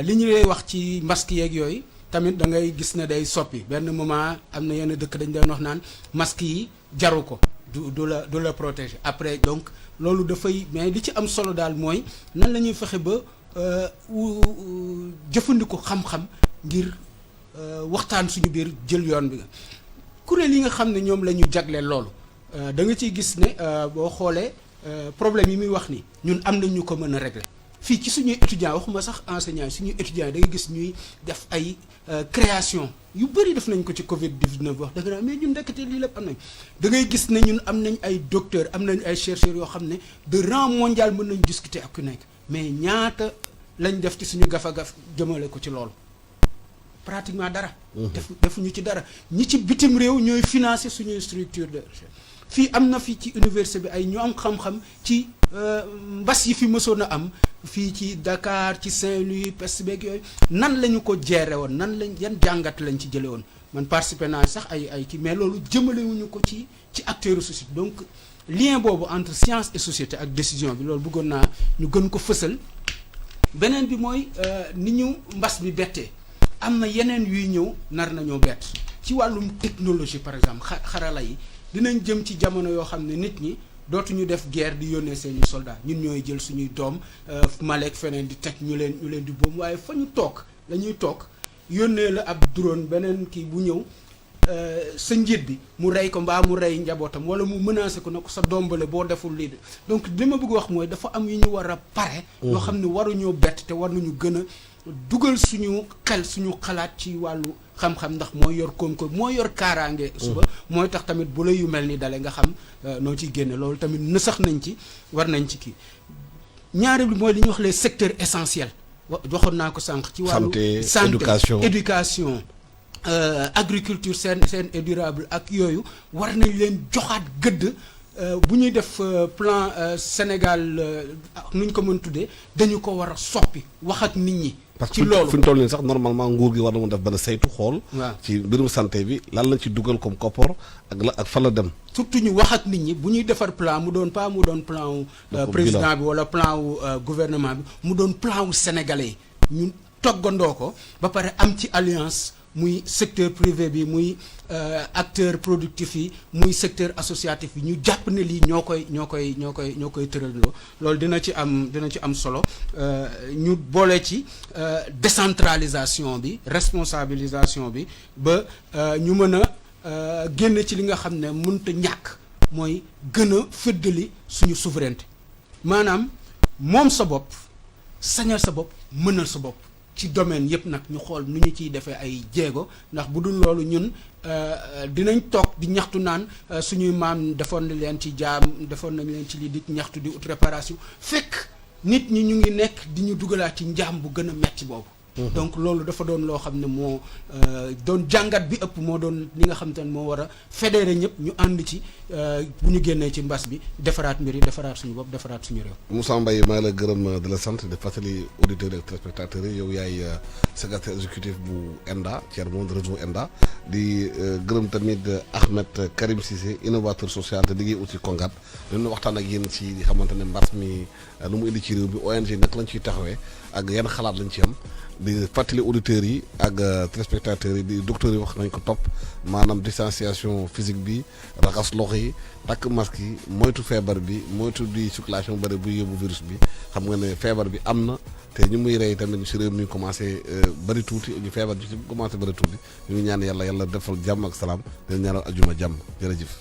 li ñu lay wax ci masque yeeg yooyu tamit da ngay gis ne day soppi benn moment am na yenn dëkk dañ doon wax naan masque yi jaru ko du la protéger après donc loolu dafay mais li ci am solo daal mooy nan la ñuy fexe ba jëfandiku xam-xam ngir waxtaan suñu biir jël yoon bi kuréel yi nga xam ne ñoom la ñu jagleel loolu da nga ciy gis ne boo xoolee problème yi muy wax ni ñun am nañ ñu ko mën a régler fii ci suñuy étudiants waxuma sax enseignants yi suñuy étudiants yi da nga gis ñuy def ay création yu bëri def nañ ko ci Covid 19 wax da nga naan mais ñun ndekete lii lépp am nañ da ngay gis ne ñun am nañ ay docteurs am nañ ay chercheurs yoo xam ne de rang mondial mën nañ discuter ak ku nekk mais ñaata lañ def ci suñu gaf jëmale ko ci loolu pratiquement dara. defuñu ci dara ñi ci bitim réew ñooy financer suñuy structure de recherche fii am na fii ci université bi ay ñu am xam-xam ci mbas yi fi mësoon a am fii ci Dakar ci Saint-Louis peste beeg yooyu nan la ñu ko gérer woon nan lañ yan jàngat lañ ci jëlee woon man participé naa sax ay kii mais loolu jëmalewuñu ko ci acteurs société donc lien boobu entre science et société ak décision bi loolu bëggoon naa ñu gën ko fësal beneen bi mooy ni ñu mbas mi bettee am na yeneen yuy ñëw nar nañoo bett ci wàllum technologie par exemple xarala yi dinañ jëm ci jamono yoo xam ne nit ñi dootuñu def guerre di yónnee seeni soldats ñun ñooy jël suñuy doom Malek feneen di teg ñu leen di boom waaye fa ñu toog la ñuy toog yónnee la ab drone beneen kii bu ñëw sa njiit bi mu rey ko mbaa mu rey njabootam wala mu menacé ko na ko sa dombale boo deful lii de donc li ma bëgg wax mooy dafa am yu ñu war a pare yoo xam ne waruñoo bett te war nañu gën a dugal suñu xel suñu xalaat ci wàllu xam-xam ndax mooy yor koom-koom mooy yor kaaraange suba mooy tax tamit bu la yu mel ni dale nga xam noo ciy génne loolu tamit nësax nañ ci war nañ ci kii ñaari bi mooy li ñuy wax les secteurs essentiels waxoon naa ko sànq ci wàllu santé éducation agriculture saine et durable ak yooyu war nañ leen joxaat gëdd bu ñuy def plan Sénégal nu ñu ko mën tuddee dañu ko war a soppi wax ak nit ñi. ci loolu fu ñu toll nii sax normalement nguur gi war na mën def benn saytu xool. waaw ci mbirum santé bi lan la ci dugal comme koppor ak fan la dem. surtout ñu wax ak nit ñi bu ñuy defar plan mu doon plan wu président bi wala plan wu gouvernement bi mu doon plan wu sénégalais yi ñu toggandoo ko ba pare am ci alliance. muy secteur privé bi muy acteur productif yi muy secteur associatif yi ñu jàpp ne lii ñoo koy tëraloo loolu dina ci am solo ñu boole ci décentralisation bi responsabilisation bi ba ñu mën a génn ci li nga xam ne mënta ñàkk mooy gën a fëddali suñu souveraineté maanaam moom sa bopp sañal sa bopp mënal sa bopp ci domaine yëpp nag ñu xool nu ñu ciy defee ay jéego ndax bu dul loolu ñun dinañ toog di ñaxtu naan suñuy maam defoon na leen ci jaam defoon nañ leen ci lii di ñaxtu di ut réparation fekk nit ñi ñu ngi nekk di ñu dugalaat ci njaam bu gën a metti boobu. donc loolu dafa doon loo xam ne moo doon jàngat bi ëpp moo doon li nga xam te ne moo war a fédéré ñëpp ñu ànd ci bu ñu génnee ci mbas bi defaraat mbir yi defaraat suñu bopp defaraat suñu réew. Moussa Mbaye maa ngi la gërëm di la sant di fàttali auditeurs ak téléspectateurs yi yow yaay secrétaire exécutif bu ENDA chairman de réseau ENDA di gërëm tamit Ahmed Karim Cissé innovateur social te liggéey aussi Kongat dañu waxtaan ak yéen ci li xamante ne mbas mi lu mu indi ci réew bi ONG nag lañ ciy taxawee ak yan xalaat lañ ci am. di fàttali auditeurs yi ak téléspectateurs yi di docteurs yi wax nañ ko topp maanaam distanciation physique bi raxas loxo yi takk masque yi moytu feebar bi moytu di circulation bëri bu yóbbu virus bi xam nga ne feebar bi am na te ñu muy rey tamit si réew mi commencé bëri tuuti ñu feebar bi ci commencé bëri tuuti ñu ngi ñaan yàlla defal jàmm ak salaam di ñaanal ajuma jàmm jërëjëf.